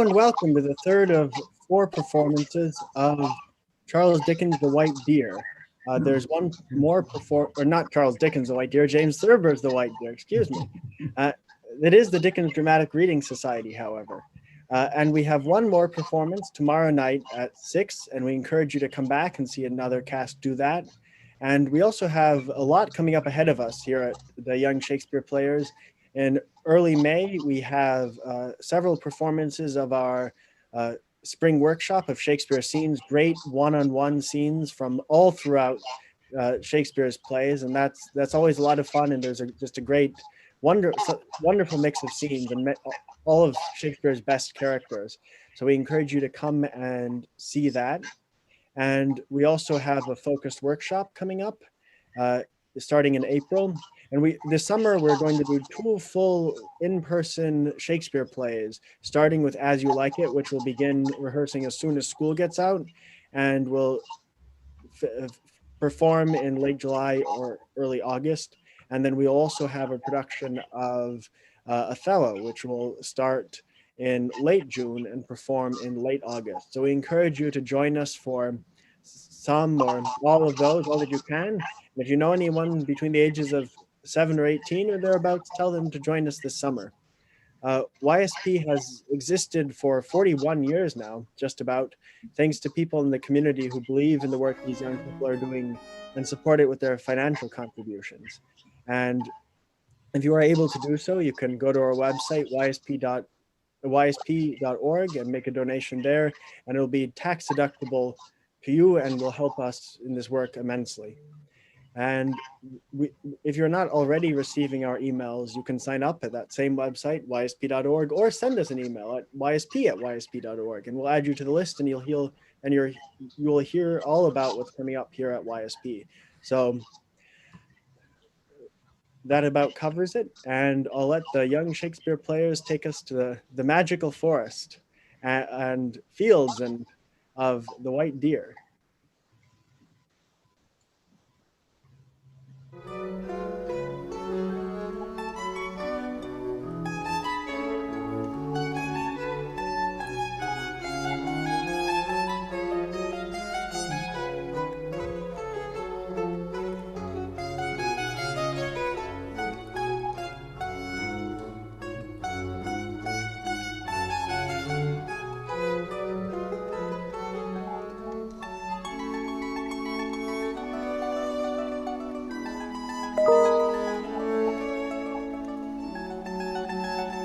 Hello and welcome to the third of four performances of Charles Dickens' The White Deer. There's one more or not Charles Dickens' The White Deer, James Thurber's The White Deer, excuse me. It is the Dickens Dramatic Reading Society, however. And we have one more performance tomorrow night at 6, and we encourage you to come back and see another cast do that. And we also have a lot coming up ahead of us here at the Young Shakespeare Players. In early May, we have several performances of our spring workshop of Shakespeare scenes, great one-on-one scenes from all throughout Shakespeare's plays. And that's always a lot of fun. And there's just a great, wonderful mix of scenes and all of Shakespeare's best characters. So we encourage you to come and see that. And we also have a focused workshop coming up starting in April. And this summer, we're going to do 2 full in-person Shakespeare plays, starting with As You Like It, which will begin rehearsing as soon as school gets out, and will perform in late July or early August. And then we also have a production of Othello, which will start in late June and perform in late August. So we encourage you to join us for some or all of those, all that you can. And if you know anyone between the ages of 7 or 18 or thereabouts, tell them to join us this summer. YSP has existed for 41 years now, just about, thanks to people in the community who believe in the work these young people are doing and support it with their financial contributions. And if you are able to do so, you can go to our website, ysp.org, and make a donation there, and it'll be tax deductible to you and will help us in this work immensely. And if you're not already receiving our emails, you can sign up at that same website, ysp.org, or send us an email at ysp@ysp.org, and we'll add you to the list, and you will hear all about what's coming up here at YSP. So that about covers it, and I'll let the young Shakespeare players take us to the magical forest and fields and of the White Deer.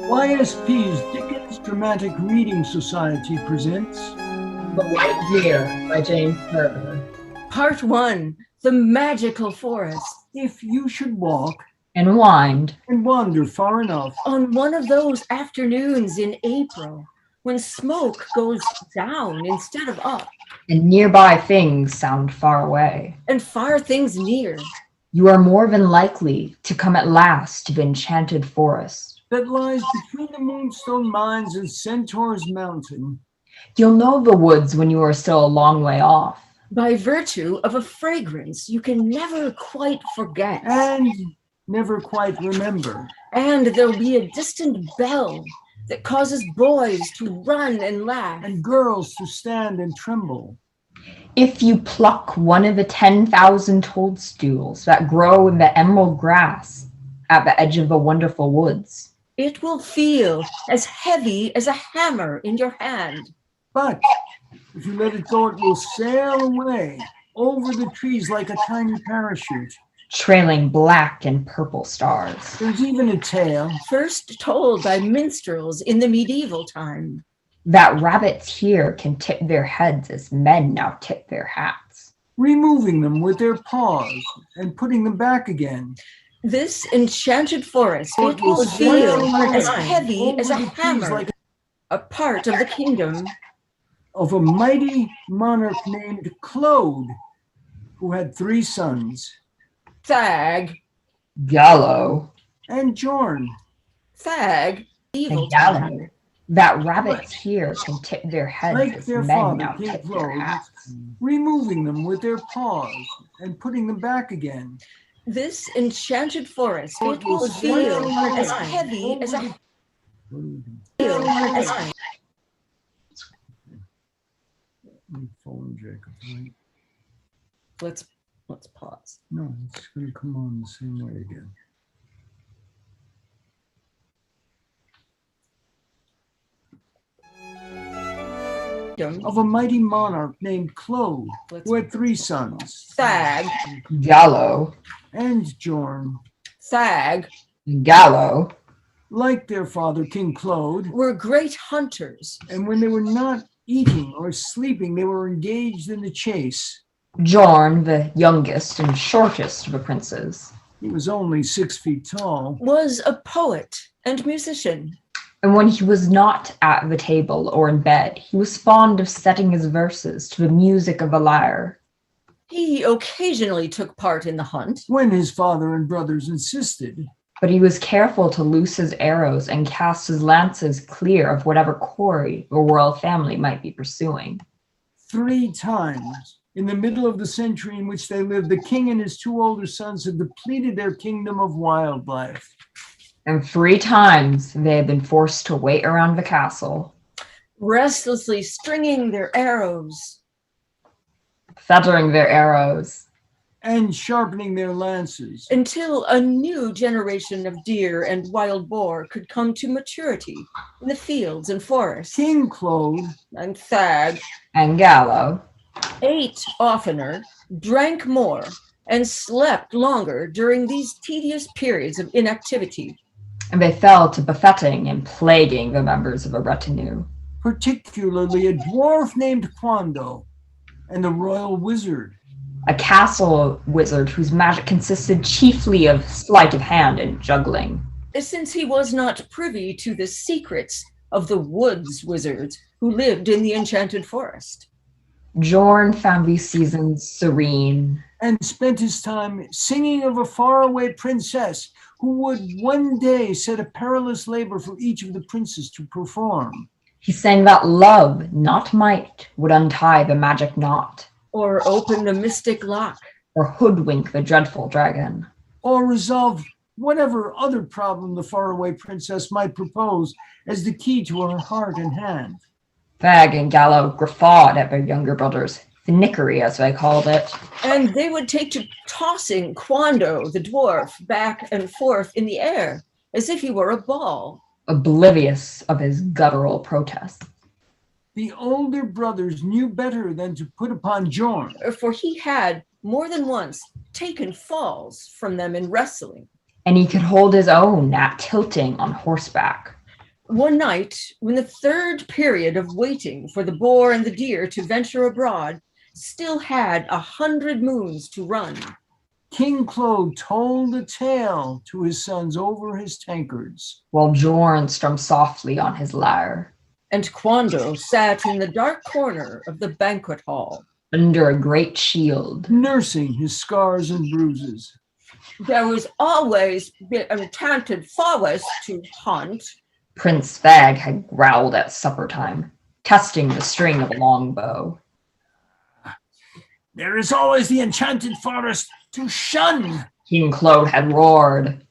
YSP's Dickens Dramatic Reading Society presents The White Deer by James Thurber. Part 1, The Magical Forest. If you should walk And wind and wander far enough On one of those afternoons in April, when smoke goes down instead of up, and nearby things sound far away, and far things near, you are more than likely to come at last to the enchanted forest. that lies between the Moonstone Mines and Centaur's Mountain. You'll know the woods when you are still a long way off, by virtue of a fragrance you can never quite forget. And never quite remember. And there'll be a distant bell that causes boys to run and laugh, And girls to stand and tremble. if you pluck one of the 10,000 toadstools that grow in the emerald grass at the edge of the wonderful woods. it will feel as heavy as a hammer in your hand. But if you let it go, it will sail away over the trees like a tiny parachute. Trailing black and purple stars. There's even a tale First told by minstrels in the medieval time, That rabbits here can tip their heads as men now tip their hats. removing them with their paws and putting them back again. this enchanted forest, Oh, it will it will feel sail as away heavy over as a the trees hammer, like a part of the kingdom of a mighty monarch named Claude, who had 3 sons, Thag, Gallo and Jorn. Thag, evil and Gallo. time. That rabbits here can tip their heads Like as their men father, now King tip their Claude, hats. removing them with their paws and putting them back again. This enchanted forest, Oh, it will it will feel sail as away heavy as a over feel as Phone Jacob, right? Let's pause. No, it's going to come on the same way again. Of a mighty monarch named Claude, who had 3 sons, Thag, Gallo, and Jorn. Thag Gallo, Like their father, King Claude, were great hunters. and when they were not eating or sleeping, they were engaged in the chase. Jorn, the youngest and shortest of the princes. He was only 6 feet tall. Was a poet and musician. And when he was not at the table or in bed, he was fond of setting his verses to the music of the lyre. He occasionally took part in the hunt. When his father and brothers insisted. But he was careful to loose his arrows and cast his lances clear of whatever quarry the royal family might be pursuing. 3 times, in the middle of the century in which they lived, the king and his 2 older sons had depleted their kingdom of wildlife. And 3 times they had been forced to wait around the castle, Restlessly stringing their arrows. feathering their arrows, And sharpening their lances. Until a new generation of deer and wild boar could come to maturity in the fields and forests. King Claude And Thag and Gallo, ate oftener, drank more, and slept longer during these tedious periods of inactivity. and they fell to buffeting and plaguing the members of a retinue. particularly a dwarf named Quando, and the royal wizard. A castle wizard whose magic consisted chiefly of sleight of hand and juggling. Since he was not privy to the secrets of the woods wizards who lived in the enchanted forest. Jorn found these seasons serene, And spent his time singing of a faraway princess who would one day set a perilous labor for each of the princes to perform. he sang that love, not might, would untie the magic knot, Or open the mystic lock. or hoodwink the dreadful dragon. Or resolve whatever other problem the faraway princess might propose as the key to her heart and hand. Thag and Gallo guffawed at their younger brother's finicky, as they called it. And they would take to tossing Quando, the dwarf, back and forth in the air, as if he were a ball. Oblivious of his guttural protests. The older brothers knew better than to put upon Jorn. For he had more than once taken falls from them in wrestling. And he could hold his own at tilting on horseback. One night, when the 3rd period of waiting for the boar and the deer to venture abroad still had 100 moons to run, King Claude told a tale to his sons over his tankards. While Jorn strummed softly on his lyre, and Quando sat in the dark corner of the banquet hall. under a great shield, Nursing his scars and bruises. There was always the enchanted forest to hunt. Prince Thag had growled at supper time, testing the string of a longbow. There is always the enchanted forest to shun. King Claude had roared.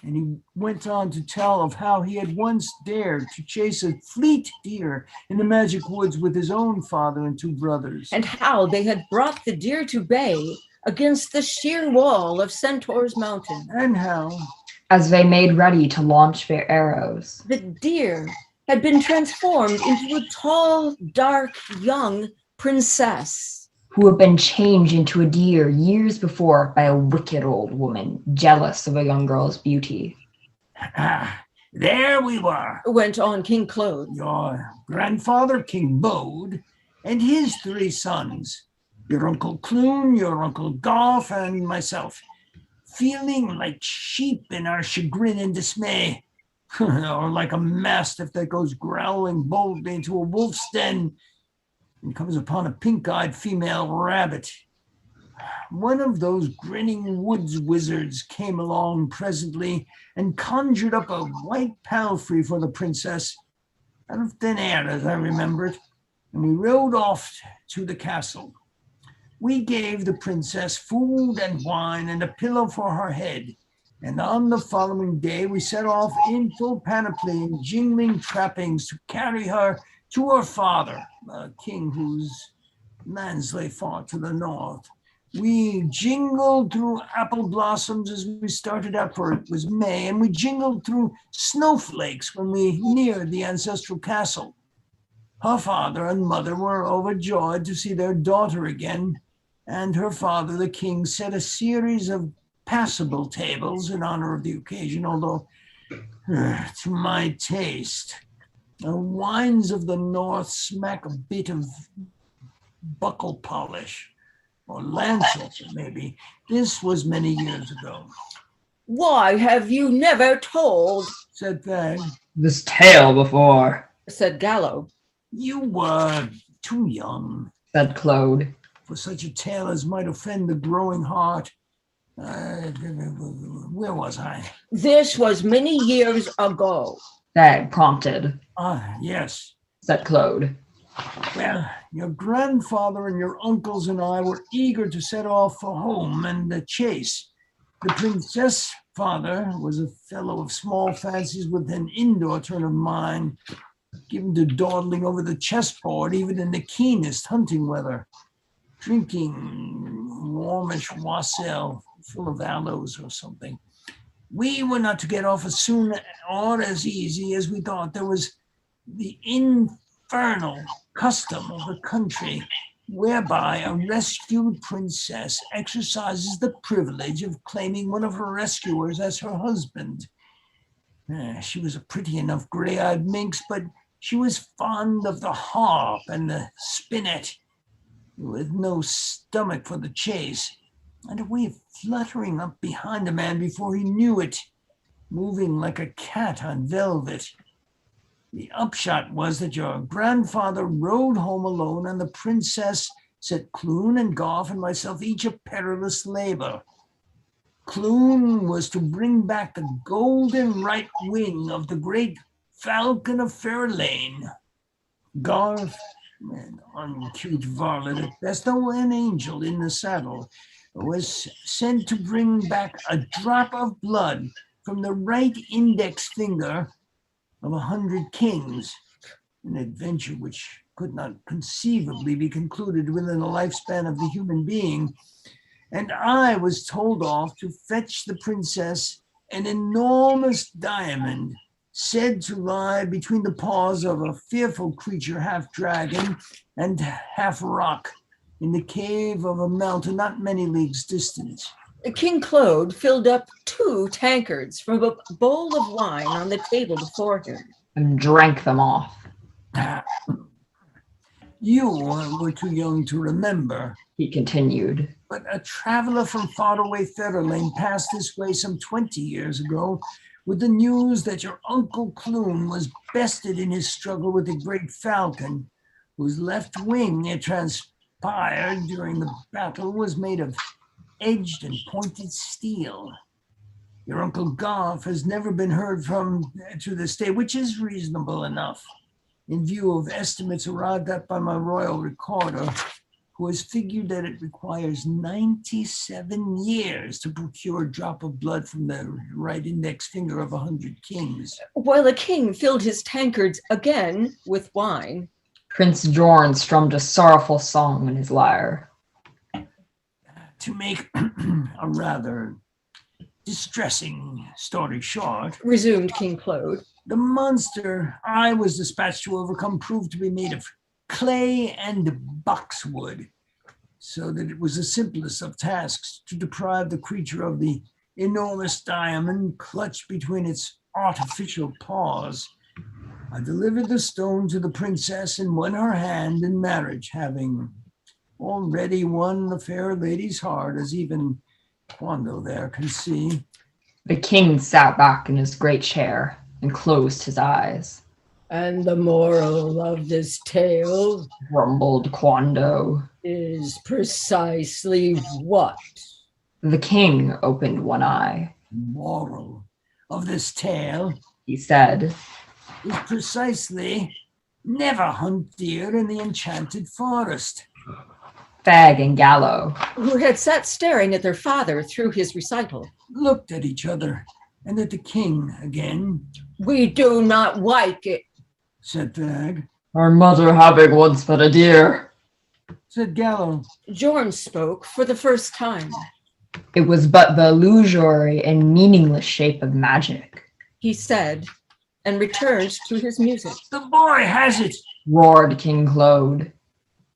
And he went on to tell of how he had once dared to chase a fleet deer in the magic woods with his own father and 2 brothers. And how they had brought the deer to bay against the sheer wall of Centaur's Mountain. And how, As they made ready to launch their arrows, The deer had been transformed into a tall, dark, young princess. who had been changed into a deer years before by a wicked old woman, jealous of a young girl's beauty. There we were. Went on King Claude. Your grandfather, King Bode, and his 3 sons, your Uncle Clune, your Uncle Golf, and myself, feeling like sheep in our chagrin and dismay, or like a mastiff that goes growling boldly into a wolf's den and comes upon a pink-eyed female rabbit. One of those grinning woods wizards came along presently and conjured up a white palfrey for the princess, out of thin air as I remember it, and we rode off to the castle. We gave the princess food and wine and a pillow for her head, and on the following day we set off in full panoply and jingling trappings to carry her to her father, a king whose lands lay far to the north. We jingled through apple blossoms as we started out, for it was May, and we jingled through snowflakes when we neared the ancestral castle. Her father and mother were overjoyed to see their daughter again, and her father, the king, set a series of passable tables in honor of the occasion, although, to my taste, the wines of the north smack a bit of buckle polish. Or lancet, maybe. This was many years ago. Why have you never told, Said Thag. This tale before, said Gallo. You were too young said Claude. for such a tale as might offend the growing heart. Where was I? This was many years ago. Thag prompted, Ah, yes. said Claude. Well, your grandfather and your uncles and I were eager to set off for home and the chase. The princess father was a fellow of small fancies with an indoor turn of mind, given to dawdling over the chessboard even in the keenest hunting weather, drinking warmish wassail full of aloes or something. We were not to get off as soon or as easy as we thought. There was the infernal custom of the country whereby a rescued princess exercises the privilege of claiming one of her rescuers as her husband. She was a pretty enough gray-eyed minx, but she was fond of the harp and the spinet, with no stomach for the chase, and a way of fluttering up behind a man before he knew it, moving like a cat on velvet. The upshot was that your grandfather rode home alone, and the princess set Clune and Goff and myself each a perilous labor. Clune was to bring back the golden right wing of the great falcon of Fairlane. Goff, an uncouth varlet at best, though an angel in the saddle, was sent to bring back a drop of blood from the right index finger of 100 kings, an adventure which could not conceivably be concluded within the lifespan of the human being. And I was told off to fetch the princess an enormous diamond said to lie between the paws of a fearful creature, half dragon and half rock, in the cave of a mountain not many leagues distant. King Claude filled up 2 tankards from a bowl of wine on the table before him. And drank them off, You were too young to remember, he continued. but a traveler from faraway Fairlane passed this way some 20 years ago with the news that your Uncle Clune was bested in his struggle with the great falcon, whose left wing, it transpired during the battle, was made of edged and pointed steel. Your Uncle Goff has never been heard from to this day, which is reasonable enough in view of estimates arrived at by my royal recorder, who has figured that it requires 97 years to procure a drop of blood from the right index finger of 100 kings. While the king filled his tankards again with wine, Prince Jorn strummed a sorrowful song on his lyre. To make a rather distressing story short, resumed King Claude, the monster I was dispatched to overcome proved to be made of clay and boxwood, so that it was the simplest of tasks to deprive the creature of the enormous diamond clutched between its artificial paws. I delivered the stone to the princess and won her hand in marriage, having already won the fair lady's heart, as even Quando there can see. The king sat back in his great chair and closed his eyes. and the moral of this tale Grumbled Quando. is precisely what? The king opened one eye. Moral of this tale He said, is precisely never hunt deer in the enchanted forest. Fag and Gallo, Who had sat staring at their father through his recital. Looked at each other and at the king again, We do not like it. said Thag. Our mother having once been a deer, said Gallo. Jorn spoke for the first time. it was but the illusory and meaningless shape of magic, He said, and returned to his music. The boy has it. roared King Claude.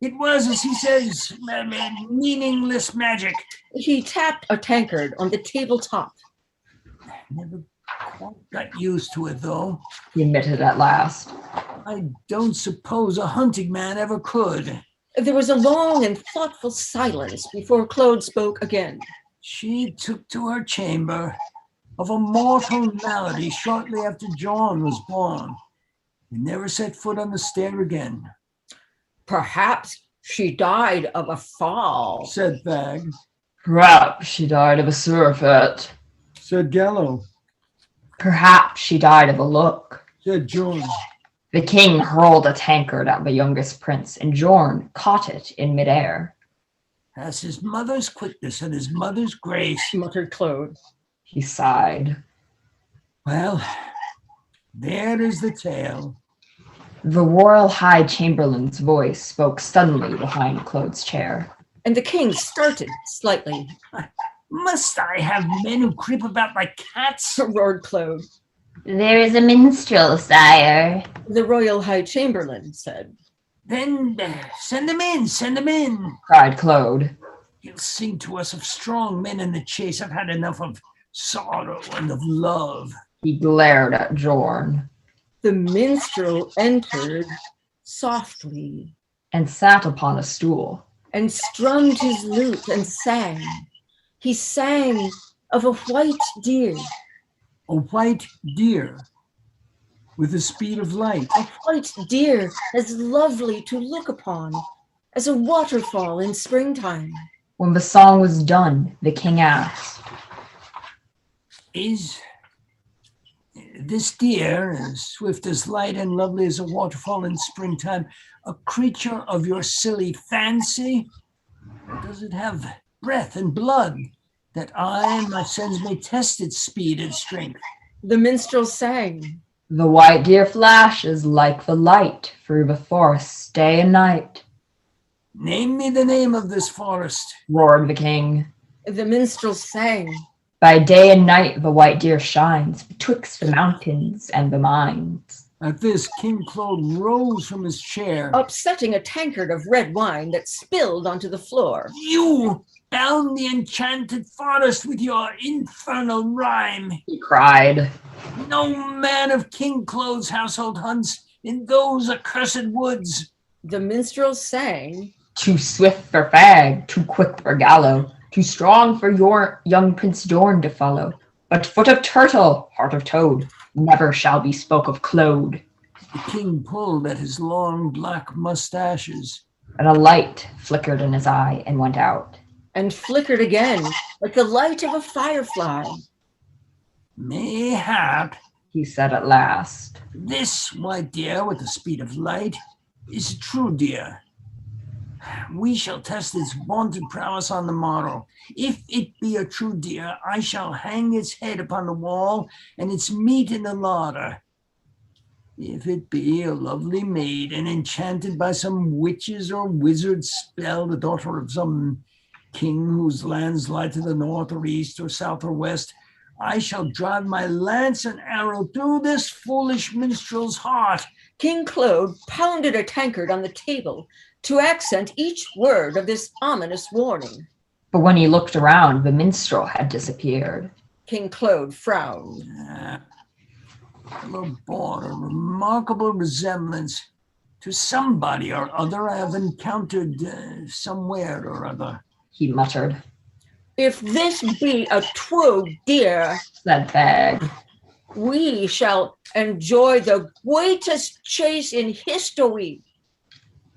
It was, as he says, meaningless magic. He tapped a tankard on the tabletop. Never quite got used to it, though. He admitted at last. I don't suppose a hunting man ever could. There was a long and thoughtful silence before Claude spoke again. She took to her chamber of a mortal malady shortly after John was born, and never set foot on the stair again. Perhaps she died of a fall, Said Thag. Perhaps she died of a surfeit. Said Gallo. Perhaps she died of a look. Said Jorn. The king hurled a tankard at the youngest prince, and Jorn caught it in midair. Has his mother's quickness and his mother's grace, muttered Claude. He sighed. Well, there is the tale. The royal high chamberlain's voice spoke suddenly behind Claude's chair. And the king started slightly. Must I have men who creep about like cats? Roared Claude. There is a minstrel, sire. The royal high chamberlain said. Then send him in, Cried Claude. He'll sing to us of strong men in the chase. I've had enough of sorrow and of love. He glared at Jorn. The minstrel entered softly And sat upon a stool. and strummed his lute and sang. He sang of a white deer, A white deer with the speed of light. a white deer as lovely to look upon as a waterfall in springtime. When the song was done, the king asked, Is this deer, as swift as light and lovely as a waterfall in springtime, a creature of your silly fancy? Or does it have breath and blood, that I and my sons may test its speed and strength? The minstrel sang. The white deer flashes like the light through the forest day and night. Name me the name of this forest. Roared the king. The minstrel sang. By day and night the white deer shines betwixt the mountains and the mines. At this, King Claude rose from his chair. Upsetting a tankard of red wine that spilled onto the floor. You bound the enchanted forest with your infernal rhyme. He cried. No man of King Claude's household hunts in those accursed woods. The minstrel sang. Too swift for Fag, too quick for Gallo, too strong for your young Prince Dorn to follow. But foot of turtle, heart of toad, never shall be spoke of Claude. The king pulled at his long black mustaches. And a light flickered in his eye and went out. And flickered again like the light of a firefly. Mayhap He said at last. this white deer with the speed of light is a true deer. We shall test its vaunted prowess on the morrow. If it be a true deer, I shall hang its head upon the wall and its meat in the larder. If it be a lovely maid and enchanted by some witches or wizard's spell, the daughter of some king whose lands lie to the north or east or south or west, I shall drive my lance and arrow through this foolish minstrel's heart. King Claude pounded a tankard on the table to accent each word of this ominous warning. But when he looked around, the minstrel had disappeared. King Claude frowned. Hello, bore a remarkable resemblance to somebody or other I have encountered somewhere or other. He muttered. If this be a true deer, Said Fag. we shall enjoy the greatest chase in history.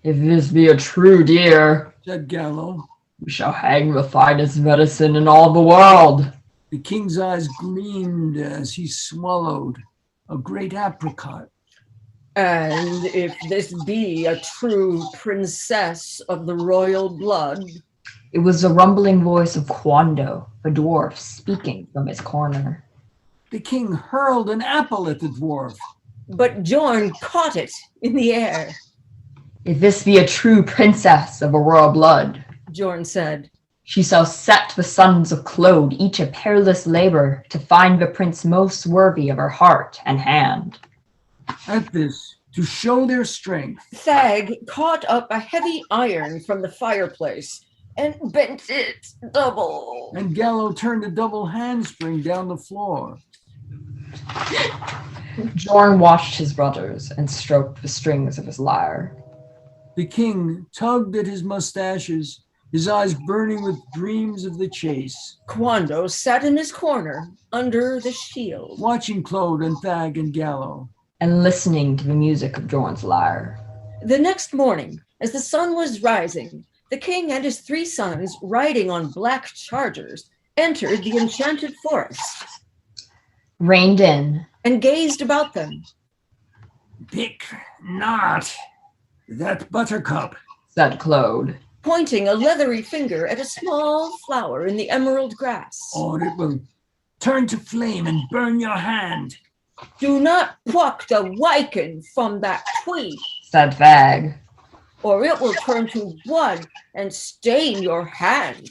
If this be a true deer, Said Gallo. we shall hang the finest medicine in all the world. The king's eyes gleamed as he swallowed a great apricot. And if this be a true princess of the royal blood, It was the rumbling voice of Quando, the dwarf, speaking from his corner. The king hurled an apple at the dwarf. but Jorn caught it in the air. If this be a true princess of a royal blood, Jorn said, she shall set the sons of Claude each a peerless labor to find the prince most worthy of her heart and hand. At this, to show their strength, Thag caught up a heavy iron from the fireplace and bent it double. and Gallo turned a double handspring down the floor. Jorn watched his brothers and stroked the strings of his lyre. The king tugged at his mustaches, his eyes burning with dreams of the chase, Quando sat in his corner under the shield. watching Claude and Thag and Gallo. And listening to the music of Jorn's lyre. The next morning, as the sun was rising, the king and his 3 sons, riding on black chargers, entered the enchanted forest Reined in, and gazed about them. Pick not that buttercup, said Claude. Pointing a leathery finger at a small flower in the emerald grass. or it will turn to flame and burn your hand. Do not pluck the lichen from that tree, Said Thag. or it will turn to blood and stain your hand.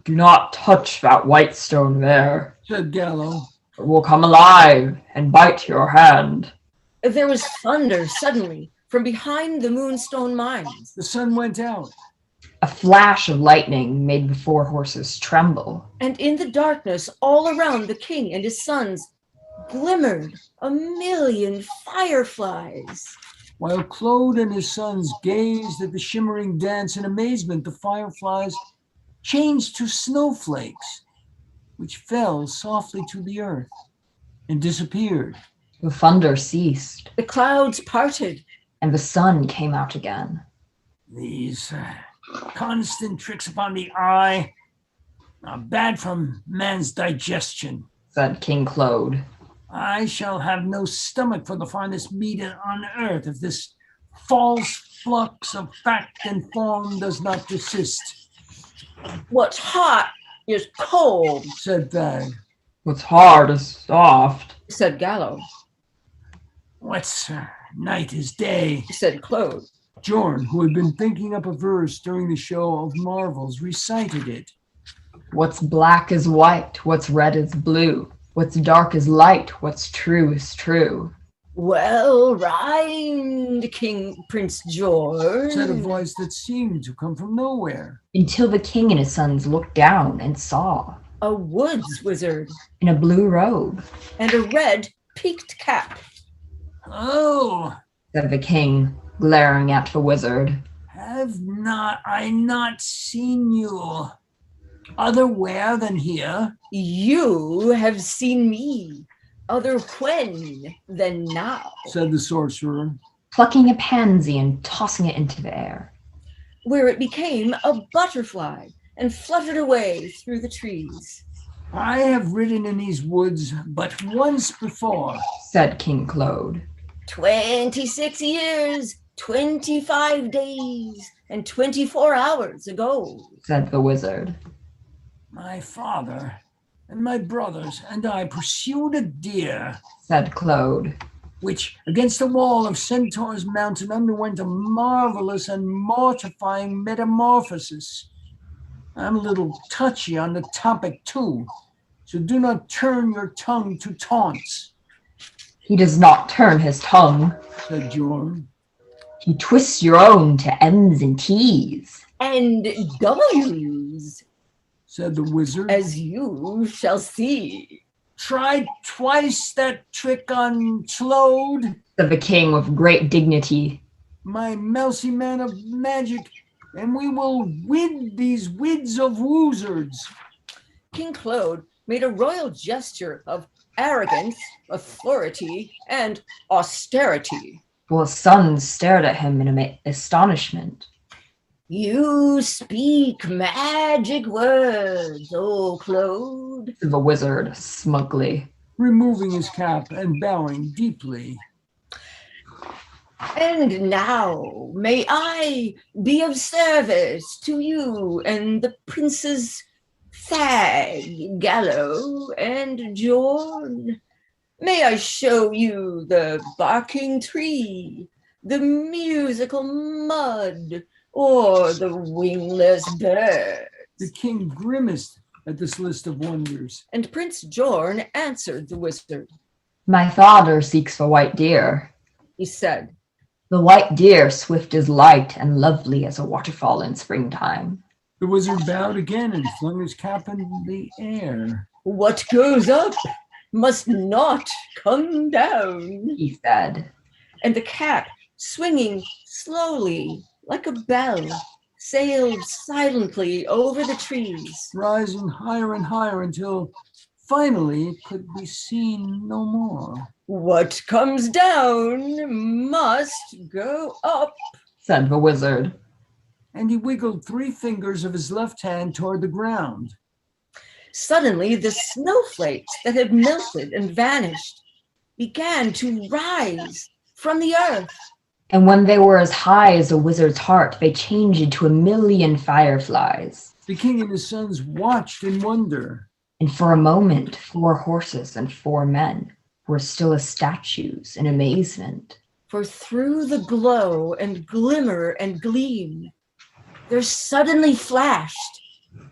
Do not touch that white stone there. Said Gallo. It will come alive and bite your hand. There was thunder suddenly from behind the Moonstone Mines. The sun went out. A flash of lightning made the 4 horses tremble. And in the darkness all around the king and his sons glimmered a million fireflies. While Claude and his sons gazed at the shimmering dance in amazement, the fireflies changed to snowflakes, which fell softly to the earth and disappeared. The thunder ceased, The clouds parted. and the sun came out again. These constant tricks upon the eye are bad for man's digestion. Said King Claude. I shall have no stomach for the finest meat on earth if this false flux of fact and form does not desist, What's hot is cold, said Thag. What's hard is soft, said Gallo, What's night is day. said Claude. Jorn, who had been thinking up a verse during the show of marvels, recited it. What's black is white, what's red is blue, what's dark is light, what's true is true. Well rhymed, King Prince George, Said a voice that seemed to come from nowhere. Until the king and his sons looked down and saw, a woods wizard in a blue robe, and a red peaked cap. Oh, said the king, glaring at the wizard. have not I not seen you otherwhere than here? You have seen me other when than now, Said the sorcerer. Plucking a pansy and tossing it into the air. where it became a butterfly and fluttered away through the trees. I have ridden in these woods but once before. Said King Claude. 26 years, 25 days, and 24 hours ago. Said the wizard. My father and my brothers and I pursued a deer, Said Claude. which against the wall of Centaur's mountain underwent a marvelous and mortifying metamorphosis. I'm a little touchy on the topic too, so do not turn your tongue to taunts, He does not turn his tongue. said Jorn. He twists your own to M's and T's. And W's, Said the wizard. as you shall see. Tried twice that trick on Claude, Said the king with great dignity. my mousy man of magic, and we will wid these wids of woozards. King Claude made a royal gesture of arrogance, authority, and austerity. While his sons stared at him in astonishment. You speak magic words, O Claude. Said the wizard smugly. Removing his cap and bowing deeply. And now may I be of service to you and the princes Thag, Gallo, and Jorn. May I show you the barking tree, the musical mud, or the wingless bird? The king grimaced at this list of wonders. And Prince Jorn answered the wizard. My father seeks for white deer. He said, The white deer, swift as light and lovely as a waterfall in springtime. The wizard bowed again and flung his cap in the air. What goes up must not come down, He said. and the cap, swinging slowly like a bell, sailed silently over the trees. Rising higher and higher until finally it could be seen no more. What comes down must go up. Said the wizard. And he wiggled 3 fingers of his left hand toward the ground. Suddenly, the snowflakes that had melted and vanished began to rise from the earth. And when they were as high as a wizard's heart, they changed into 1,000,000 fireflies. The king and his sons watched in wonder. And for a moment, 4 horses and 4 men were still as statues in amazement. For through the glow and glimmer and gleam, there suddenly flashed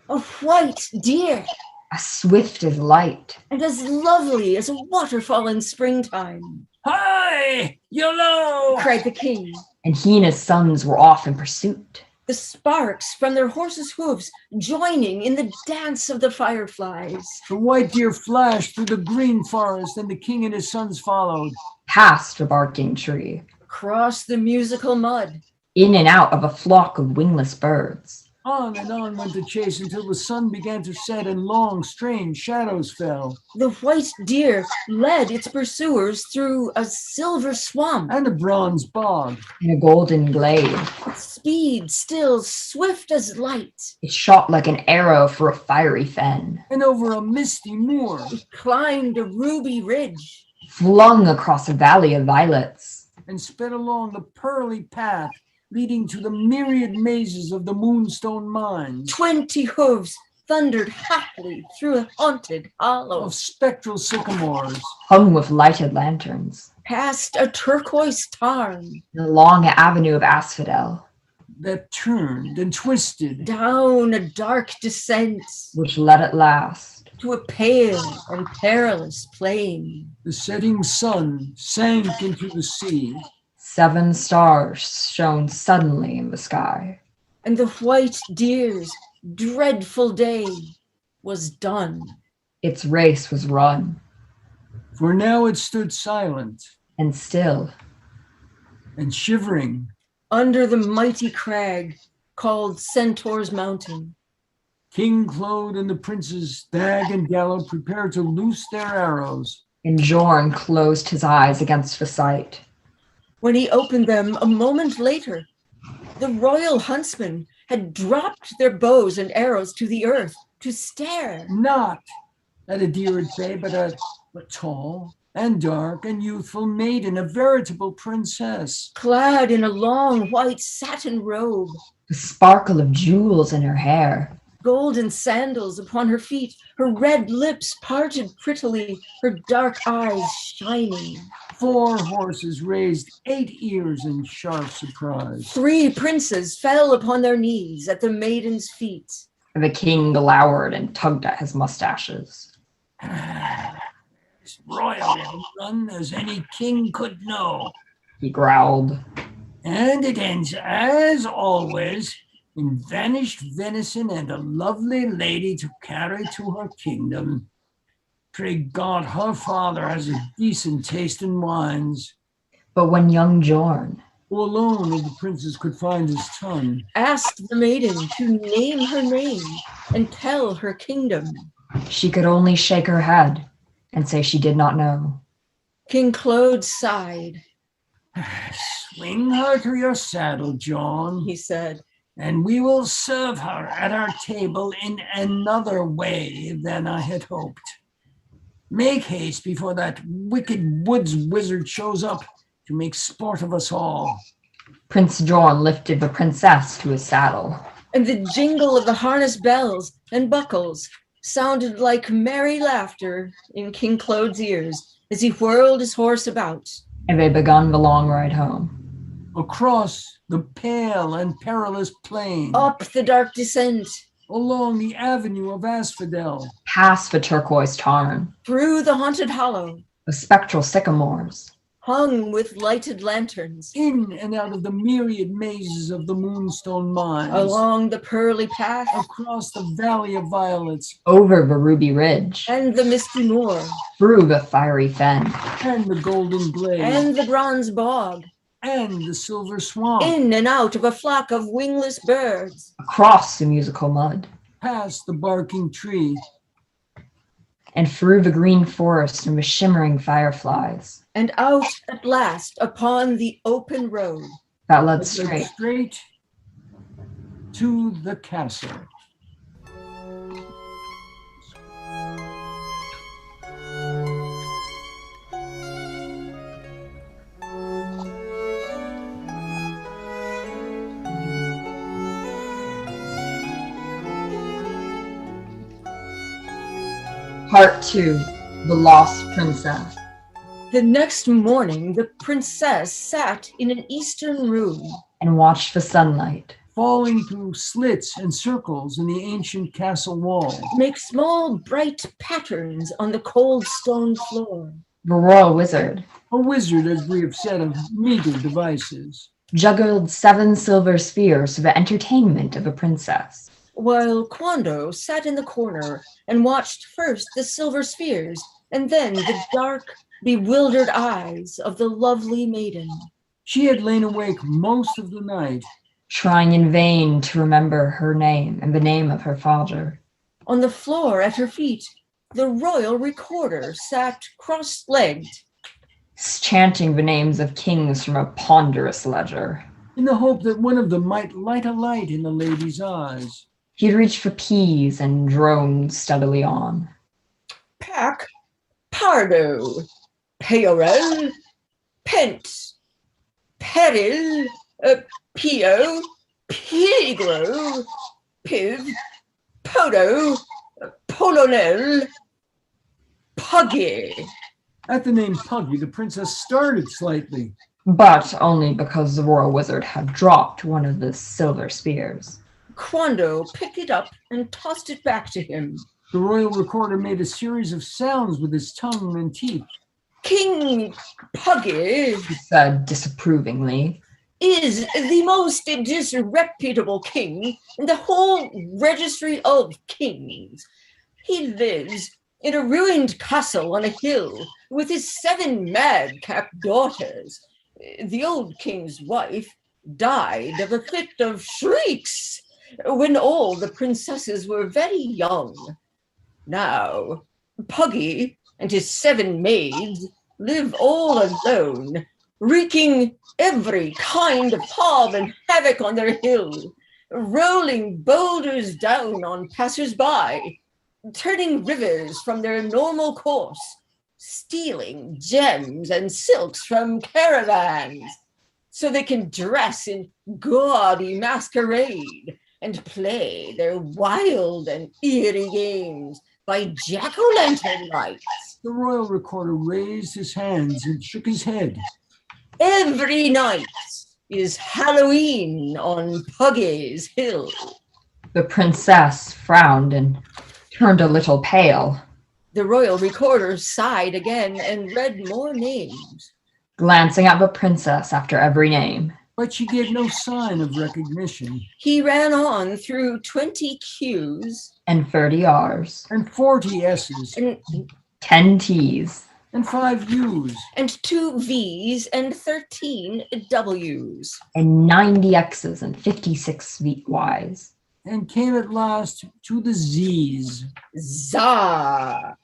a white deer, As swift as light. and as lovely as a waterfall in springtime, Hi, YOLO! cried the king. And he and his sons were off in pursuit. The sparks from their horses' hooves joining in the dance of the fireflies. The white deer flashed through the green forest, and the king and his sons followed. Past a barking tree. Across the musical mud, In and out of a flock of wingless birds. On and on went the chase until the sun began to set and long, strange shadows fell. the white deer led its pursuers through a silver swamp, And a bronze bog. In a golden glade. its speed still swift as light. It shot like an arrow for a fiery fen. And over a misty moor. It climbed a ruby ridge, Flung across a valley of violets. And sped along the pearly path leading to the myriad mazes of the Moonstone Mines. 20 hooves thundered happily through a haunted hollow, Of spectral sycamores. Hung with lighted lanterns. past a turquoise tarn, In a long avenue of asphodel. That turned and twisted. down a dark descent Which led at last. to a pale and perilous plain. The setting sun sank into the sea. 7 stars shone suddenly in the sky. And the white deer's dreadful day was done. Its race was run. For now it stood silent And still. and shivering. Under the mighty crag called Centaur's Mountain. King Claude and the princes Dag and Gallo prepared to loose their arrows. And Jorn closed his eyes against the sight. When he opened them a moment later, the royal huntsmen had dropped their bows and arrows to the earth to stare. Not at a deer at bay, but at a tall and dark and youthful maiden, a veritable princess. Clad in a long white satin robe, The sparkle of jewels in her hair. golden sandals upon her feet, her red lips parted prettily, her dark eyes shining. 4 horses raised 8 ears in sharp surprise. 3 princes fell upon their knees at the maiden's feet. The king glowered and tugged at his mustaches. As royal a run as any king could know. He growled. And it ends, as always, in vanished venison and a lovely lady to carry to her kingdom. Pray God her father has a decent taste in wines. But when young Jorn, Who alone of the princes could find his tongue. Asked the maiden to name her name and tell her kingdom. she could only shake her head and say she did not know. King Claude sighed. Swing her to your saddle, John, He said, and we will serve her at our table in another way than I had hoped. Make haste before that wicked woods wizard shows up to make sport of us all. Prince Jorn lifted the princess to his saddle. and the jingle of the harness bells and buckles sounded like merry laughter in King Claude's ears as he whirled his horse about. And they begun the long ride home. across the pale and perilous plain, Up the dark descent, along the avenue of asphodel, Past the turquoise tarn, through the haunted hollow, the spectral sycamores, hung with lighted lanterns, in and out of the myriad mazes of the moonstone mines, along the pearly path, across the valley of violets, over the ruby ridge, and the misty moor, through the fiery fen, and the golden glade, and the bronze bog, and the silver swamp, in and out of a flock of wingless birds, across the musical mud, past the barking tree, and through the green forest and the shimmering fireflies and out at last upon the open road. that led led straight. to the castle. Part 2, The Lost Princess. The next morning, the princess sat in an eastern room, And watched the sunlight Falling through slits and circles in the ancient castle wall. make small bright patterns on the cold stone floor. the royal wizard A wizard, as we have said, of meager devices. juggled 7 silver spheres for the entertainment of the princess. While Quando sat in the corner and watched first the silver spheres and then the dark, bewildered eyes of the lovely maiden. She had lain awake most of the night, Trying in vain to remember her name and the name of her father. On the floor at her feet, the royal recorder sat cross-legged, Chanting the names of kings from a ponderous ledger. in the hope that one of them might light a light in the lady's eyes. He had reached for keys and droned steadily on. Pac, Pardo, Peorel, Pent, Peril, Pio, Pigro, Piv, Podo, Polonel, Puggy. At the name Puggy, the princess started slightly. But only because the royal wizard had dropped one of the silver spears. Quando picked it up and tossed it back to him. The royal recorder made a series of sounds with his tongue and teeth. King Puggy He said disapprovingly. is the most disreputable king in the whole registry of kings. He lives in a ruined castle on a hill with his 7 madcap daughters. The old king's wife died of a fit of shrieks when all the princesses were very young. Now, Puggy and his 7 maids live all alone, wreaking every kind of harm and havoc on their hill, rolling boulders down on passers-by, turning rivers from their normal course, stealing gems and silks from caravans, so they can dress in gaudy masquerade and play their wild and eerie games by jack-o'-lantern lights. The royal recorder raised his hands and shook his head. Every night is Halloween on Puggy's Hill. The princess frowned and turned a little pale, The royal recorder sighed again and read more names. glancing at the princess after every name. But she gave no sign of recognition. He ran on through 20 Qs And 30 R's, And 40 S's. and 10 T's, And 5 U's. 2 Vs and 13 Ws. and 90 X's and 56 Y's. And came at last to the Z's. Zah!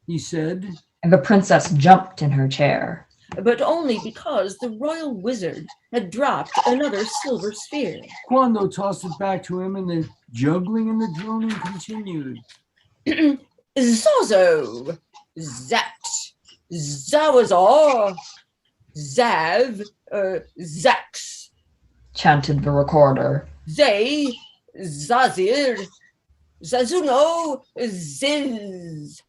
He said. And the princess jumped in her chair. But only because the royal wizard had dropped another silver sphere. Quando tossed it back to him, and the juggling and the droning continued. Zozo, Zat, Zawazar, Zav, Zax, Chanted the recorder. Zay, Zazir, Zazuno, Ziz.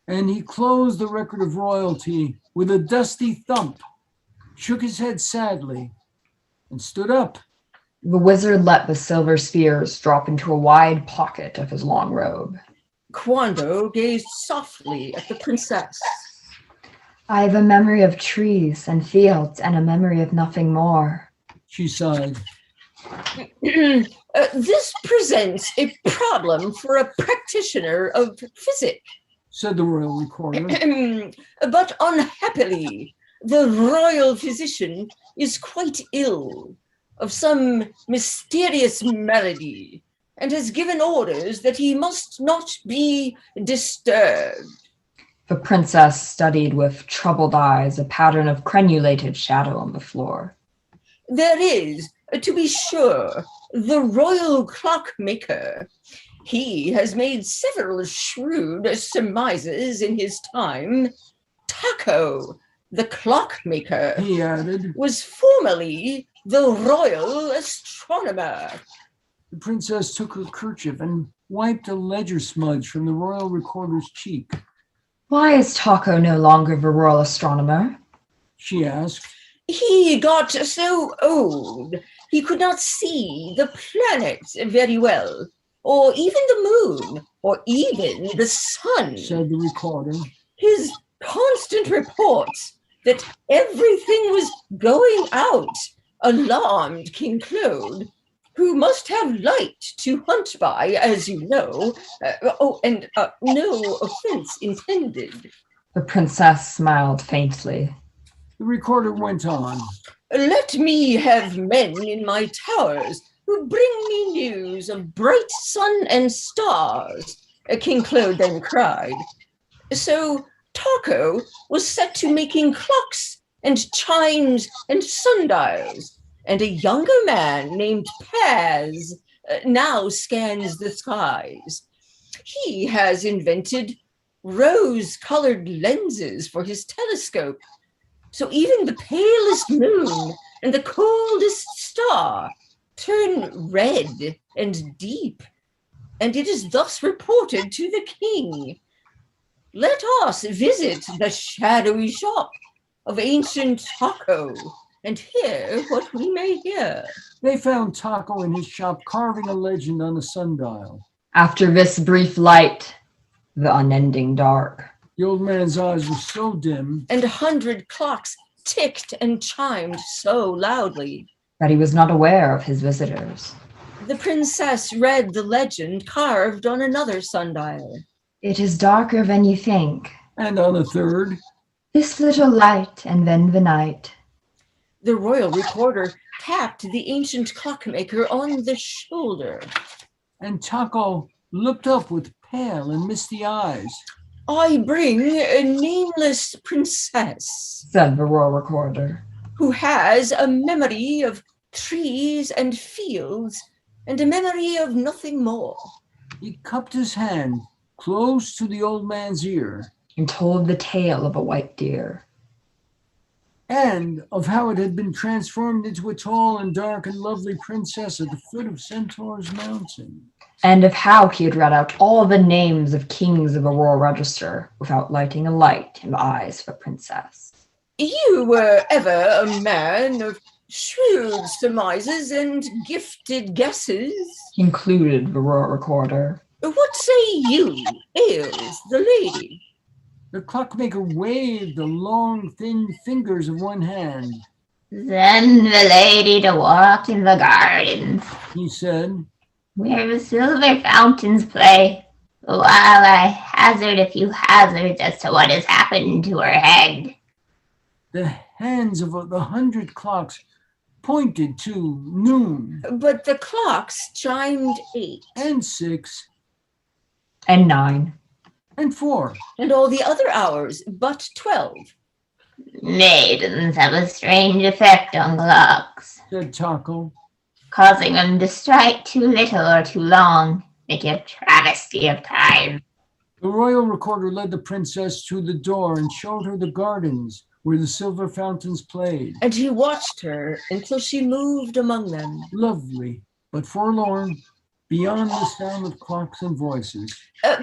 And he closed the record of royalty with a dusty thump, shook his head sadly, and stood up. The wizard let the silver spheres drop into a wide pocket of his long robe. Quando gazed softly at the princess. I have a memory of trees and fields and a memory of nothing more. She sighed. This presents a problem for a practitioner of physics, said the royal recorder. but unhappily, the royal physician is quite ill of some mysterious malady and has given orders that he must not be disturbed. The princess studied with troubled eyes a pattern of crenulated shadow on the floor. There is, to be sure, the royal clockmaker. He has made several shrewd surmises in his time. Taco, the clockmaker, He added. was formerly the royal astronomer. The princess took her kerchief and wiped a ledger smudge from the royal recorder's cheek. Why is Taco no longer the royal astronomer? She asked. He got so old he could not see the planets very well, or even the moon, or even the sun, said the recorder. His constant reports that everything was going out alarmed King Claude, who must have light to hunt by, as you know. No offense intended. The princess smiled faintly. The recorder went on. Let me have men in my towers who bring me news of bright sun and stars, King Claude then cried. So Taco was set to making clocks and chimes and sundials, and a younger man named Paz now scans the skies. He has invented rose-colored lenses for his telescope, so even the palest moon and the coldest star turn red and deep, and it is thus reported to the king. Let us visit the shadowy shop of ancient Taco and hear what we may hear. They found Taco in his shop carving a legend on a sundial. After this brief light, the unending dark. The old man's eyes were so dim, and 100 clocks ticked and chimed so loudly that he was not aware of his visitors. The princess read the legend carved on another sundial. It is darker than you think. And on a third, this little light and then the night. The royal recorder tapped the ancient clockmaker on the shoulder. And Taco looked up with pale and misty eyes. I bring a nameless princess, said the royal recorder, who has a memory of trees and fields and a memory of nothing more. He cupped his hand close to the old man's ear and told the tale of a white deer, and of how it had been transformed into a tall and dark and lovely princess at the foot of Centaur's mountain, and of how he had read out all the names of kings of the royal register without lighting a light in the eyes of a princess. You were ever a man of shrewd surmises and gifted guesses, concluded the royal recorder. What say you ails the lady? The clockmaker waved the long, thin fingers of one hand. Send the lady to walk in the gardens, He said, where the silver fountains play, while I hazard a few hazards as to what has happened to her head. the hands of the 100 clocks pointed to noon But the clocks chimed 8. and 6 and 9 and 4. And all the other hours but 12. Maidens have a strange effect on clocks, Said Taco. causing them to strike too little or too long, making a travesty of time. The royal recorder led the princess to the door and showed her the gardens where the silver fountains played. And he watched her until she moved among them. Lovely, but forlorn, beyond the sound of clocks and voices,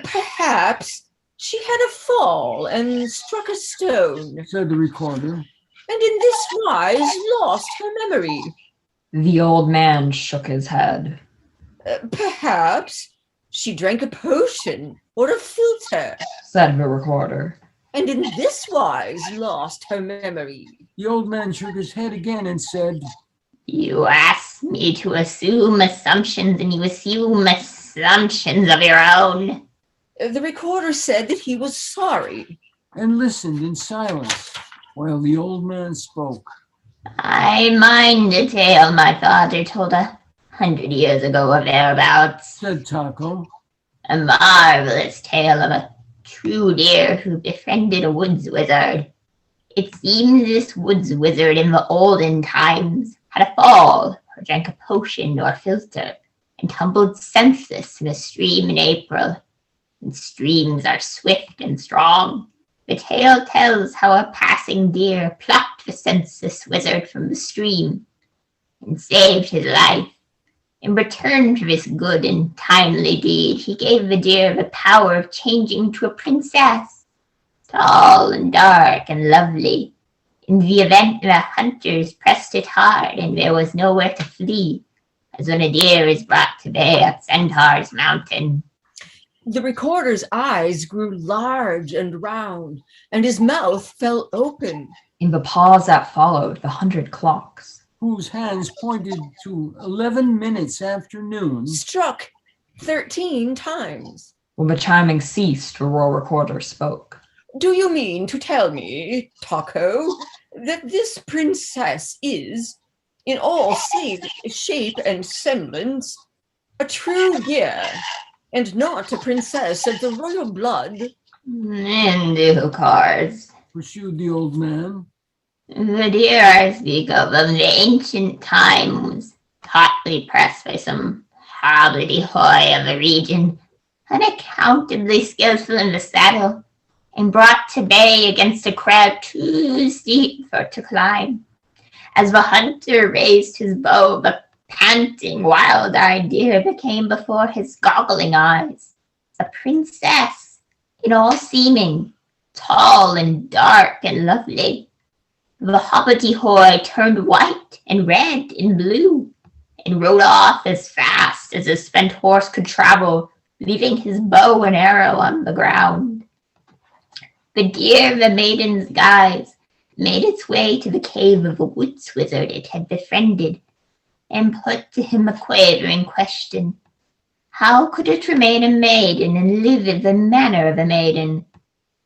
Perhaps she had a fall and struck a stone, said the recorder. and in this wise lost her memory. The old man shook his head. Perhaps she drank a potion or a philter, Said the recorder. and in this wise lost her memory. The old man shook his head again and said, You asked me to assume assumptions, and you assume assumptions of your own. The recorder said that he was sorry. and listened in silence while the old man spoke. I mind a tale my father told 100 years ago or thereabouts. Said Taco. A marvelous tale of a true deer who befriended a woods wizard. It seems this woods wizard in the olden times had a fall, or drank a potion or philter, and tumbled senseless in a stream in April. And streams are swift and strong. The tale tells how a passing deer plucked the senseless wizard from the stream and saved his life. In return for this good and timely deed, he gave the deer the power of changing to a princess, tall and dark and lovely. In the event the hunters pressed it hard and there was nowhere to flee, as when a deer is brought to bay at Centaur's mountain. The recorder's eyes grew large and round, and his mouth fell open. In the pause that followed, the 100 clocks, whose hands pointed to 11 minutes after noon, Struck 13 times. when the chiming ceased, the royal recorder spoke. Do you mean to tell me, Taco, that this princess is, in all shape and semblance, a true deer, and not a princess of the royal blood? In due course, pursued the old man. the deer I speak of the ancient times, hotly pressed by some hobbity-hoy of the region, unaccountably skillful in the saddle, and brought to bay against a crag too steep for to climb. As the hunter raised his bow, the panting, wild-eyed deer became before his goggling eyes a princess, in all seeming, tall and dark and lovely. The hobbity-hoy turned white and red and blue, and rode off as fast as a spent horse could travel, leaving his bow and arrow on the ground. The deer of the maiden's guise made its way to the cave of the woods wizard it had befriended, and put to him a quavering question. How could it remain a maiden and live in the manner of a maiden?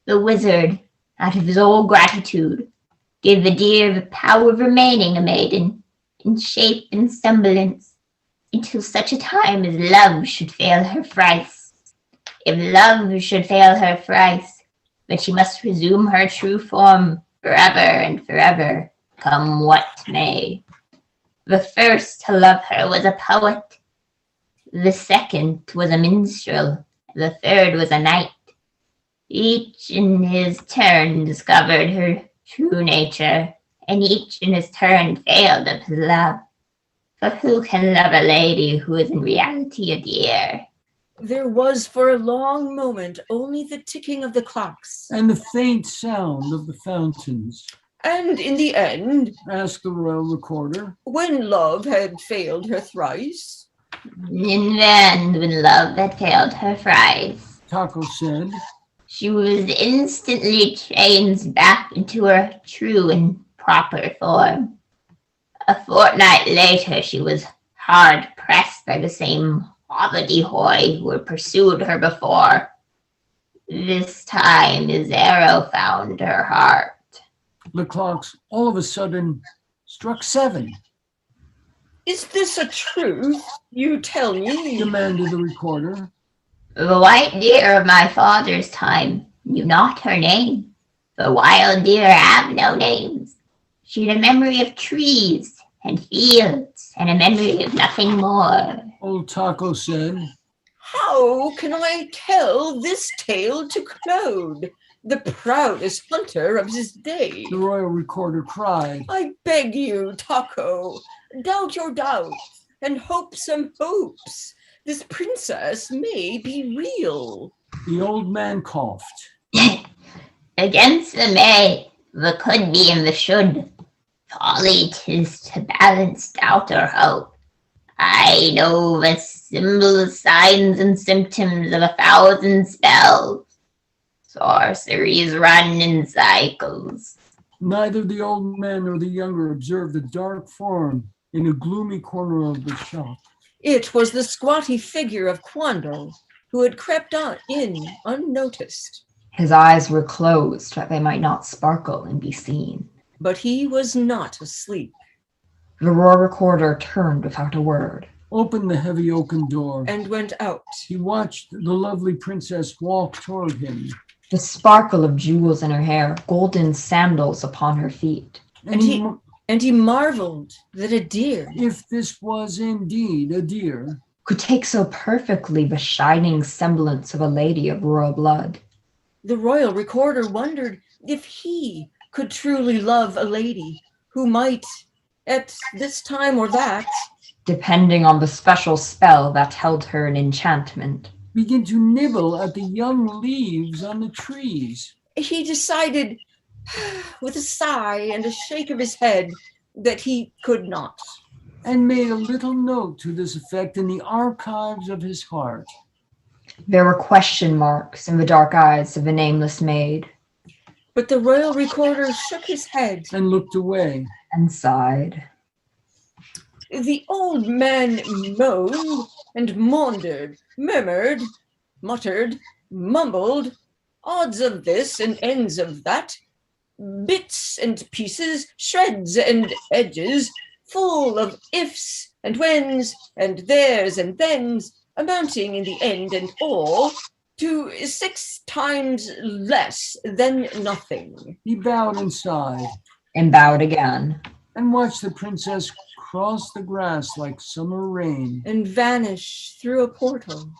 The wizard, out of his old gratitude, gave the deer the power of remaining a maiden, in shape and semblance, until such a time as love should fail her thrice. If love should fail her thrice, then she must resume her true form forever and forever, come what may. The first to love her was a poet, the second was a minstrel, the third was a knight. Each in his turn discovered her true nature, and each in his turn failed of his love. For who can love a lady who is in reality a deer? There was for a long moment only the ticking of the clocks. And the faint sound of the fountains. And in the end, asked the royal recorder, when love had failed her thrice, In the end, when love had failed her thrice, Taco said, she was instantly changed back into her true and proper form. A fortnight later, she was hard pressed by the same hobbity-hoy who had pursued her before. This time his arrow found her heart. The clocks all of a sudden struck 7, is this a truth you tell me? demanded the recorder. The white deer of my father's time knew not her name. The wild deer have no names. She had a memory of trees and fields and a memory of nothing more. Old Taco said, How can I tell this tale to Claude, the proudest hunter of his day? the royal recorder cried. I beg you, Taco, doubt your doubts and hope some hopes. This princess may be real. The old man coughed. Against the may, the could be and the should. Folly 'tis to balance doubt or hope. I know the symbols, signs, and symptoms of 1,000 spells. Sorceries run in cycles. Neither the old man nor the younger observed a dark form in a gloomy corner of the shop. It was the squatty figure of Quando, who had crept on in unnoticed. His eyes were closed that they might not sparkle and be seen. But he was not asleep. The roar recorder turned without a word. Opened the heavy oaken door. And went out. He watched the lovely princess walk toward him. The sparkle of jewels in her hair, golden sandals upon her feet. And he marveled that a deer, if this was indeed a deer, could take so perfectly the shining semblance of a lady of royal blood. The royal recorder wondered if he could truly love a lady who might, at this time or that, depending on the special spell that held her in enchantment, begin to nibble at the young leaves on the trees. He decided, with a sigh and a shake of his head, that he could not. And made a little note to this effect in the archives of his heart. There were question marks in the dark eyes of the nameless maid. But the royal recorder shook his head and looked away and sighed. The old man moaned and maundered, murmured, muttered, mumbled, odds of this and ends of that, bits and pieces, shreds and edges, full of ifs and whens and theres and thens, amounting in the end and all to 6 times less than nothing. He bowed and sighed. And bowed again. And watched the princess cross the grass like summer rain. And vanish through a portal.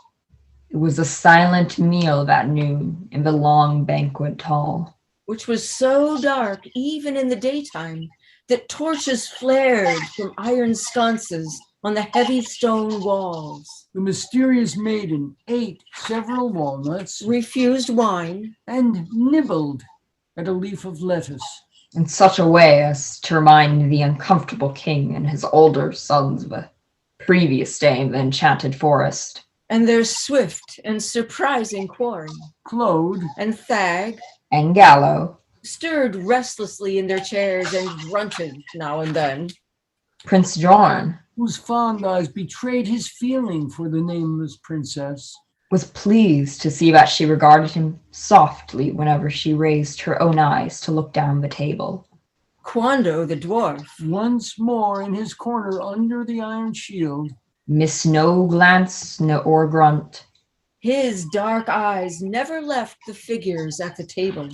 It was a silent meal that noon in the long banquet hall, which was so dark even in the daytime that torches flared from iron sconces on the heavy stone walls. The mysterious maiden ate several walnuts, refused wine, and nibbled at a leaf of lettuce. In such a way as to remind the uncomfortable king and his older sons of the previous day in the enchanted forest. And their swift and surprising quarry. Claude and Thag and Gallo stirred restlessly in their chairs and grunted now and then. Prince John, whose fond eyes betrayed his feeling for the nameless princess, was pleased to see that she regarded him softly whenever she raised her own eyes to look down the table. Quando the dwarf, once more in his corner under the iron shield, missed no glance or grunt. His dark eyes never left the figures at the table.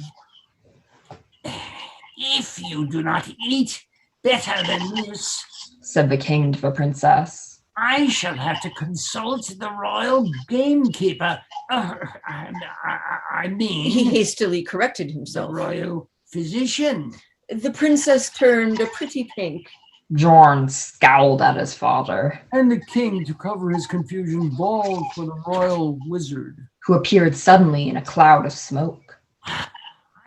If you do not eat better than this, said the king to the princess, I shall have to consult the royal gamekeeper. I mean... He hastily corrected himself. The royal physician. The princess turned a pretty pink. Jorn scowled at his father. And the king, to cover his confusion, bawled for the royal wizard, who appeared suddenly in a cloud of smoke.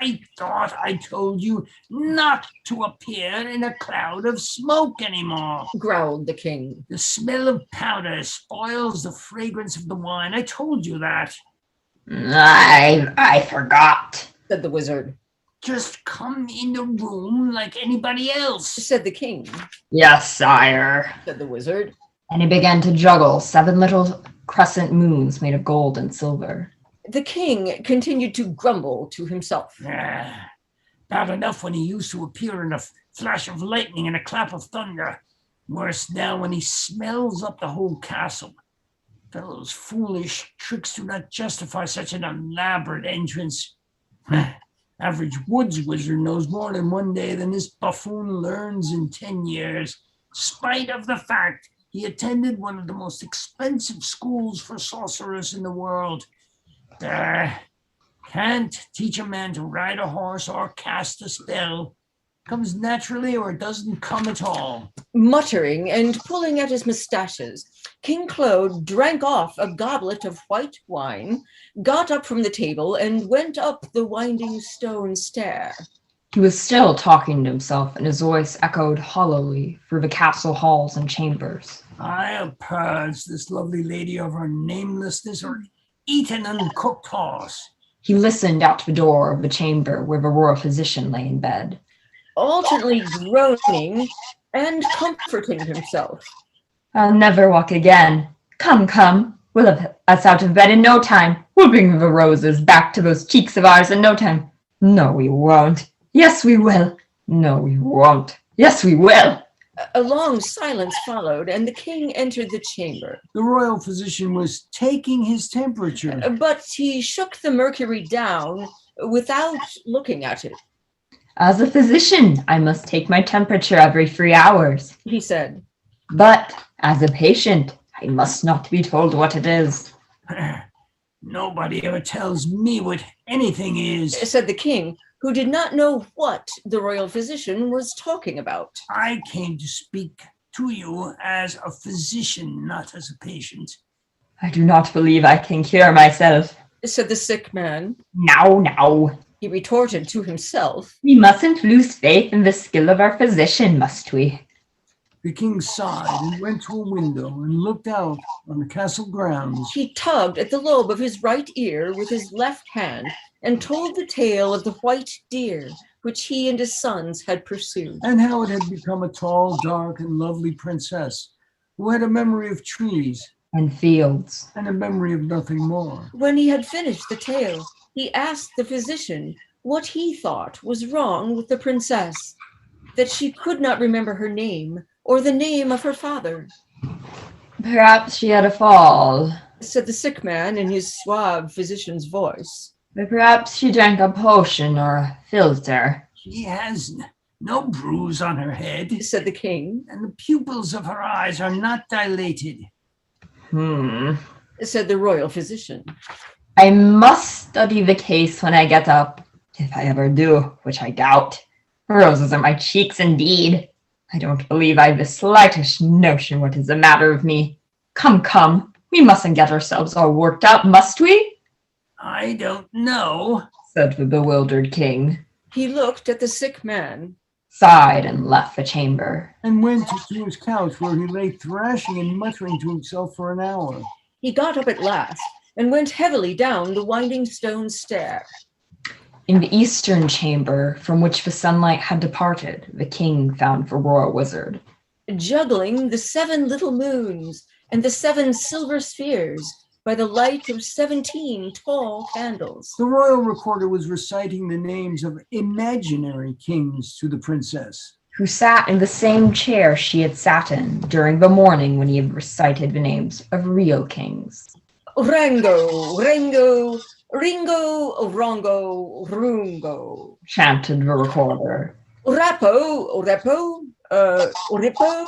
I thought I told you not to appear in a cloud of smoke anymore, growled the king. The smell of powder spoils the fragrance of the wine. I told you that. I forgot, said the wizard. Just come in the room like anybody else, said the king. Yes, sire, said the wizard. And he began to juggle 7 little crescent moons made of gold and silver. The king continued to grumble to himself. Bad enough when he used to appear in a flash of lightning and a clap of thunder. Worse now when he smells up the whole castle. Fellow's foolish tricks do not justify such an elaborate entrance. Average woods wizard knows more in one day than this buffoon learns in 10 years, spite of the fact he attended one of the most expensive schools for sorcerers in the world. Can't teach a man to ride a horse or cast a spell. Comes naturally or it doesn't come at all. Muttering and pulling at his mustaches, King Claude drank off a goblet of white wine, got up from the table, and went up the winding stone stair. He was still talking to himself, and his voice echoed hollowly through the castle halls and chambers. I'll purge this lovely lady of her namelessness or eat an uncooked horse. He listened out the door of the chamber where the royal physician lay in bed. alternately groaning and comforting himself. I'll never walk again. Come, come. We'll have us out of bed in no time. We'll bring the roses back to those cheeks of ours in no time. No, we won't. Yes, we will. No, we won't. Yes, we will. A long silence followed, and the king entered the chamber. The royal physician was taking his temperature. But he shook the mercury down without looking at it. As a physician, I must take my temperature every 3 hours. He said, But as a patient, I must not be told what it is. Nobody ever tells me what anything is. said the king, who did not know what the royal physician was talking about. I came to speak to you as a physician, not as a patient. I do not believe I can cure myself. Said the sick man. Now. He retorted to himself. We mustn't lose faith in the skill of our physician, must we? The king sighed and went to a window and looked out on the castle grounds. He tugged at the lobe of his right ear with his left hand and told the tale of the white deer which he and his sons had pursued. And how it had become a tall, dark, and lovely princess who had a memory of trees And fields. and a memory of nothing more. When he had finished the tale, he asked the physician what he thought was wrong with the princess, that she could not remember her name or the name of her father. Perhaps she had a fall. Said the sick man in his suave physician's voice. But perhaps she drank a potion or a philter. She has no bruise on her head, Said the king. and the pupils of her eyes are not dilated. Said the royal physician. I must study the case when I get up, if I ever do, which I doubt. Roses on my cheeks, indeed. I don't believe I've the slightest notion what is the matter with me. Come, we mustn't get ourselves all worked up, must we? I don't know, Said the bewildered king, He looked at the sick man. sighed, and left the chamber. and went to his couch where he lay thrashing and muttering to himself for an hour. He got up at last and went heavily down the winding stone stair. In the eastern chamber, from which the sunlight had departed, the king found the royal wizard. Juggling the 7 little moons and the 7 silver spheres by the light of 17 tall candles. The royal recorder was reciting the names of imaginary kings to the princess. Who sat in the same chair she had sat in during the morning when he had recited the names of real kings. Rango, Rango, Ringo, Rongo, Rungo. Chanted the recorder. Rapo, Repo, Ripo,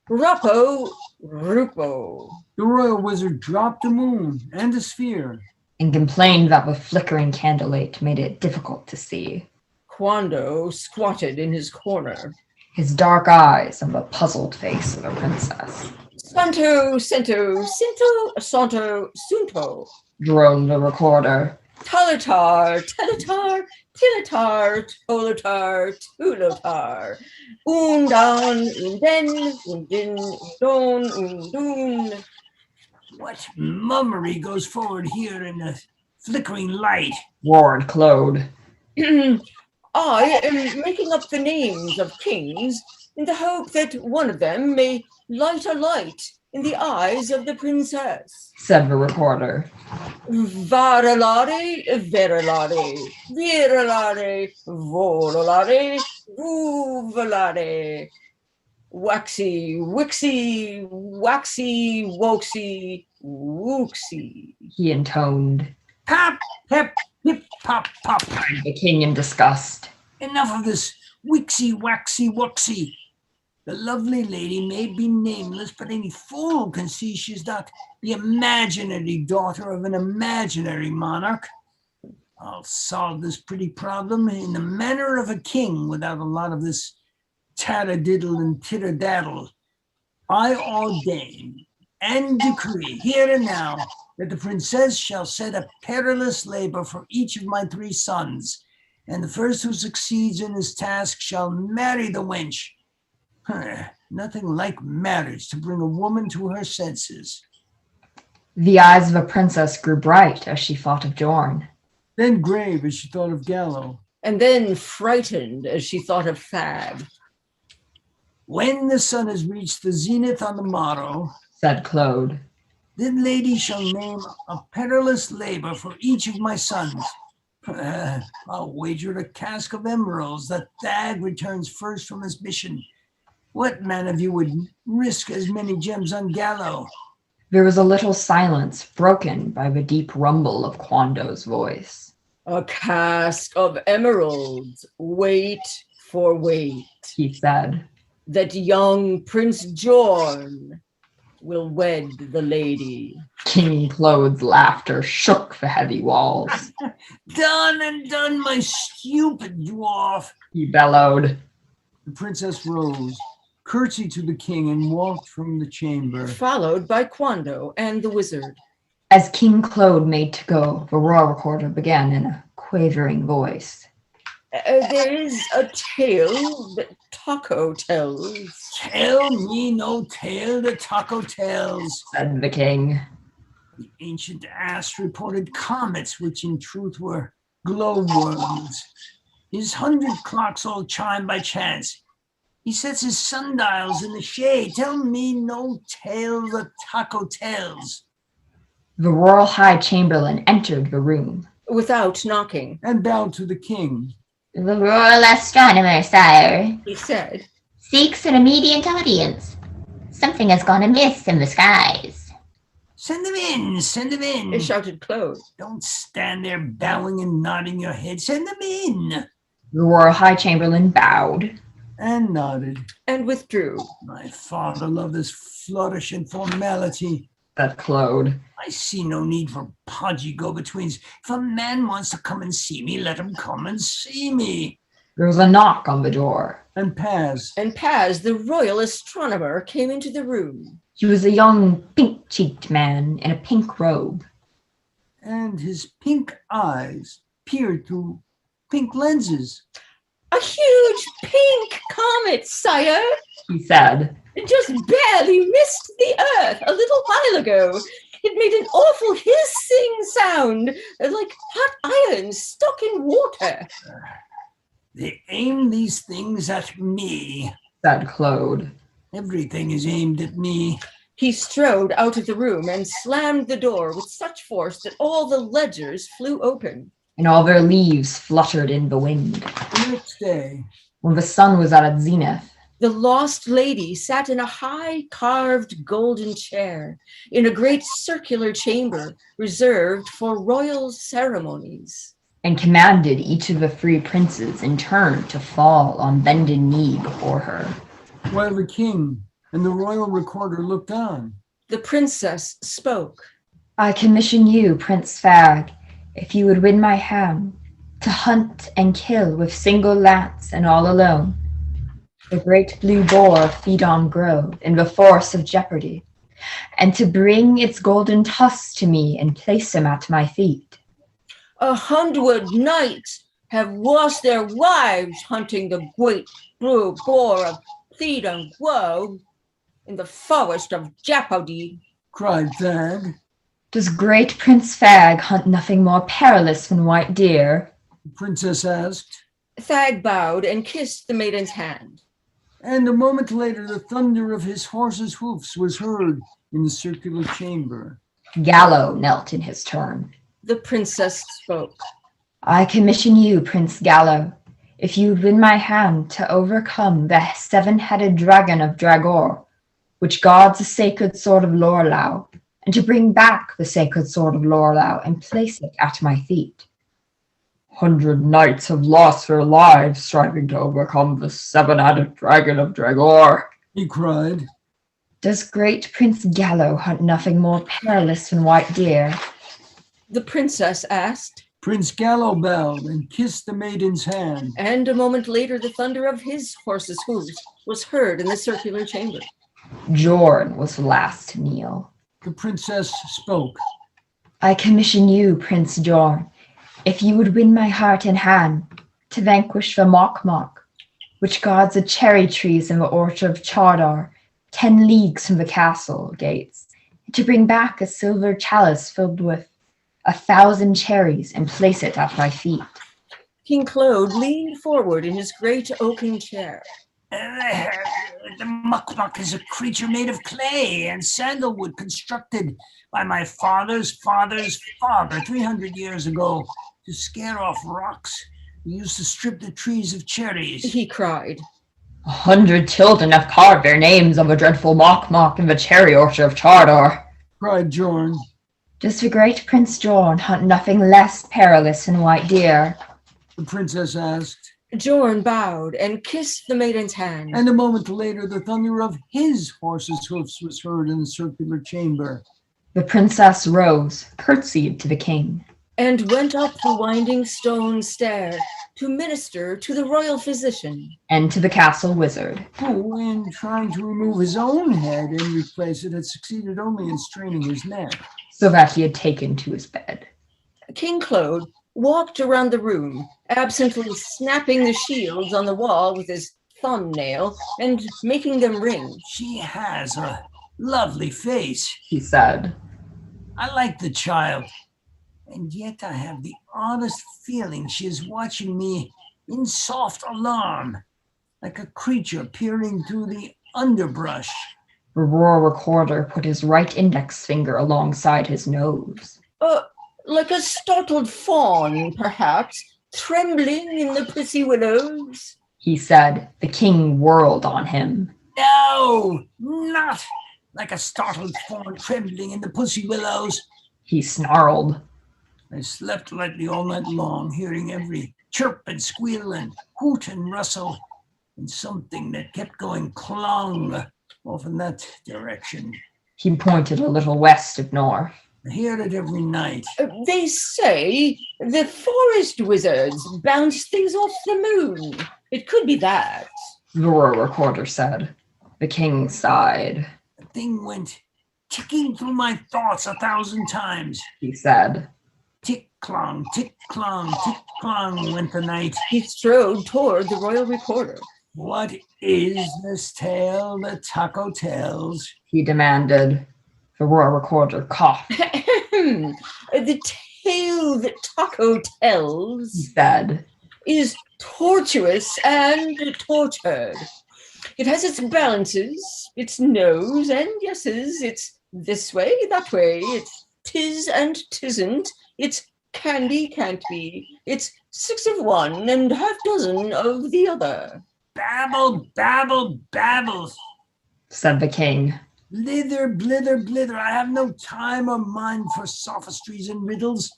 Rapo, Rupo. The royal wizard dropped a moon and a sphere. And complained that the flickering candlelight made it difficult to see. Quando squatted in his corner. His dark eyes on the puzzled face of the princess. Santo, Cento, Cinto, Santo, Sunto. Droned the recorder. Tolatar, Telatar, Tilatar, Tolatar, Tulotar. Undan, Unden, Undin, Undon, Undun. What mummery goes forward here in the flickering light? Roared Claude. I am making up the names of kings in the hope that one of them may light a light in the eyes of the princess. Said the recorder. Varalare, Veralare, Viralare, Vololare, Ruvalare. Waxy, Wixy, Waxy, Woxy, Wooksy. He intoned. Pop, pep, hip, pop, pop. The king in disgust. Enough of this wixy, waxy, wuxy. The lovely lady may be nameless, but any fool can see she's not the imaginary daughter of an imaginary monarch. I'll solve this pretty problem in the manner of a king without a lot of this tattadiddle and titter-daddle. I ordain and decree here and now that the princess shall set a perilous labor for each of my 3 sons, and the first who succeeds in his task shall marry the wench. Nothing like marriage to bring a woman to her senses. The eyes of a princess grew bright as she thought of Jorn. Then grave as she thought of Gallo. And then frightened as she thought of Thag. When the sun has reached the zenith on the morrow, Said Claude. then lady shall name a perilous labor for each of my sons. I'll wager a cask of emeralds that Thag returns first from his mission. What man of you would risk as many gems on Gallo? There was a little silence, broken by the deep rumble of Quando's voice. A cask of emeralds, weight for weight, He said. that young Prince Jorn will wed the lady. King Claude's laughter shook the heavy walls. Done and done, my stupid dwarf. He bellowed. The princess rose, curtsied to the king, and walked from the chamber. Followed by Quando and the wizard. As King Claude made to go, the royal recorder began in a quavering voice. There is a tale that Taco tells. Tell me no tale that Taco tells. Said the king. The ancient ass reported comets, which in truth were glowworms. His 100 clocks all chime by chance. He sets his sundials in the shade. Tell me no tale that Taco tells. The royal high chamberlain entered the room. Without knocking, And bowed to the king. The royal astronomer, sire, he said. seeks an immediate audience. Something has gone amiss in the skies. Send him in, send him in. Shouted Claude. Don't stand there bowing and nodding your head. Send him in. The royal high chamberlain bowed. And nodded. And withdrew. My father loved this flourish and formality. Said Claude. I see no need for podgy go-betweens. If a man wants to come and see me, let him come and see me. There was a knock on the door. And Paz. And Paz, the royal astronomer, came into the room. He was a young, pink-cheeked man in a pink robe. And his pink eyes peered through pink lenses. A huge pink comet, sire. He said. It just barely missed the earth a little while ago. It made an awful hissing sound, like hot iron stuck in water. They aim these things at me. Said Claude. Everything is aimed at me. He strode out of the room and slammed the door with such force that all the ledgers flew open. And all their leaves fluttered in the wind. The next day, When the sun was at its zenith, The lost lady sat in a high carved golden chair in a great circular chamber reserved for royal ceremonies. and commanded each of the three princes in turn to fall on bended knee before her. while the king and the royal recorder looked on. The princess spoke. I commission you, Prince Fag, if you would win my hand, to hunt and kill with single lance and all alone the great blue boar of Phaedon Grove in the forest of Jeopardy, and to bring its golden tusks to me and place them at my feet. 100 knights have lost their lives hunting the great blue boar of Phaedon Grove in the forest of Jeopardy. Cried Thag. Does great Prince Fag hunt nothing more perilous than white deer? The princess asked. Thag bowed and kissed the maiden's hand. And a moment later, the thunder of his horse's hoofs was heard in the circular chamber. Gallo knelt in his turn. The princess spoke. I commission you, Prince Gallo, if you would win my hand, to overcome the seven-headed dragon of Dragor, which guards the sacred sword of Lorlau, and to bring back the sacred sword of Lorlau and place it at my feet. 100 knights have lost their lives striving to overcome the seven-headed dragon of Dragor, He cried. Does great Prince Gallo hunt nothing more perilous than white deer? The princess asked, Prince Gallo bowed and kissed the maiden's hand. and a moment later the thunder of his horse's hooves was heard in the circular chamber. Jorn was the last to kneel. The princess spoke. I commission you, Prince Jorn, if you would win my heart and hand, to vanquish the Mok-Mok, which guards the cherry trees in the orchard of Chardar, 10 leagues from the castle gates, and to bring back a silver chalice filled with 1,000 cherries and place it at my feet. King Claude leaned forward in his great oaken chair. The Mok-Mok is a creature made of clay and sandalwood constructed by my father's father's father 300 years ago to scare off rocks. We used to strip the trees of cherries. He cried. 100 children have carved their names on the dreadful Mok-Mok in the cherry orchard of Chardar, cried Jorn. Does the great Prince Jorn hunt nothing less perilous than white deer? The princess asked. Jorn bowed and kissed the maiden's hand. And a moment later, the thunder of his horse's hoofs was heard in the circular chamber. The princess rose, curtsied to the king, and went up the winding stone stair to minister to the royal physician. And to the castle wizard, who, in trying to remove his own head and replace it, had succeeded only in straining his neck, so that he had taken to his bed. King Claude walked around the room, absently snapping the shields on the wall with his thumbnail and making them ring. She has a lovely face, he said. I like the child, and yet I have the honest feeling she is watching me in soft alarm, like a creature peering through the underbrush. The royal recorder put his right index finger alongside his nose. Like a startled fawn, perhaps, trembling in the pussy willows, he said. The king whirled on him. No, not like a startled fawn trembling in the pussy willows, he snarled. I slept lightly all night long, hearing every chirp and squeal and hoot and rustle, and something that kept going clong off in that direction. He pointed a little west of north. I hear it every night. They say the forest wizards bounce things off the moon. It could be that, the royal recorder said. The king sighed. The thing went ticking through my thoughts 1,000 times, he said. Tick-clong, tick-clong, tick-clong went the night. He strode toward the royal recorder. What is this tale that Taco tells? He demanded. The royal recorder coughed. The tale that Taco tells, he said, is tortuous and tortured. It has its balances, its no's and yeses, it's this way, that way, it's 'tis and 'tisn't, it's candy, can't be, it's 6 of one and half dozen of the other. Babble, babble, babble, said the king. Blither, blither, blither. I have no time or mind for sophistries and riddles.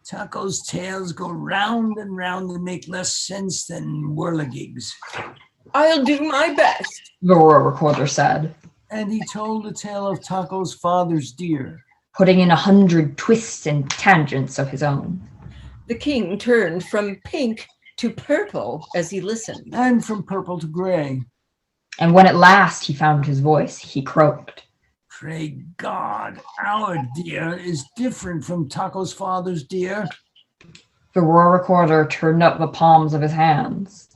Taco's tales go round and round and make less sense than whirligigs. I'll do my best, the royal recorder said. And he told the tale of Taco's father's deer, putting in 100 twists and tangents of his own. The king turned from pink to purple as he listened. And from purple to gray. And when at last he found his voice, he croaked. Pray God, our deer is different from Taco's father's deer. The royal recorder turned up the palms of his hands.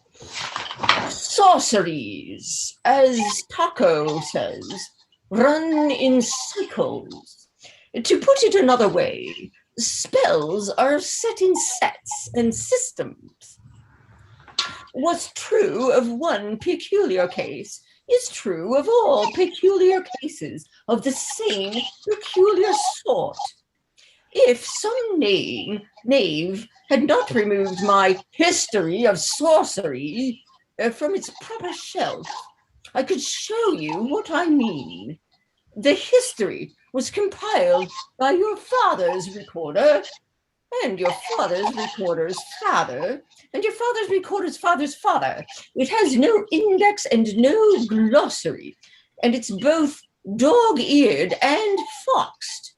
Sorceries, as Taco says, run in cycles. To put it another way, spells are set in sets and systems. What's true of one peculiar case is true of all peculiar cases of the same peculiar sort. If some knave had not removed my history of sorcery from its proper shelf, I could show you what I mean. The history was compiled by your father's recorder, and your father's recorder's father, and your father's recorder's father's father. It has no index and no glossary, and it's both dog-eared and foxed.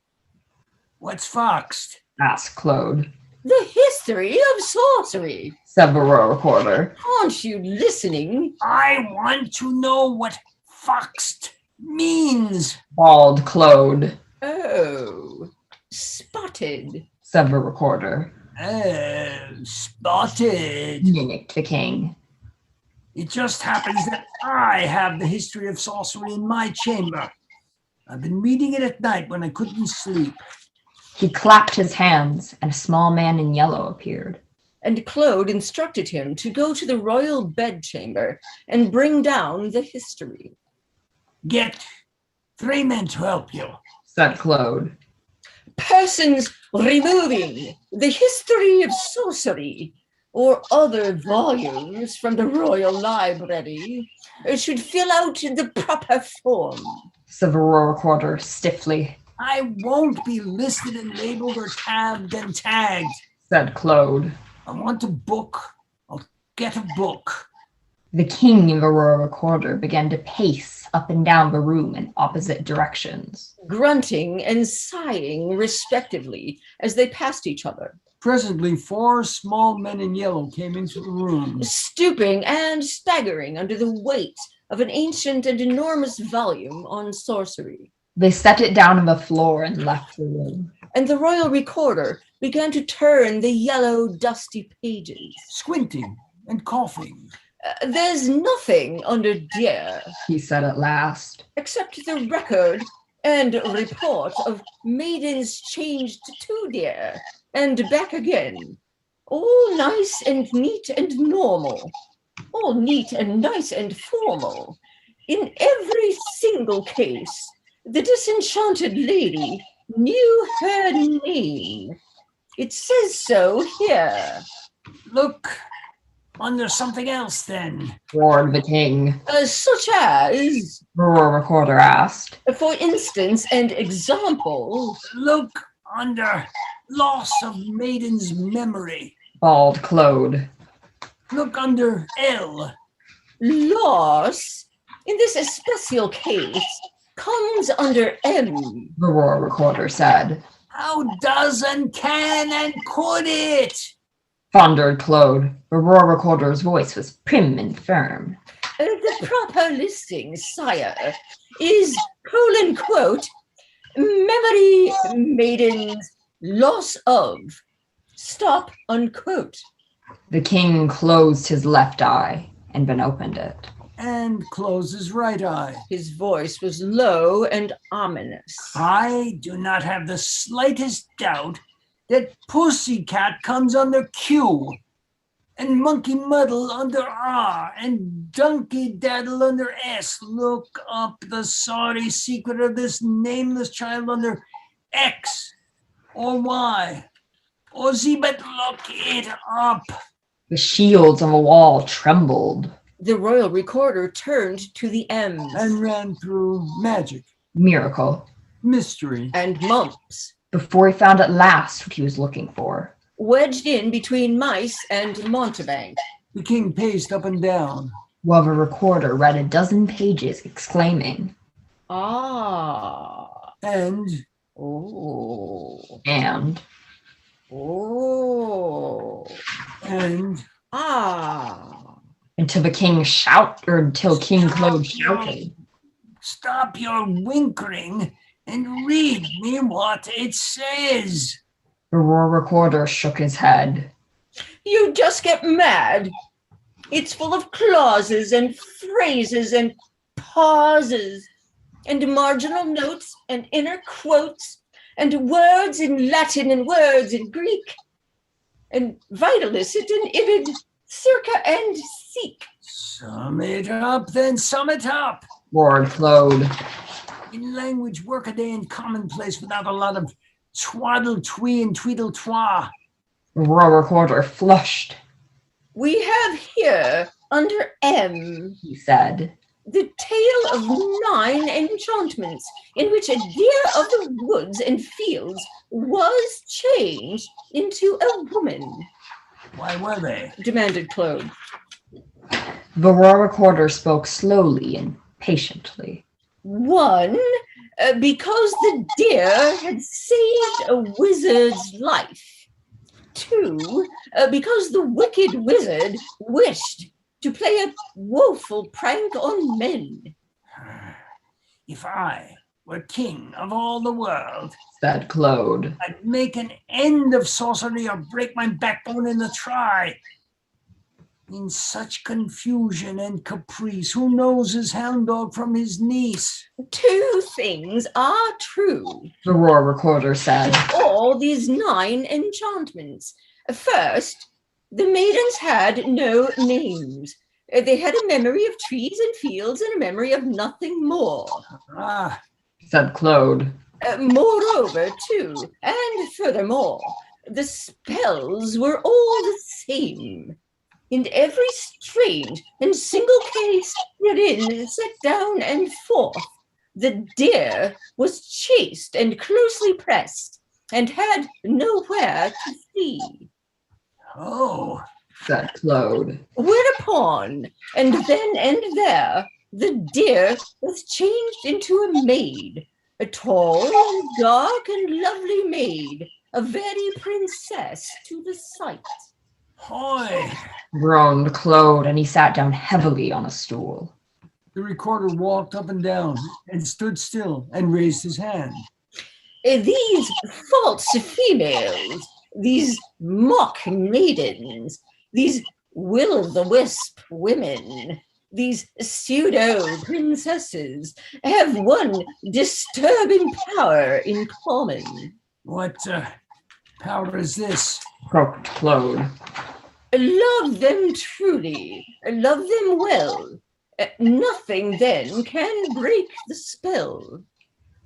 What's foxed? asked Claude. The history of sorcery, said the royal recorder. Aren't you listening? I want to know what foxed means, bawled Claude. Oh, spotted, said the recorder. Spotted. mimicked the king. It just happens that I have the history of sorcery in my chamber. I've been reading it at night when I couldn't sleep. He clapped his hands, and a small man in yellow appeared. And Claude instructed him to go to the royal bedchamber and bring down the history. Get 3 men to help you, said Claude. Persons removing the history of sorcery or other volumes from the royal library should fill out the proper form, said the royal recorder stiffly. I won't be listed and labeled or tabbed and tagged, said Claude. I want a book. I'll get a book. The king and the royal recorder began to pace up and down the room in opposite directions, grunting and sighing respectively as they passed each other. Presently, 4 small men in yellow came into the room, stooping and staggering under the weight of an ancient and enormous volume on sorcery. They set it down on the floor and left the room. And the royal recorder began to turn the yellow, dusty pages, squinting and coughing. There's nothing under dear, he said at last, except the record and report of maidens changed to dear and back again. All nice and neat and normal. All neat and nice and formal. In every single case, the disenchanted lady knew her name. It says so here. Look under something else then, roared the king. Such as? The royal recorder asked. For instance and example. Look under loss of maiden's memory, bawled Claude. Look under L. Loss, in this especial case, comes under M, the royal recorder said. How does and can and could it? Thundered Claude. The royal recorder's voice was prim and firm. The proper listing, sire, is, quote, memory maidens loss of, stop, unquote. The king closed his left eye and then opened it. And closed his right eye. His voice was low and ominous. I do not have the slightest doubt that Pussycat comes under Q, and Monkey Muddle under R, and Donkey Daddle under S. Look up the sorry secret of this nameless child under X or Y or Z, but look it up. The shields on the wall trembled. The royal recorder turned to the M's. And ran through magic, miracle, mystery, and mumps. Before he found at last what he was looking for. Wedged in between mice and mountebank. The king paced up and down, while the recorder read a dozen pages, exclaiming, Ah. And Oh. And Oh. And Ah. Until King Claude shouted. Stop your whinkering and read me what it says. The royal recorder shook his head. You just get mad. It's full of clauses and phrases and pauses and marginal notes and inner quotes and words in Latin and words in Greek and vitalicet and ibid, circa and seek. Sum it up, then sum it up. Roared Claude. In language, workaday and commonplace without a lot of twaddle-twee and tweedle-twa. The royal recorder flushed. We have here, under M, he said, the tale of 9 enchantments in which a deer of the woods and fields was changed into a woman. Why were they? Demanded Claude. The royal recorder spoke slowly and patiently. 1, because the deer had saved a wizard's life. 2, because the wicked wizard wished to play a woeful prank on men. If I were king of all the world, said Claude. I'd make an end of sorcery or break my backbone in the try. In such confusion and caprice, who knows his hound dog from his niece? 2 things are true. The Roar Recorder said. All these 9 enchantments. First, the maidens had no names. They had a memory of trees and fields and a memory of nothing more. Ah, Said Claude. Moreover, too, and furthermore, the spells were all the same. In every strange and single case wherein set down and forth, the deer was chased and closely pressed, and had nowhere to flee. oh, Said Claude. Whereupon, and then and there, the deer was changed into a maid, a tall and dark and lovely maid, a very princess to the sight. hoy. Groaned Claude, and he sat down heavily on a stool. The recorder walked up and down and stood still and raised his hand. These false females, these mock maidens, these will-o'-the-wisp women, these pseudo-princesses have one disturbing power in common. What power is this? Croaked Claude. Love them truly, love them well. Nothing then can break the spell.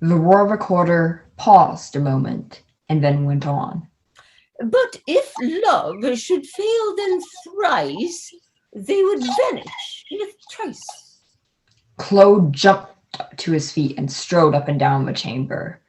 The Roar Recorder paused a moment and then went on. But if love should fail them thrice, they would vanish in a trice. Claude jumped to his feet and strode up and down the chamber.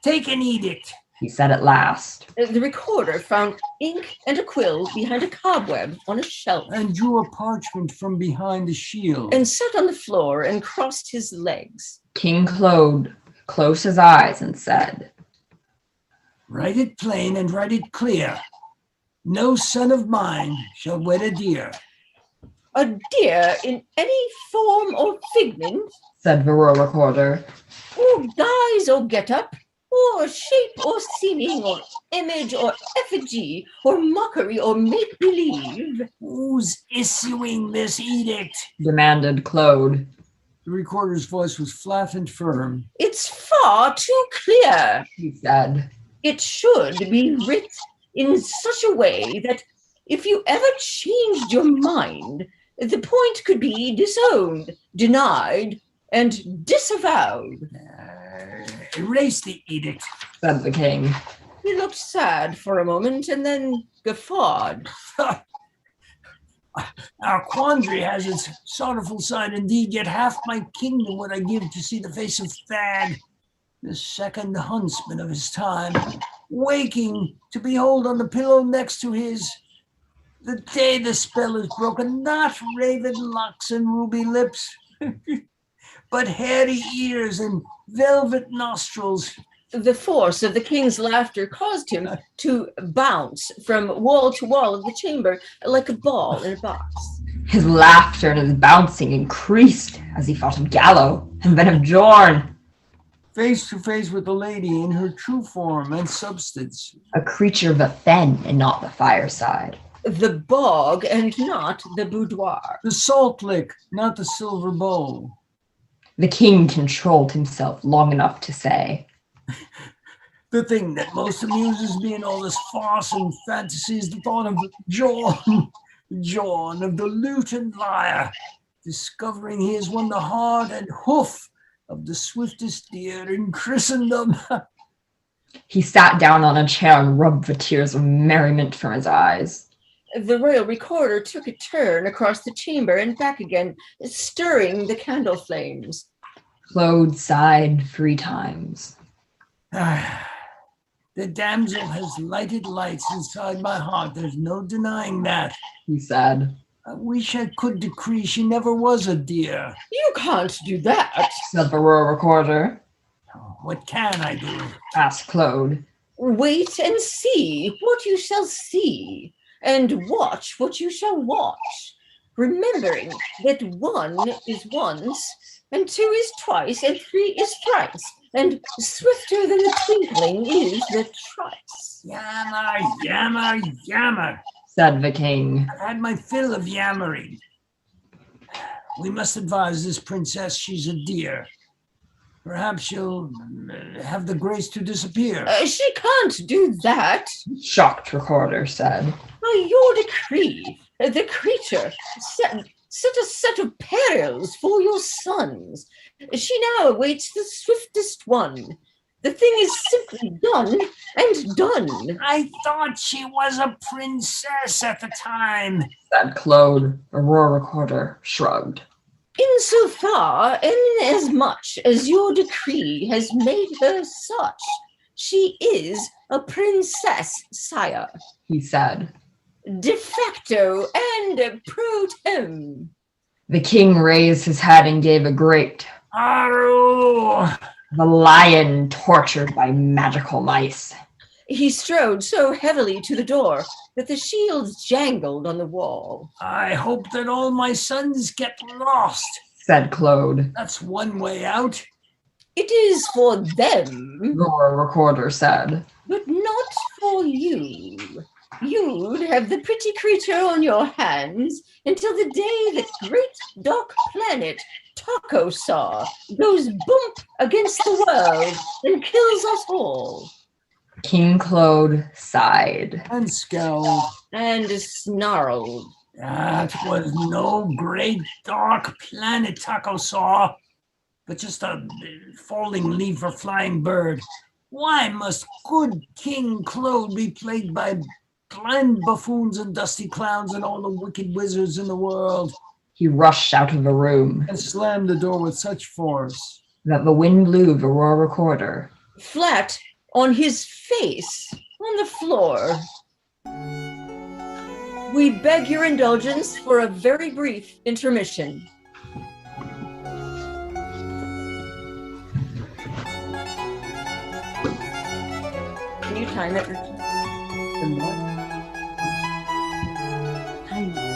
Take an edict. He said at last. The recorder found ink and a quill behind a cobweb on a shelf, And drew a parchment from behind the shield. and sat on the floor and crossed his legs. King Claude closed his eyes and said, Write it plain and write it clear. No son of mine shall wed a deer. A deer in any form or figment, said the Roar Recorder. or guise or get-up, or shape or seeming, or image or effigy, or mockery or make-believe. Who's issuing this edict? Demanded Claude. The recorder's voice was flat and firm. It's far too clear. He said. It should be writ in such a way that if you ever changed your mind, the point could be disowned, denied, and disavowed. Erase the edict. Said the king. He looked sad for a moment and then guffawed. Our quandary has its sorrowful side indeed, yet half my kingdom would I give to see the face of Thad, the second huntsman of his time, waking to behold on the pillow next to his, the day the spell is broken, not raven locks and ruby lips, but hairy ears and velvet nostrils. The force of the king's laughter caused him to bounce from wall to wall of the chamber like a ball in a box. His laughter and his bouncing increased as he thought of Gallo and then of Jorn, Face to face with the lady in her true form and substance. a creature of the fen and not the fireside. The bog and not the boudoir. The salt lick, not the silver bowl. The king controlled himself long enough to say, The thing that most amuses me in all this farce and fantasy is the thought of John, John of the lute and lyre, discovering he has won the heart and hoof of the swiftest deer in Christendom. He sat down on a chair and rubbed the tears of merriment from his eyes. The royal recorder took a turn across the chamber and back again, stirring the candle flames. Claude sighed 3 times. The damsel has lighted lights inside my heart. There's no denying that. He said, I wish I could decree she never was a deer. You can't do that. said the royal recorder. What can I do? Asked Claude. Wait and see what you shall see, and watch what you shall watch, remembering that one is once and 2 is twice, and 3 is thrice, and swifter than the twinkling is the trice. Yammer, yammer, yammer. said the king. I've had my fill of yammering. We must advise this princess she's a dear. Perhaps she'll have the grace to disappear. She can't do that. Shocked recorder said. By your decree, the creature set a set of perils for your sons. She now awaits the swiftest one. The thing is simply done and done. I thought she was a princess at the time, said Claude. Aurora Recorder shrugged. Insofar and as much as your decree has made her such, she is a princess, sire. He said. De facto and pro tem. The king raised his head and gave a great. Aru! The lion tortured by magical mice. He strode so heavily to the door that the shields jangled on the wall. I hope that all my sons get lost, said Claude. That's one way out. It is for them, Aurora Recorder said. but not for you. You'd have the pretty creature on your hands until the day that great dark planet Taco Saw goes bump against the world and kills us all. King Claude sighed. And scowled. And snarled. That was no great dark planet, Taco Saw, but just a falling leaf or flying bird. Why must good King Claude be plagued by blind buffoons and dusty clowns and all the wicked wizards in the world? He rushed out of the room. And slammed the door with such force that the wind blew the Aurora Recorder. Flat on his face on the floor. We beg your indulgence for a very brief intermission. Can you time it? and what? Time.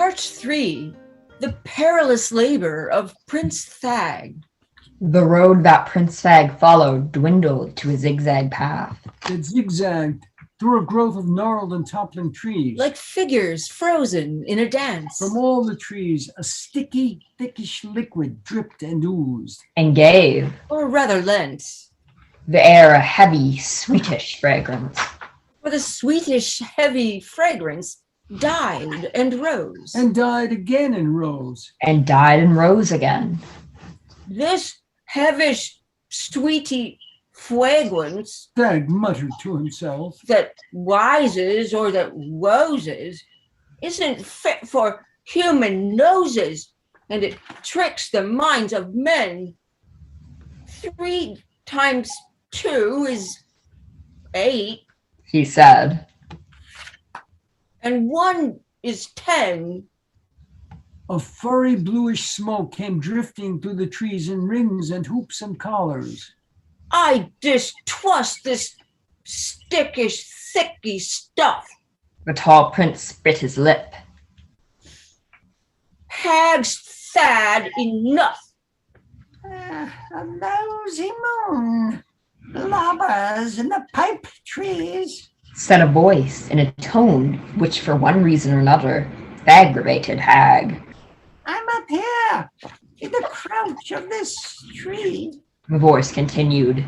Part 3. The Perilous Labor of Prince Thag. The road that Prince Thag followed dwindled to a zigzag path. It zigzagged through a growth of gnarled and toppling trees. Like figures frozen in a dance. From all the trees, a sticky, thickish liquid dripped and oozed. And gave Or rather lent. the air a heavy, sweetish fragrance. For the sweetish, heavy fragrance died and rose. And died again and rose. And died and rose again. This heavish, sweety fragrance Thag muttered to himself. that rises or that roses isn't fit for human noses, and it tricks the minds of men. 3 times 2 is 8, He said. and 1 is 10. A furry bluish smoke came drifting through the trees in rings and hoops and collars. I distrust this stickish, thicky stuff. The tall prince bit his lip. Hag's sad enough. A lousy moon, lobbers in the pipe trees. Said a voice in a tone which, for one reason or another, aggravated Hag. I'm up here, in the crouch of this tree. The voice continued.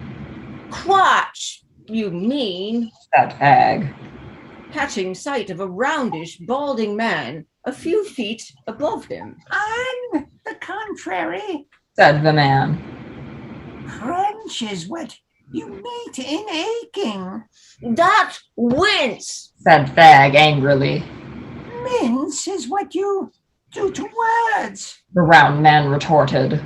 Crotch, you mean? Said Hag. Catching sight of a roundish, balding man a few feet above him. On the contrary, Said the man. crunch is what you meet in aching. That wince. Said Thag angrily. Mince is what you do to words. The round man retorted.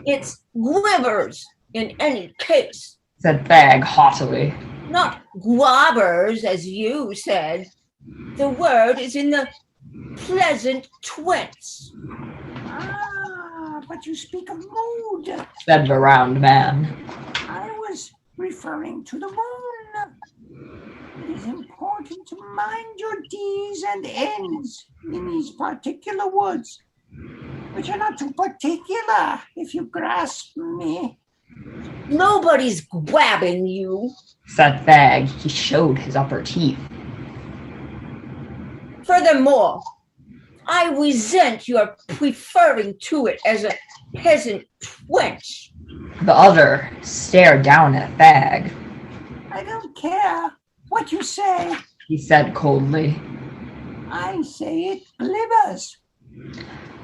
It's quivers in any case. Said Thag haughtily. Not guabbers, as you said. The word is in the pleasant twents. Ah, but you speak of mood. Said the round man. I was referring to the moon. It is important to mind your D's and N's in these particular woods, which are not too particular, if you grasp me. Nobody's grabbing you. Said Thag. He showed his upper teeth. Furthermore, I resent your preferring to it as a peasant wench. The other stared down at Thag. I don't care what you say. He said coldly. I say it glimmers.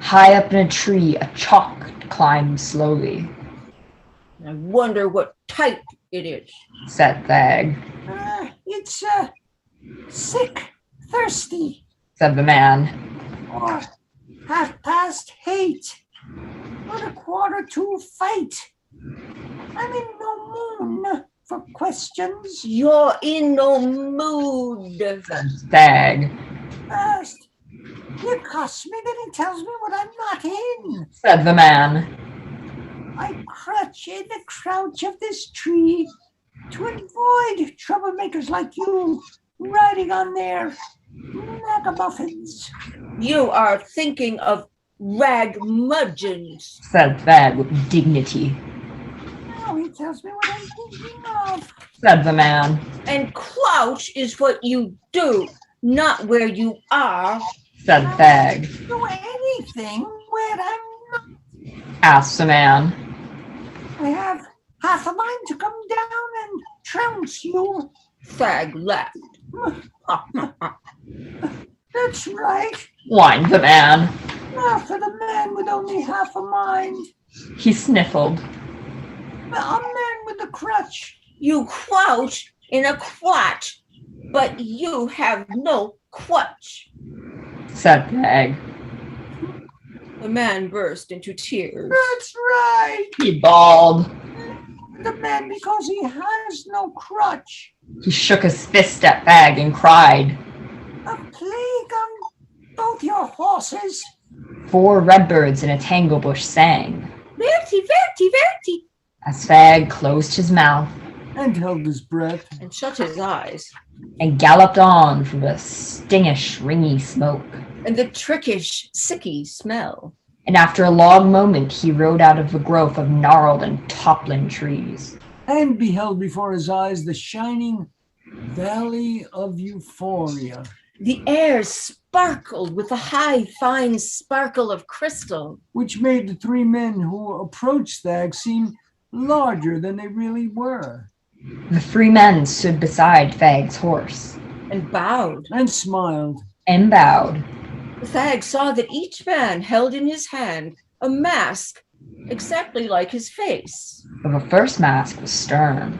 High up in a tree, a chalk climbed slowly. I wonder what type it is. Said Thag. It's sick, thirsty, Said the man. or half past hate, or 1:45 fight. I'm in no mood for questions. You're in no mood. Said Thag. First, he accosts me, then he tells me what I'm not in. Said the man. I crouch in the crouch of this tree to avoid troublemakers like you riding on their ragamuffins. You are thinking of ragmudgeons. Said Thag with dignity. Now he tells me what I'm thinking of. Said the man. And crouch is what you do, not where you are. Said Thag. Do anything where I'm not. Asked the man. I have half a mind to come down and trounce you. Thag laughed. That's right. Whined the man. After the man with only half a mind. He sniffled. A man with a crutch. You crouch in a crotch, but you have no crutch. Said Thag. The man burst into tears. That's right. He bawled. The man because he has no crutch. He shook his fist at Thag and cried. A plague on both your horses. 4 redbirds in a tanglebush sang. Verti, verti, verti. As Thag closed his mouth, and held his breath. and shut his eyes. and galloped on through the stingish, ringy smoke. And the trickish, sicky smell. And after a long moment, he rode out of the growth of gnarled and toppling trees. And beheld before his eyes the shining valley of Euphoria. The air sparkled with a high, fine sparkle of crystal. Which made the three men who approached Thag seem larger than they really were. The three men stood beside Thag's horse, And bowed. And smiled. and bowed. Thag saw that each man held in his hand a mask exactly like his face. But the first mask was stern.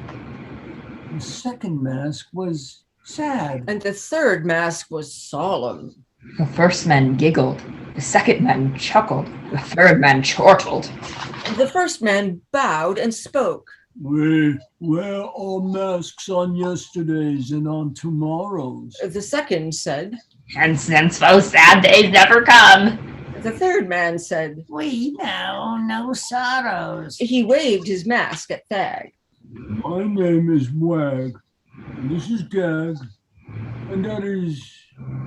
The second mask was sad. And the third mask was solemn. The first man giggled, the second man chuckled, the third man chortled. The first man bowed and spoke. We wear our masks on yesterdays and on tomorrows. The second said. And since those sad days never come, The third man said. We know no sorrows. He waved his mask at Thag. My name is Wag, and this is Gag, and that is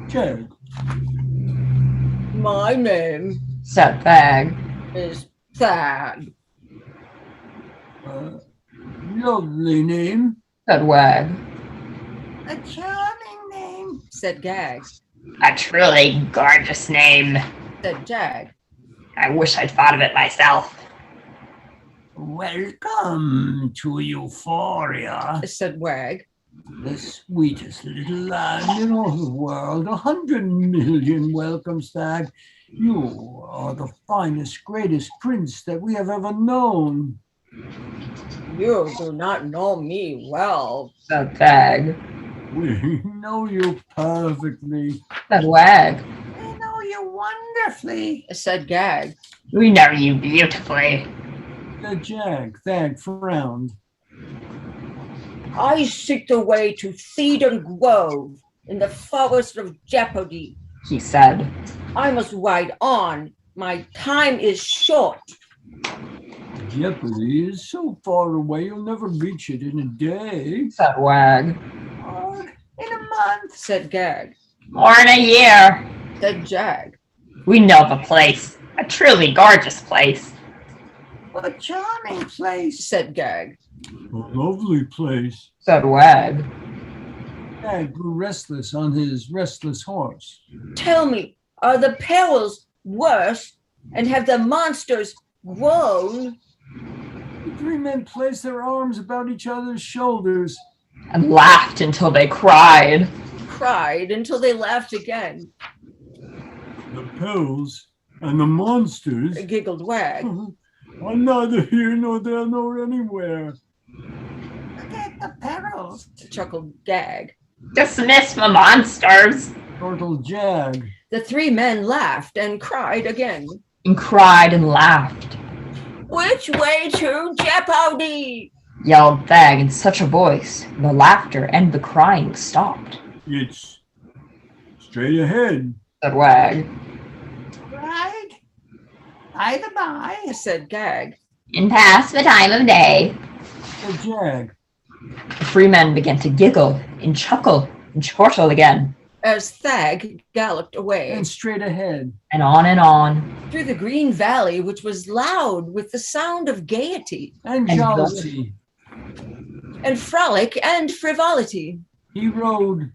Jag. My name said Thag. is Thag. Lovely name. Said Wag. A charming name. Said Gag. A truly gorgeous name. Said Jag. I wish I'd thought of it myself. Welcome to Euphoria, Said Wag. the sweetest little land in all the world. 100 million welcomes, Thag. You are the finest, greatest prince that we have ever known. You do not know me well. Said Thag. We know you perfectly. Said Wag. We know you wonderfully. Said Gag. We know you beautifully. Said Jag. Thag frowned. I seek the way to Theodon Grove in the forest of Jeopardy. He said. I must ride on. My time is short. Jeopardy is so far away you'll never reach it in a day. Said Wag. Or in a month. Said Gag. Or in a year. Said Jag. We know the place. A truly gorgeous place. A charming place. Said Gag. A lovely place. Said Wag. Thag grew restless on his restless horse. Tell me, are the perils worse? And have the monsters grown? The three men placed their arms about each other's shoulders. And laughed until they cried. Cried until they laughed again. The perils and the monsters Giggled Wag. are neither here nor there nor anywhere. Forget the perils. Chuckled Gag. Dismiss the monsters. Chortled Jag. The three men laughed and cried again. And cried and laughed. Which way to Jeopardy? Yelled Thag in such a voice, the laughter and the crying stopped. It's straight ahead. Said Wag. Right. By the by. Said Gag. And past the time of day. Said Jag. The three men began to giggle and chuckle and chortle again. As Thag galloped away And straight ahead. And on through the green valley, which was loud with the sound of gaiety And And jollity. and frolic and frivolity. He rode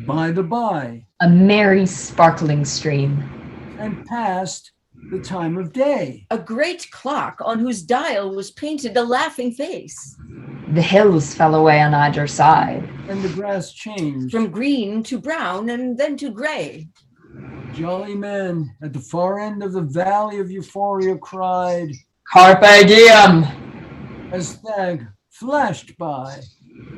by the by a merry sparkling stream. and passed the time of day. A great clock on whose dial was painted a laughing face. The hills fell away on either side. And the grass changed. From green to brown and then to gray. Jolly man at the far end of the valley of Euphoria cried Carpe diem! as Thag flashed by.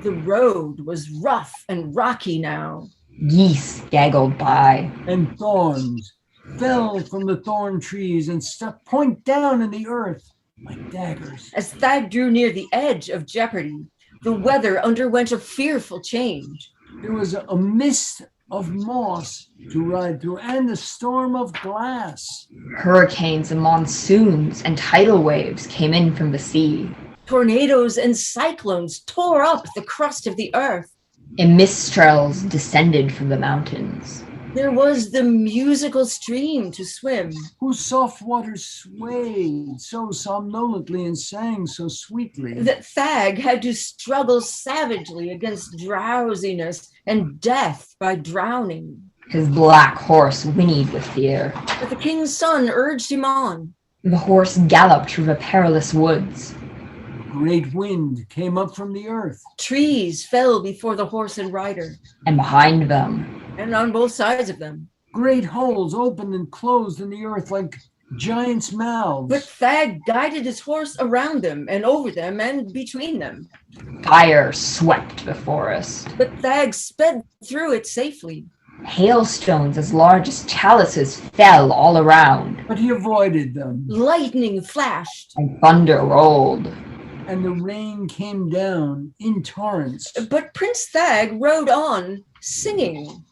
The road was rough and rocky now. Geese gaggled by. And thorns fell from the thorn trees and stuck point down in the earth like daggers. As Thag drew near the edge of Jeopardy, the weather underwent a fearful change. There was a mist of moss to ride through and a storm of glass. Hurricanes and monsoons and tidal waves came in from the sea. Tornadoes and cyclones tore up the crust of the earth. And mistrals descended from the mountains. There was the musical stream to swim. Whose soft waters swayed so somnolently and sang so sweetly. That Thag had to struggle savagely against drowsiness and death by drowning. His black horse whinnied with fear. But the king's son urged him on. The horse galloped through the perilous woods. Great wind came up from the earth. Trees fell before the horse and rider, And behind them, and on both sides of them. Great holes opened and closed in the earth like giants' mouths. But Thag guided his horse around them and over them and between them. fire swept the forest. But Thag sped through it safely. Hailstones as large as chalices fell all around, But he avoided them, Lightning flashed. and thunder rolled. and the rain came down in torrents. But Prince Thag rode on, singing.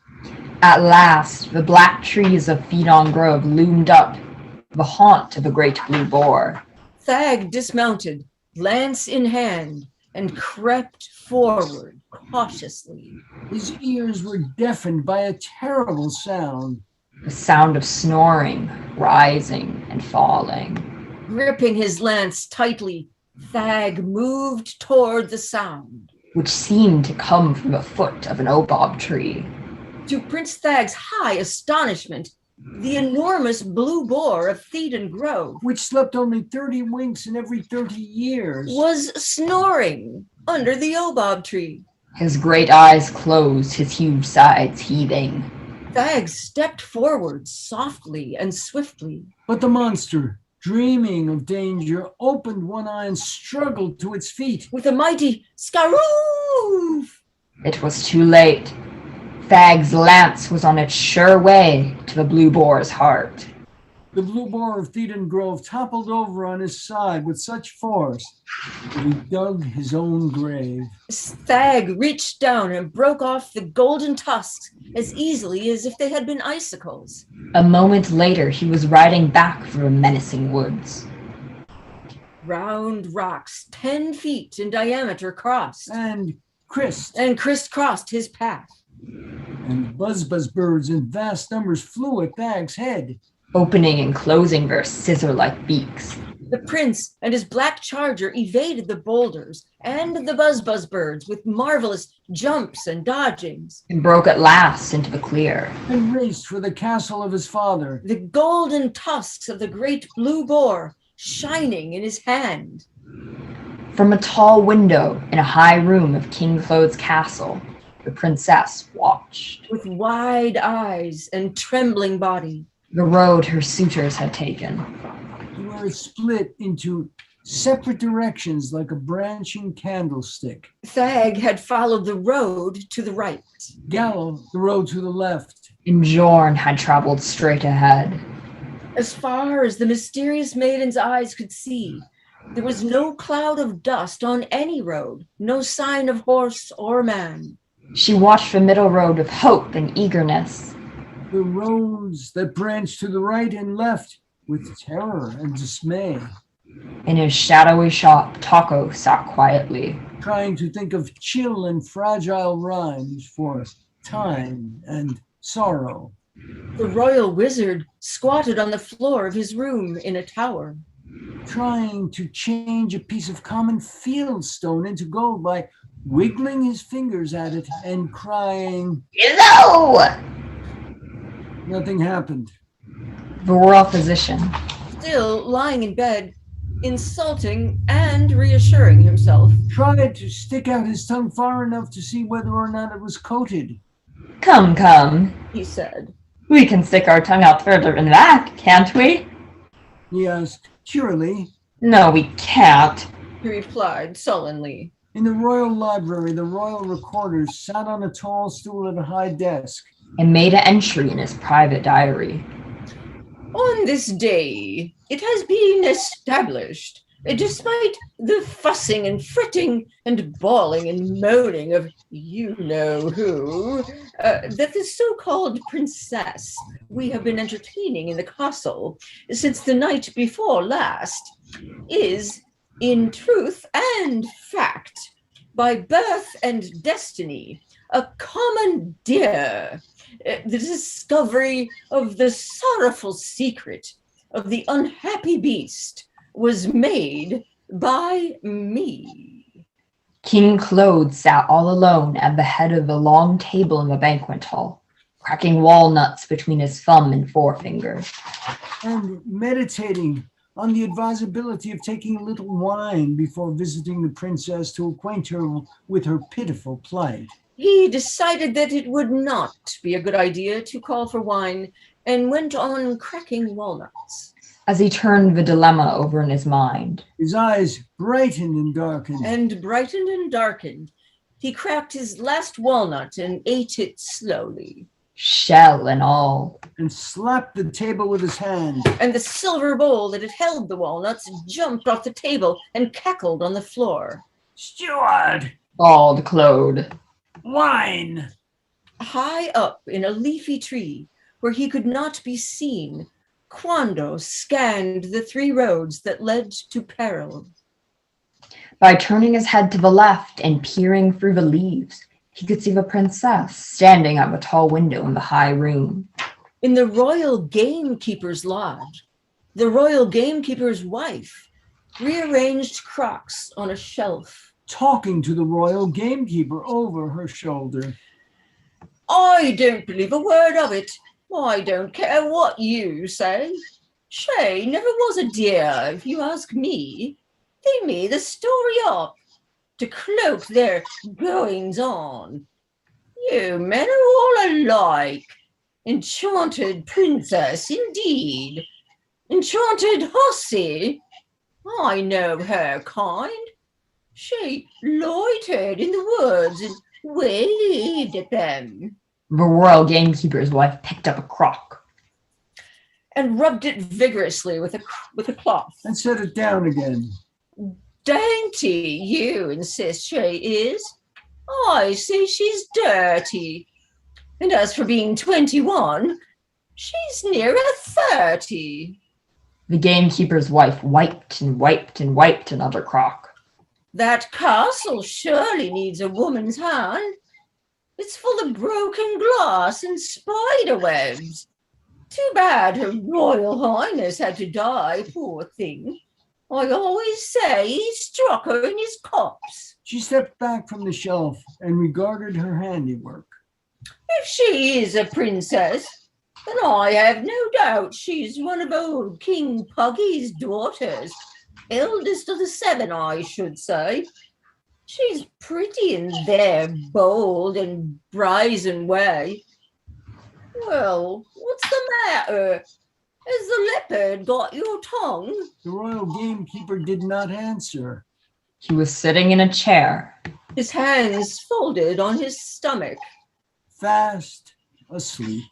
At last, the black trees of Pheidon Grove loomed up, the haunt of the great blue boar. Thag dismounted, lance in hand, and crept forward cautiously. His ears were deafened by a terrible sound. The sound of snoring, rising and falling. Gripping his lance tightly, Thag moved toward the sound. Which seemed to come from the foot of an obob tree. To Prince Thag's high astonishment, the enormous blue boar of Pheidon Grove Which slept only 30 winks in every 30 years. was snoring under the obob tree. His great eyes closed, his huge sides heaving. Thag stepped forward softly and swiftly. But the monster, dreaming of danger, opened one eye and struggled to its feet. With a mighty scaroof, It was too late. Thag's lance was on its sure way to the blue boar's heart. The blue boar of Pheidon Grove toppled over on his side with such force that he dug his own grave. Thag reached down and broke off the golden tusks as easily as if they had been icicles. A moment later, he was riding back through the menacing woods. Round rocks 10 feet in diameter crossed And Christ and crisscrossed his path. and buzz birds in vast numbers flew at Thag's head. Opening and closing their scissor-like beaks. The prince and his black charger evaded the boulders and the buzz birds with marvelous jumps and dodgings. And broke at last into the clear. And raced for the castle of his father. The golden tusks of the great blue boar shining in his hand. From a tall window in a high room of King Claude's castle, the princess watched. With wide eyes and trembling body. The road her suitors had taken. Where it split into separate directions like a branching candlestick. Thag had followed the road to the right. Gallo, the road to the left. And Bjorn had traveled straight ahead. As far as the mysterious maiden's eyes could see, there was no cloud of dust on any road, no sign of horse or man. She watched the middle road with hope and eagerness. The roads that branched to the right and left with terror and dismay. In his shadowy shop, Taco sat quietly. Trying to think of chill and fragile rhymes for time and sorrow. The royal wizard squatted on the floor of his room in a tower. Trying to change a piece of common field stone into gold by wiggling his fingers at it and crying. No! Nothing happened. The royal physician, Still lying in bed, insulting and reassuring himself. Tried to stick out his tongue far enough to see whether or not it was coated. Come, He said. we can stick our tongue out further than that, can't we? He asked cheerily. No, we can't. He replied sullenly. In the royal library, the royal recorders sat on a tall stool at a high desk. And made an entry in his private diary. On this day, it has been established, despite the fussing and fretting and bawling and moaning of you-know-who, that the so-called princess we have been entertaining in the castle since the night before last is In truth and fact, by birth and destiny, a commandeer, the discovery of the sorrowful secret of the unhappy beast was made by me. King Claude sat all alone at the head of a long table in the banquet hall, cracking walnuts between his thumb and forefinger. And meditating on the advisability of taking a little wine before visiting the princess to acquaint her with her pitiful plight. He decided that it would not be a good idea to call for wine and went on cracking walnuts. As he turned the dilemma over in his mind, His eyes brightened and darkened. And brightened and darkened, he cracked his last walnut and ate it slowly. shell and all. And slapped the table with his hand. And the silver bowl that had held the walnuts jumped off the table and cackled on the floor. Steward! Bawled Claude. Wine! High up in a leafy tree, where he could not be seen, Quando scanned the 3 roads that led to peril. By turning his head to the left and peering through the leaves, he could see the princess standing at the tall window in the high room. In the royal gamekeeper's lodge, the royal gamekeeper's wife rearranged crocks on a shelf. Talking to the royal gamekeeper over her shoulder. I don't believe a word of it. I don't care what you say. She never was a dear, if you ask me. They made the story up to cloak their goings-on. You men are all alike. Enchanted princess, indeed. Enchanted hussy. I know her kind. She loitered in the woods and waved at them. The royal gamekeeper's wife picked up a crock. And rubbed it vigorously with a cloth. And set it down again. Dainty, you insist she is. I say she's dirty. And as for being 21, she's nearer 30. The gamekeeper's wife wiped and wiped and wiped another crock. That castle surely needs a woman's hand. It's full of broken glass and spider webs. Too bad Her Royal Highness had to die, poor thing. I always say he struck her in his copse. She stepped back from the shelf and regarded her handiwork. If she is a princess, then I have no doubt she's one of old King Puggy's daughters. Eldest of the 7, I should say. She's pretty in their bold and brazen way. Well, what's the matter? Has the leopard got your tongue? The royal gamekeeper did not answer. He was sitting in a chair. His hands folded on his stomach. Fast asleep.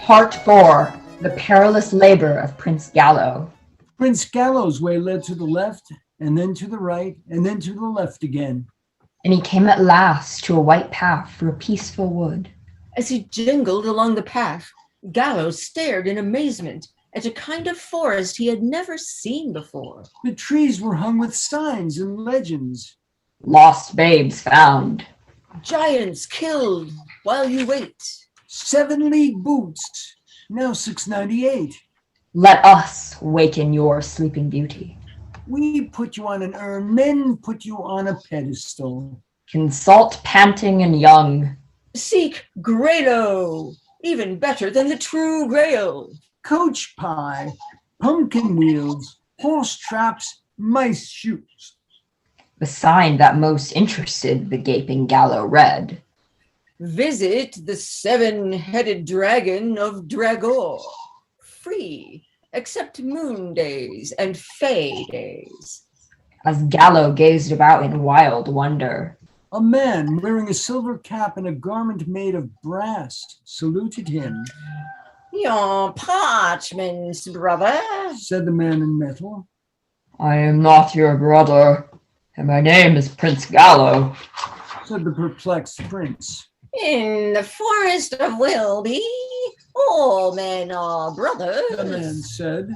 Part 4. The Perilous Labor of Prince Gallo. Prince Gallo's way led to the left, and then to the right, and then to the left again. And he came at last to a white path through a peaceful wood. As he jingled along the path, Gallo stared in amazement at a kind of forest he had never seen before. The trees were hung with signs and legends. Lost babes found. Giants killed while you wait. 7 league boots, now $6.98. Let us waken your sleeping beauty. We put you on an urn, men put you on a pedestal. Consult panting and young. Seek Grado, even better than the true Grail. Coach pie, pumpkin wheels, horse traps, mice shoes. The sign that most interested the gaping Gallo read. Visit the 7-headed dragon of Dragor. Free, except moon days and fay days. As Gallo gazed about in wild wonder, A man wearing a silver cap and a garment made of brass saluted him. Your parchments, brother, said the man in metal. I am not your brother, and my name is Prince Gallo, said the perplexed prince. In the forest of Wilby, all men are brothers, the man said.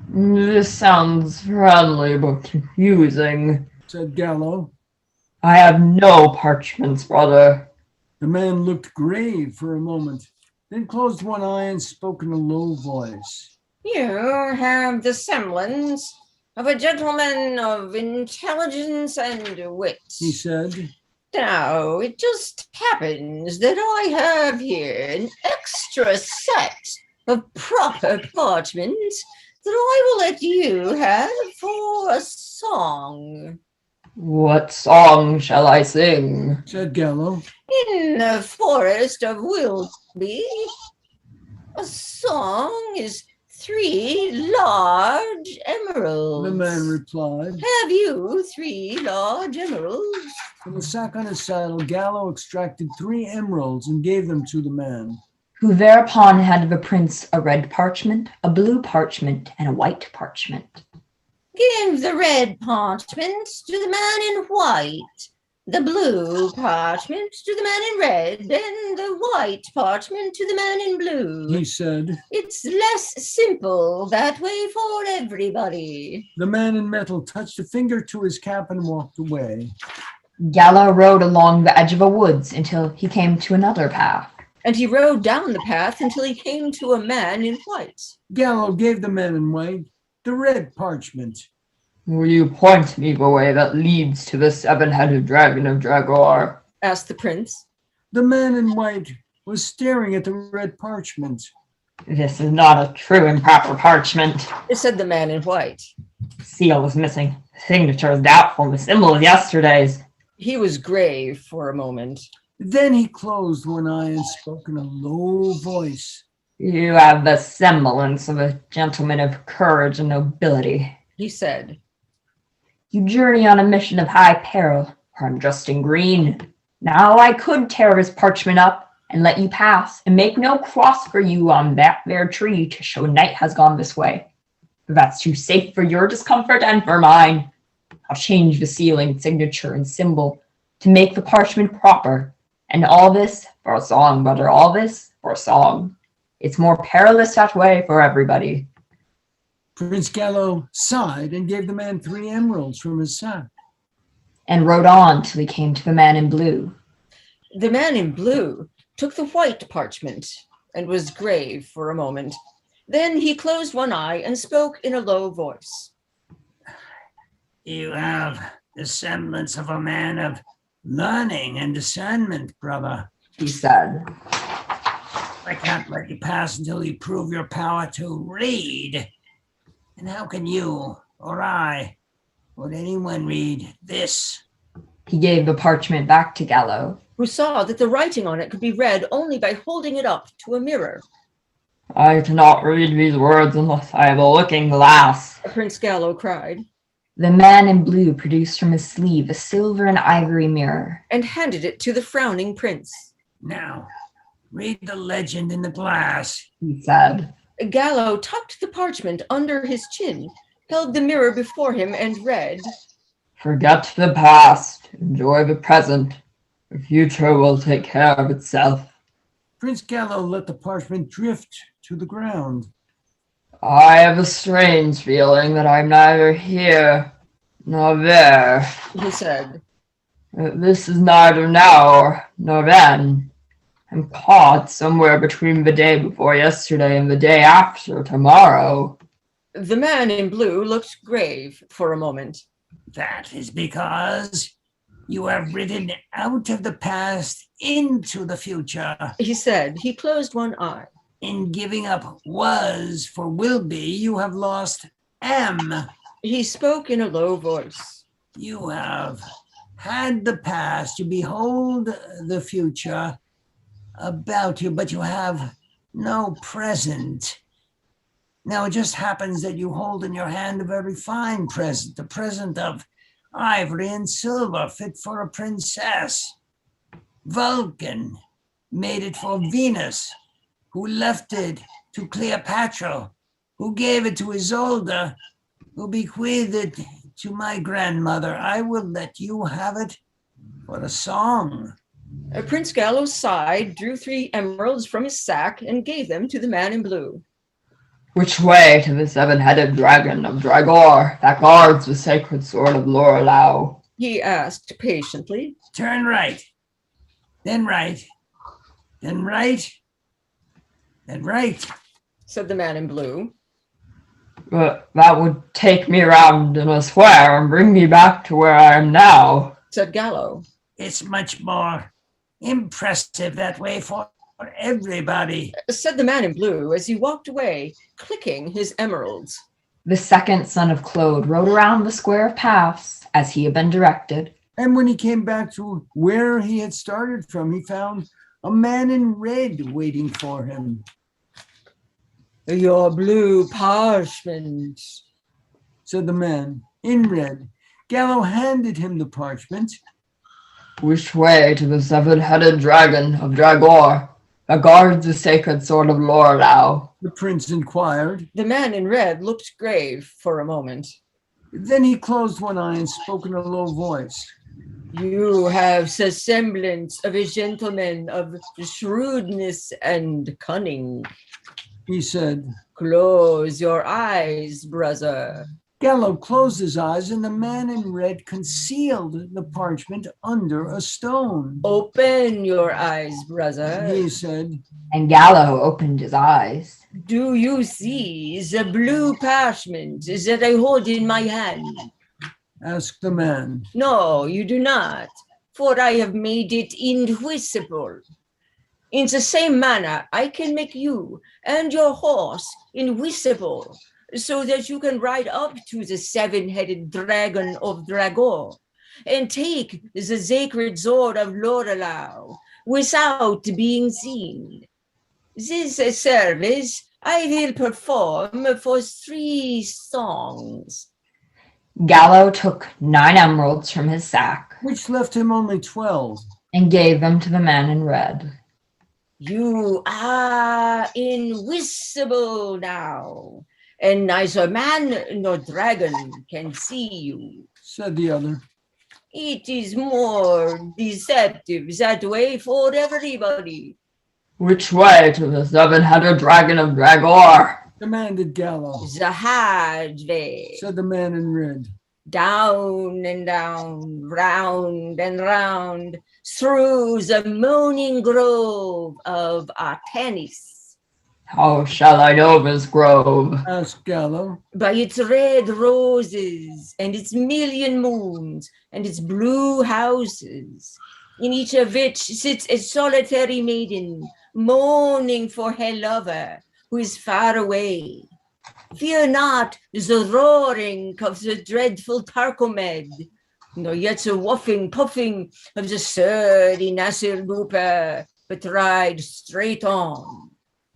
This sounds friendly but confusing, said Gallo. I have no parchments, brother. The man looked grave for a moment, then closed one eye and spoke in a low voice. You have the semblance of a gentleman of intelligence and wit, he said. Now, it just happens that I have here an extra set of proper parchments that I will let you have for a song. What song shall I sing? said Gallo. In the forest of Wilby, a song is 3 large emeralds. The man replied. Have you 3 large emeralds? From the sack on his saddle, Gallo extracted 3 emeralds and gave them to the man, who thereupon handed the prince a red parchment, a blue parchment, and a white parchment. Give the red parchment to the man in white, the blue parchment to the man in red, and the white parchment to the man in blue. he said. It's less simple that way for everybody. The man in metal touched a finger to his cap and walked away. Gallo rode along the edge of a woods until he came to another path. And he rode down the path until he came to a man in white. Gallo gave the man in white the red parchment. Will you point me the way that leads to the 7-headed dragon of Dragor? Asked the prince. The man in white was staring at the red parchment. This is not a true and proper parchment, Said the man in white. The seal is missing. The signature is doubtful. The symbol is yesterday's. He was grave for a moment. Then he closed one eye and spoke in a low voice. You have the semblance of a gentleman of courage and nobility. He said, You journey on a mission of high peril, for I'm dressed in green. Now I could tear his parchment up and let you pass, and make no cross for you on that there tree to show night has gone this way. But that's too safe for your discomfort and for mine. I'll change the sealing, signature, and symbol to make the parchment proper. And all this for a song, brother, all this for a song. It's more perilous that way for everybody. Prince Gallo sighed and gave the man 3 emeralds from his sack. And rode on till he came to the man in blue. The man in blue took the white parchment and was grave for a moment. Then he closed one eye and spoke in a low voice. You have the semblance of a man of learning and discernment, brother, He said, I can't let you pass until you prove your power to read. And how can you, or I, would anyone read this? He gave the parchment back to Gallo. Who saw that the writing on it could be read only by holding it up to a mirror. I cannot read these words unless I have a looking glass. Prince Gallo cried, The man in blue produced from his sleeve a silver and ivory mirror. and handed it to the frowning prince. Now, read the legend in the glass, He said, Gallo tucked the parchment under his chin, held the mirror before him, and read, Forget the past, enjoy the present. The future will take care of itself. Prince Gallo let the parchment drift to the ground. I have a strange feeling that I'm neither here nor there. he said. This is neither now nor then. I'm caught somewhere between the day before yesterday and the day after tomorrow. The man in blue looked grave for a moment. That is because you have ridden out of the past into the future. He said. He closed one eye. In giving up was for will be, you have lost am. He spoke in a low voice. You have had the past, you behold the future about you, but you have no present. Now it just happens that you hold in your hand a very fine present, the present of ivory and silver fit for a princess. Vulcan made it for Venus, who left it to Cleopatra, who gave it to Isolde, who bequeathed it to my grandmother. I will let you have it for a song. Prince Gallo sighed, drew 3 emeralds from his sack, and gave them to the man in blue. Which way to the 7-headed dragon of Dragor that guards the sacred sword of Lorelau? He asked patiently. Turn right, then right, then right, then right, Said the man in blue. But that would take me round in a square and bring me back to where I am now, Said Gallo. It's much more impressive that way for everybody. Said the man in blue as he walked away, clicking his emeralds. The second son of Claude rode around the square of paths as he had been directed. And when he came back to where he had started from, he found a man in red waiting for him. Your blue parchment, Said the man in red. Gallo handed him the parchment. Which way to the 7-headed dragon of Dragor that guards the sacred sword of Lorelau? The prince inquired. The man in red looked grave for a moment. Then he closed one eye and spoke in a low voice. You have the semblance of a gentleman of shrewdness and cunning. He said. Close your eyes, brother. Gallo closed his eyes, and the man in red concealed the parchment under a stone. Open your eyes, brother. He said. And Gallo opened his eyes. Do you see the blue parchment that I hold in my hand? Asked the man. No, you do not, for I have made it invisible. In the same manner, I can make you and your horse invisible, so that you can ride up to the 7-headed dragon of Dragor and take the sacred sword of Lorelau without being seen. This service I will perform for 3 songs. Gallo took 9 emeralds from his sack, Which left him only 12. and gave them to the man in red. You are invisible now, and neither man nor dragon can see you. Said the other. It is more deceptive that way for everybody. Which way to the 7-headed dragon of Dragor? Demanded Gallo. The hard way. Said the man in red. Down and down, round and round, through the moaning grove of Artemis. How shall I know this grove? Asked Gallo. By its red roses and its million moons and its blue houses, in each of which sits a solitary maiden, mourning for her lover who is far away. Fear not the roaring of the dreadful Tarcomed, nor yet the whuffing, puffing of the sturdy Nasir Looper, but ride straight on.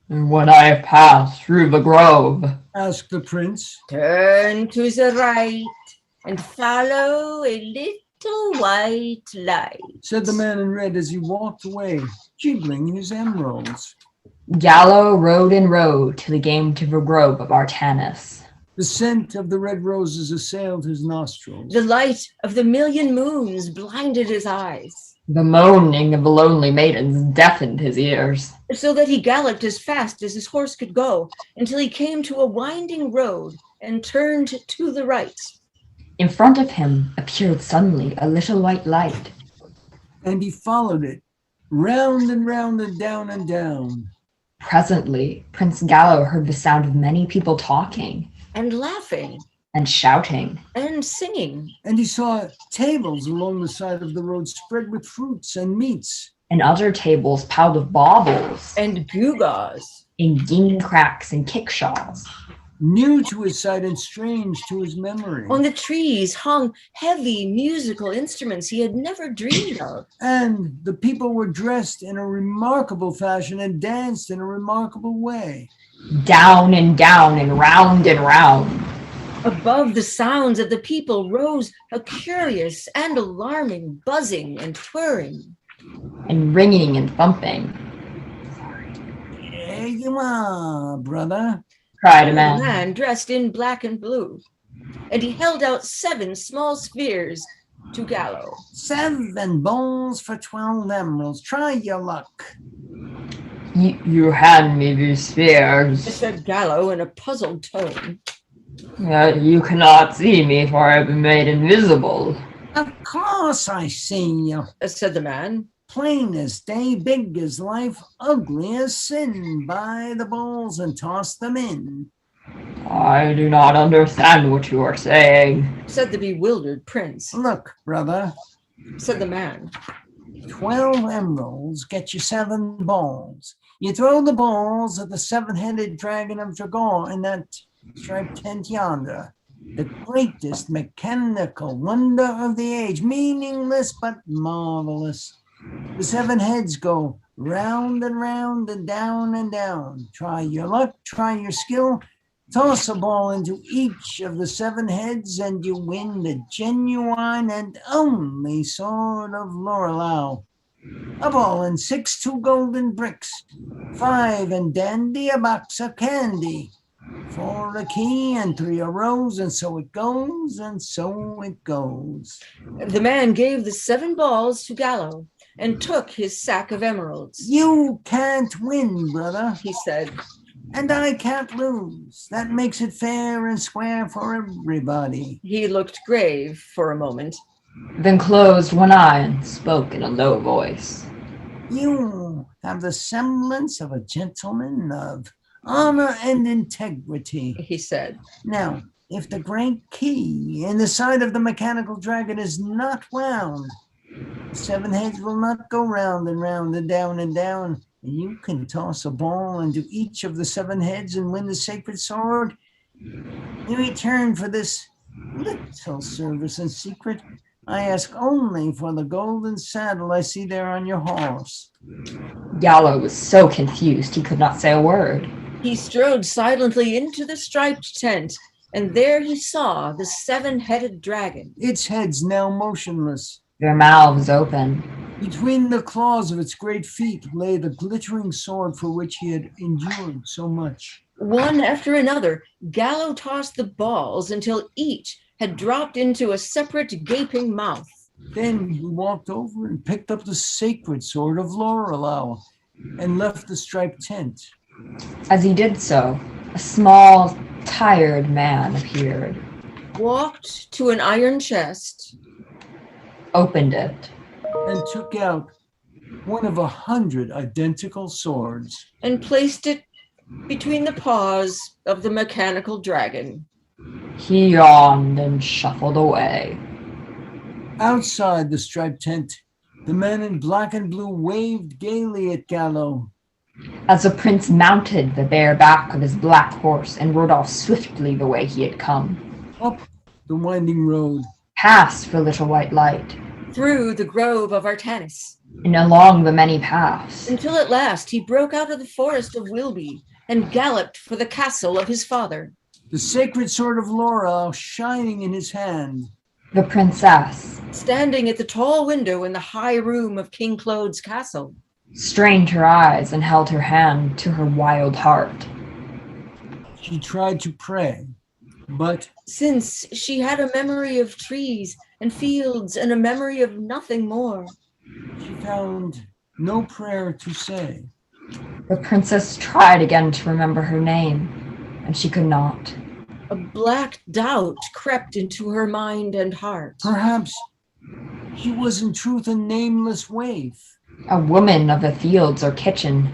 And when I have passed through the grove, Asked the prince. Turn to the right and follow a little white light. Said the man in red as he walked away, jiggling his emeralds. Gallo rode and rode till he came to the grove of Artanis. The scent of the red roses assailed his nostrils. The light of the million moons blinded his eyes, The moaning of the lonely maidens deafened his ears. so that he galloped as fast as his horse could go until he came to a winding road and turned to the right. In front of him appeared suddenly a little white light. And he followed it, round and round and down and down. Presently, Prince Gallo heard the sound of many people talking And laughing and shouting. and singing. And he saw tables along the side of the road spread with fruits and meats. And other tables piled with baubles And gewgaws. and gimcracks and kickshaws. New to his sight and strange to his memory. On the trees hung heavy musical instruments he had never dreamed of. And the people were dressed in a remarkable fashion and danced in a remarkable way. Down and down and round and round. Above the sounds of the people rose a curious and alarming buzzing and whirring. And ringing and thumping. There you are, brother. cried a A man. man dressed in black and blue, and he held out 7 small spheres to Gallo. 7 balls for 12 emeralds. Try your luck. You hand me these spheres. Said Gallo in a puzzled tone. You cannot see me, for I have been made invisible. Of course I see you. Said the man. Plain as day, big as life, ugly as sin. Buy the balls and toss them in. I do not understand what you are saying. Said the bewildered prince. Look, brother, Said the man. 12 emeralds get you 7 balls. You throw the balls at the 7-headed dragon of Dragor in that striped tent yonder. The greatest mechanical wonder of the age, meaningless but marvelous. The 7 heads go round and round and down and down. Try your luck, try your skill. Toss a ball into each of the 7 heads and you win the genuine and only sword of Lorelei. A ball and 6 2 golden bricks. 5 and dandy, a box of candy. 4 a key and 3 a rose, and so it goes, and so it goes. The man gave the 7 balls to Gallo and took his sack of emeralds. You can't win, brother, He said. and I can't lose. That makes it fair and square for everybody. He looked grave for a moment. Then closed one eye and spoke in a low voice. You have the semblance of a gentleman of honor and integrity. He said. Now, if the great key in the side of the mechanical dragon is not wound, the 7 heads will not go round and round and down and down, and you can toss a ball into each of the 7 heads and win the sacred sword. In return for this little service and secret, I ask only for the golden saddle I see there on your horse. Gallo was so confused he could not say a word. He strode silently into the striped tent, and there he saw the 7-headed dragon. Its head's now motionless. Their mouths open. Between the claws of its great feet lay the glittering sword for which he had endured so much. One after another, Gallo tossed the balls until each had dropped into a separate gaping mouth. Then he walked over and picked up the sacred sword of Lorelei and left the striped tent. As he did so, a small, tired man appeared, Walked to an iron chest, opened it, And took out one of 100 identical swords. and placed it between the paws of the mechanical dragon. He yawned and shuffled away. Outside the striped tent, the man in black and blue waved gaily at Gallo. As the prince mounted the bare back of his black horse and rode off swiftly the way he had come, Up the winding road, past the little white light, Through the grove of Artanis, and along the many paths, until at last he broke out of the forest of Wilby and galloped for the castle of his father. the sacred sword of Lorelei shining in his hand. the princess Standing at the tall window in the high room of King Claude's castle, strained her eyes and held her hand to her wild heart. She tried to pray, but since she had a memory of trees and fields and a memory of nothing more. she found no prayer to say. The princess tried again to remember her name, and she could not. A black doubt crept into her mind and heart. Perhaps she was in truth a nameless waif, A woman of the fields or kitchen,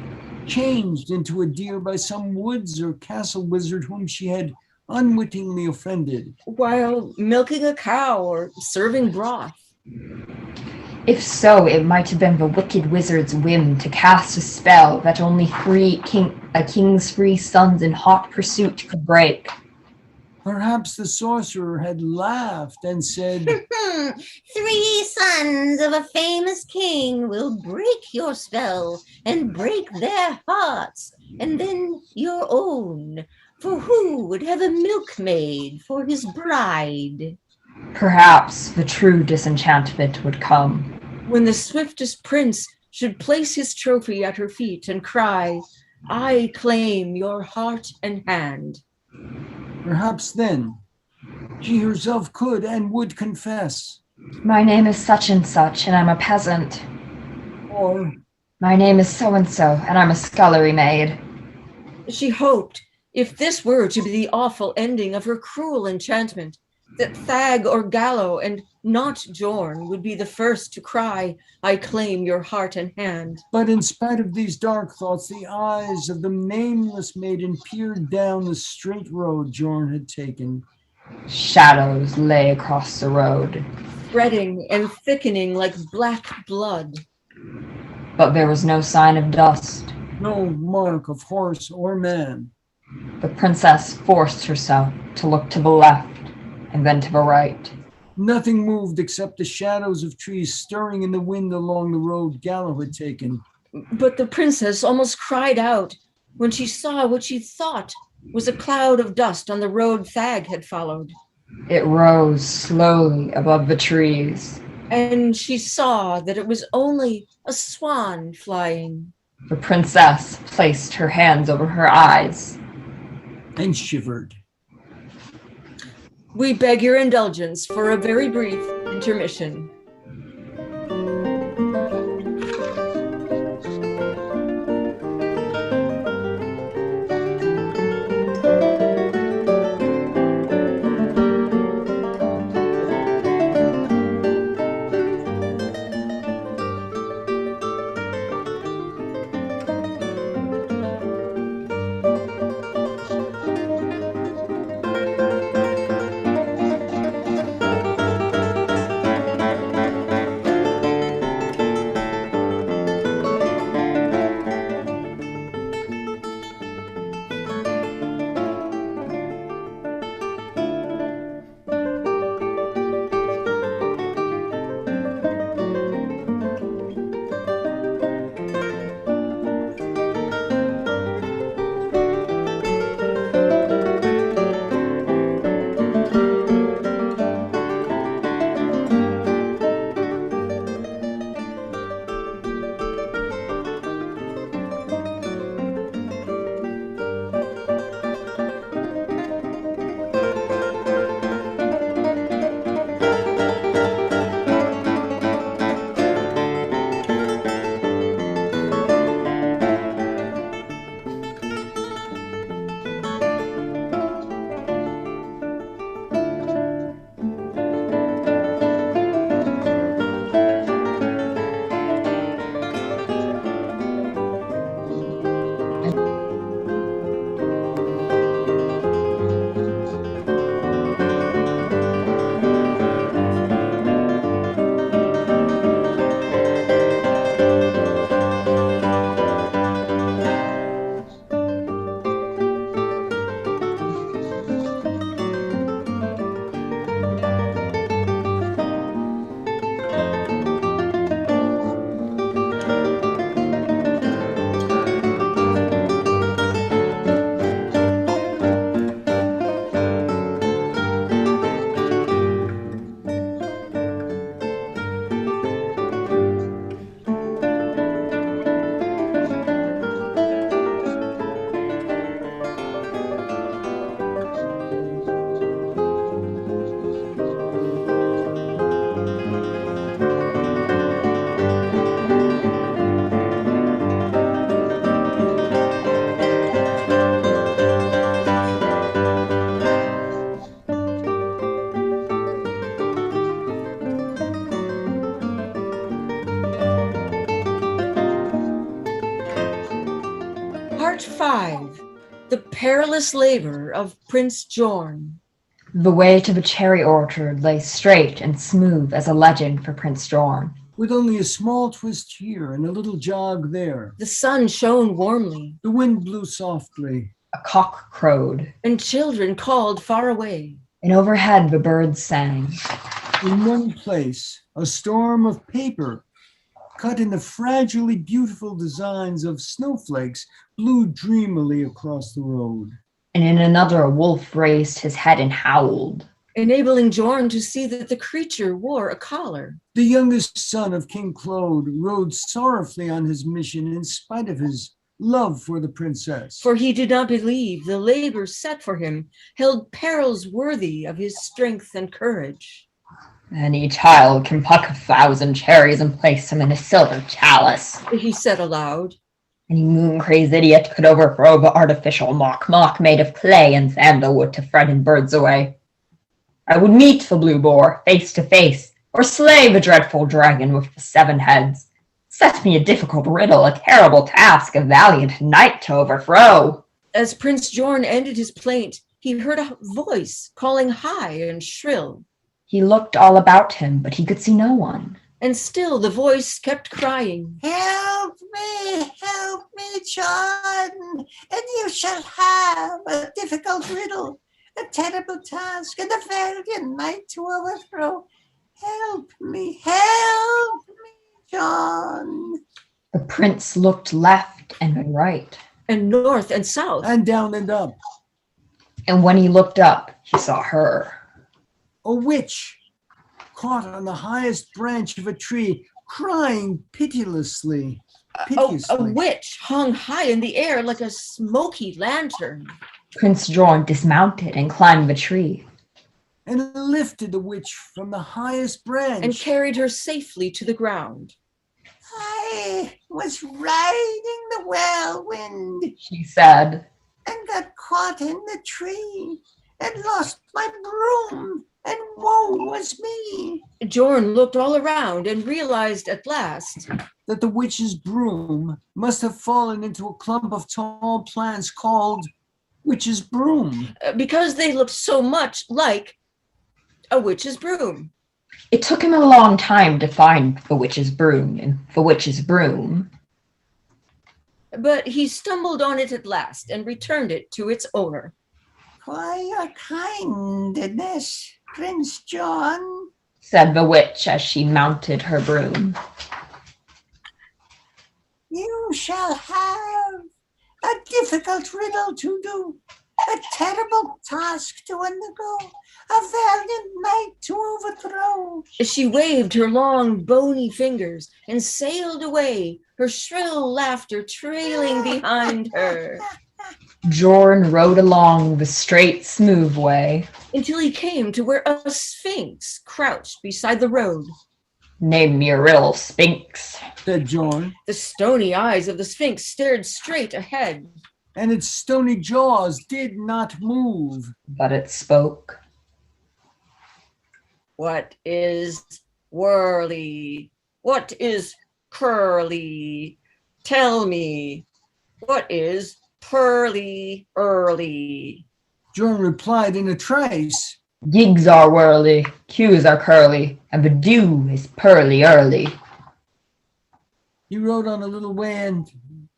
changed into a deer by some woods or castle wizard whom she had unwittingly offended. While milking a cow or serving broth. If so, it might have been the wicked wizard's whim to cast a spell that only a king's 3 sons in hot pursuit could break. Perhaps the sorcerer had laughed and said, 3 sons of a famous king will break your spell and break their hearts, and then your own. For who would have a milkmaid for his bride? Perhaps the true disenchantment would come. When the swiftest prince should place his trophy at her feet and cry, I claim your heart and hand. Perhaps then she herself could and would confess. My name is such and such, and I'm a peasant. Or My name is so and so, and I'm a scullery maid. She hoped, if this were to be the awful ending of her cruel enchantment, that Thag or Gallo and not Jorn would be the first to cry, I claim your heart and hand. but in spite of these dark thoughts, the eyes of the nameless maiden peered down the straight road Jorn had taken. Shadows lay across the road, Spreading and thickening like black blood. but there was no sign of dust. No mark of horse or man. The princess forced herself to look to the left and then to the right. Nothing moved except the shadows of trees stirring in the wind along the road Gallo had taken. But the princess almost cried out when she saw what she thought was a cloud of dust on the road Thag had followed. It rose slowly above the trees. And she saw that it was only a swan flying. The princess placed her hands over her eyes. And shivered. We beg your indulgence for a very brief intermission. Part 5. The Perilous Labor of Prince Jorn. The way to the cherry orchard lay straight and smooth as a legend for Prince Jorn. With only a small twist here and a little jog there. The sun shone warmly, The wind blew softly. A cock crowed, and children called far away. and overhead the birds sang. In one place, a storm of paper, cut in the fragilely beautiful designs of snowflakes, blew dreamily across the road. And in another a wolf raised his head and howled. Enabling Jorn to see that the creature wore a collar. The youngest son of King Claude rode sorrowfully on his mission in spite of his love for the princess. For he did not believe the labor set for him held perils worthy of his strength and courage. Any child can pluck 1,000 cherries and place them in a silver chalice. He said aloud. Any moon-crazed idiot could overthrow the artificial mock made of clay and sandalwood to frighten birds away. I would meet the blue boar face to face, or slay the dreadful dragon with the 7 heads. Set me a difficult riddle, a terrible task, a valiant knight to overthrow. As Prince Jorn ended his plaint, he heard a voice calling high and shrill. He looked all about him, but he could see no one. And still the voice kept crying, help me, John, and you shall have a difficult riddle, a terrible task, and a valiant knight to overthrow. Help me, John. The prince looked left and right. And north and south. And down and up. And when he looked up, he saw her. A witch, caught on the highest branch of a tree, crying pitilessly. A witch hung high in the air like a smoky lantern. Prince Jorn dismounted and climbed the tree. And lifted the witch from the highest branch. And carried her safely to the ground. I was riding the whirlwind, she said, and got caught in the tree, and lost my broom, and woe was me. Jorn looked all around and realized at last that the witch's broom must have fallen into a clump of tall plants called witch's broom. Because they looked so much like a witch's broom. It took him a long time to find the witch's broom and the witch's broom. But he stumbled on it at last and returned it to its owner. For your kindness, Prince John, said the witch as she mounted her broom. You shall have a difficult riddle to do, a terrible task to undergo, a valiant knight to overthrow. She waved her long, bony fingers and sailed away, her shrill laughter trailing behind her. Jorn rode along the straight, smooth way until he came to where a sphinx crouched beside the road. Name me a riddle, Sphinx, said Jorn. The stony eyes of the sphinx stared straight ahead. And its stony jaws did not move. But it spoke. What is whirly? What is curly? Tell me, what is pearly early? Jorn replied in a trice. Gigs are whirly, cues are curly, and the dew is pearly early. He rode on a little way and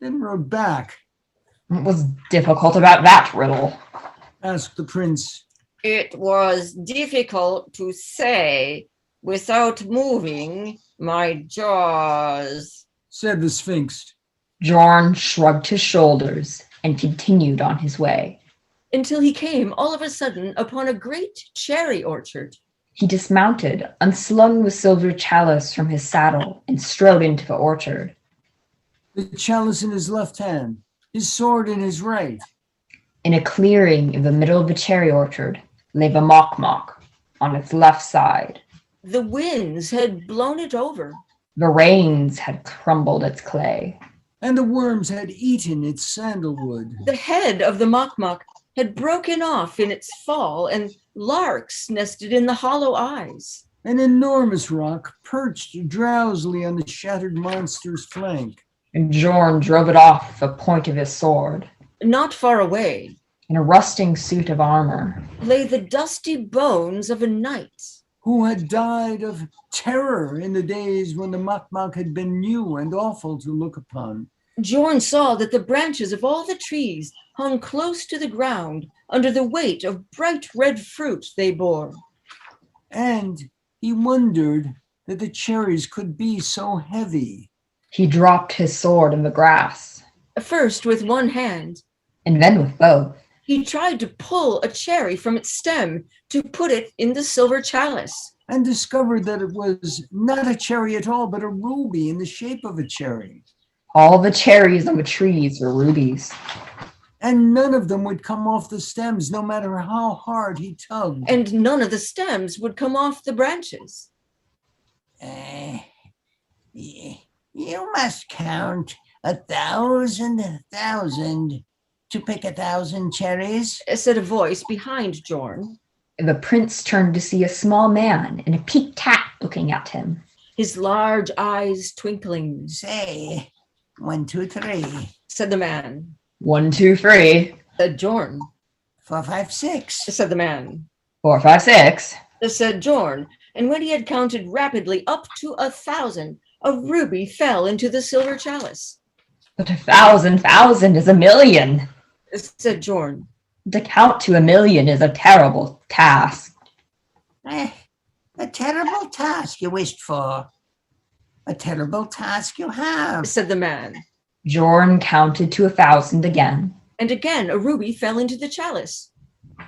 then rode back. What was difficult about that riddle? Asked the prince. It was difficult to say without moving my jaws, said the sphinx. Jorn shrugged his shoulders and continued on his way. Until he came all of a sudden upon a great cherry orchard. He dismounted, unslung the silver chalice from his saddle, and strode into the orchard. The chalice in his left hand, his sword in his right. In a clearing in the middle of the cherry orchard lay the mock on its left side. The winds had blown it over. The rains had crumbled its clay. And the worms had eaten its sandalwood. The head of the mock had broken off in its fall, and larks nested in the hollow eyes. An enormous rock perched drowsily on the shattered monster's flank. And Jorn drove it off with the point of his sword. Not far away, in a rusting suit of armor, lay the dusty bones of a knight who had died of terror in the days when the mock had been new and awful to look upon. Jorn saw that the branches of all the trees hung close to the ground under the weight of bright red fruit they bore. And he wondered that the cherries could be so heavy. He dropped his sword in the grass. First with one hand, and then with both. He tried to pull a cherry from its stem to put it in the silver chalice. And discovered that it was not a cherry at all, but a ruby in the shape of a cherry. All the cherries on the trees were rubies. And none of them would come off the stems, no matter how hard he tugged. And none of the stems would come off the branches. You must count 1,000 to pick 1,000 cherries. Said a voice behind Jorn. The prince turned to see a small man in a peaked hat looking at him. His large eyes twinkling. Say, 1, 2, 3. Said the man. 1, 2, 3. Said Jorn. 4, 5, 6. Said the man. 4, 5, 6. Said Jorn. And when he had counted rapidly up to 1,000, a ruby fell into the silver chalice. But 1,000 is 1,000,000. Said Jorn. To count to 1,000,000 is a terrible task. A terrible task you wished for. A terrible task you have. Said the man. Jorn counted to 1,000 again. And again a ruby fell into the chalice.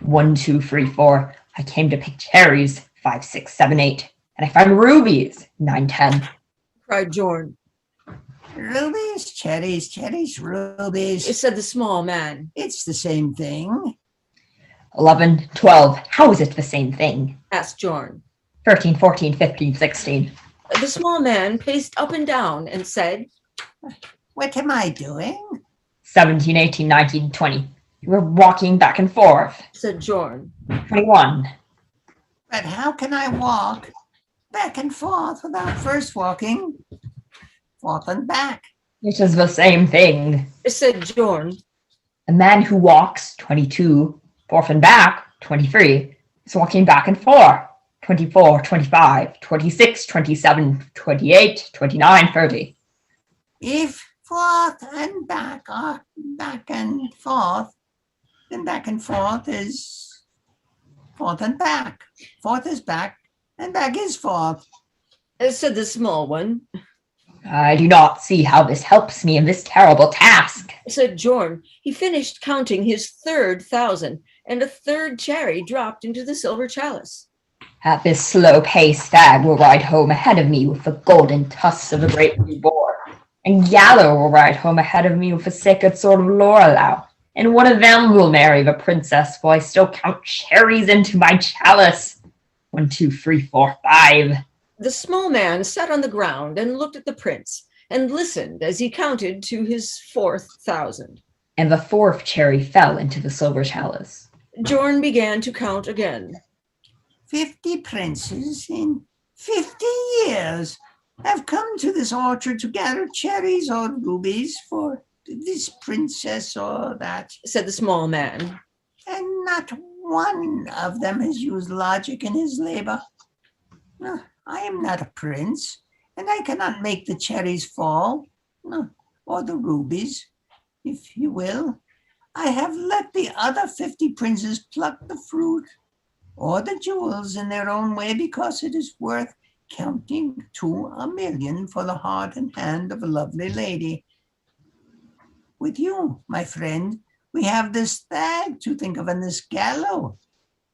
1, 2, 3, 4. I came to pick cherries. 5, 6, 7, 8. And I found rubies. 9, 10. Cried Jorn. Rubies, cherries, rubies. Said the small man. It's the same thing. 11, 12. How is it the same thing? Asked Jorn. 13, 14, 15, 16. The small man paced up and down and said, What am I doing? 17, 18, 19, 20. You were walking back and forth. Said Jorn. 21. But how can I walk back and forth without first walking forth and back? It is the same thing. Said Jorn. A man who walks 22, forth and back 23, is walking back and forth 24, 25, 26, 27, 28, 29, 30. If forth and back are back and forth, then back and forth is forth and back. Forth is back and back is forth. Said the small one. I do not see how this helps me in this terrible task. Said Jorn. He finished counting his third 1,000, and a third cherry dropped into the silver chalice. At this slow pace, Stag will ride home ahead of me with the golden tusks of the great blue boar, and Yallow will ride home ahead of me with the sacred sword of Lorelau, and one of them will marry the princess while I still count cherries into my chalice. 1, 2, 3, 4, 5. The small man sat on the ground and looked at the prince, and listened as he counted to his fourth 1,000. And the fourth cherry fell into the silver chalice. Jorn began to count again. 50 princes in 50 years have come to this orchard to gather cherries or rubies for this princess or that, Said the small man. and not one of them has used logic in his labor. No, I am not a prince, and I cannot make the cherries fall, no, or the rubies, if you will. I have let the other 50 princes pluck the fruit or the jewels in their own way because it is worth counting to 1,000,000 for the heart and hand of a lovely lady. With you, my friend, we have this stag to think of and this gallow.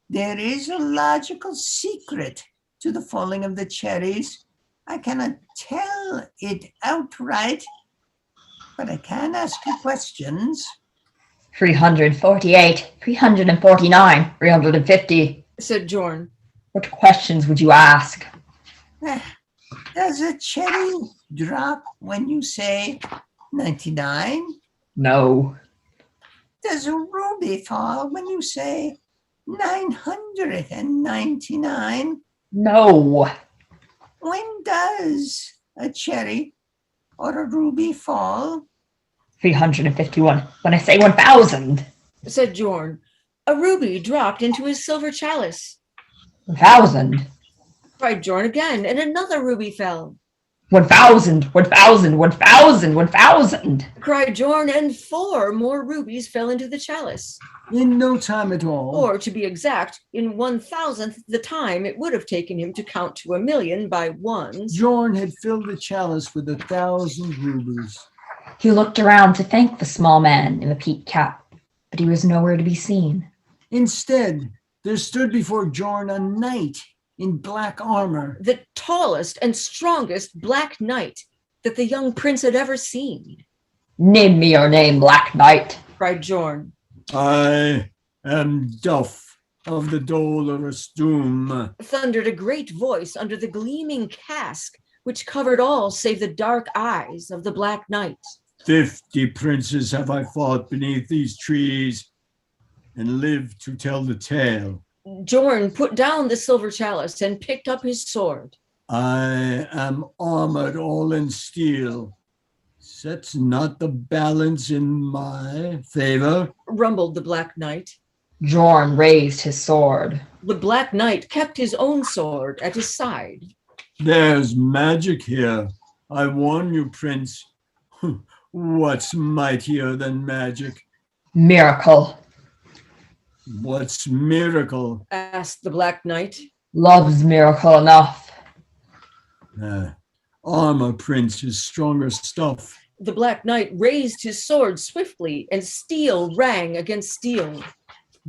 There is a logical secret to the falling of the cherries. I cannot tell it outright, but I can ask you questions. 348, 349, 350. Said Jorn. What questions would you ask? Does a cherry drop when you say 99? No. Does a ruby fall when you say 999? No. When does a cherry or a ruby fall? 351. When I say 1,000. Said Jorn. A ruby dropped into his silver chalice. 1,000. Cried Jorn again, and another ruby fell. 1,000. 1,000. 1,000. 1,000. Cried Jorn, and 4 more rubies fell into the chalice. In no time at all. Or, to be exact, in 1,000th the time it would have taken him to count to 1,000,000 by ones. Jorn had filled the chalice with 1,000 rubies. He looked around to thank the small man in the peaked cap, but he was nowhere to be seen. Instead, there stood before Jorn a knight in black armor. The tallest and strongest black knight. that the young prince had ever seen. Name me your name, Black Knight, Cried Jorn. I am Duff of the Dolorous Doom. Thundered a great voice under the gleaming casque, which covered all save the dark eyes of the Black Knight. 50 princes have I fought beneath these trees and lived to tell the tale. Jorn put down the silver chalice and picked up his sword. I am armored all in steel. Sets not the balance in my favor. Rumbled the Black Knight. Jorn raised his sword. The Black Knight kept his own sword at his side. There's magic here. I warn you, Prince. What's mightier than magic? Miracle. What's miracle? Asked the Black Knight. Love's miracle enough. Armor, Prince, is stronger stuff. The Black Knight raised his sword swiftly, and steel rang against steel.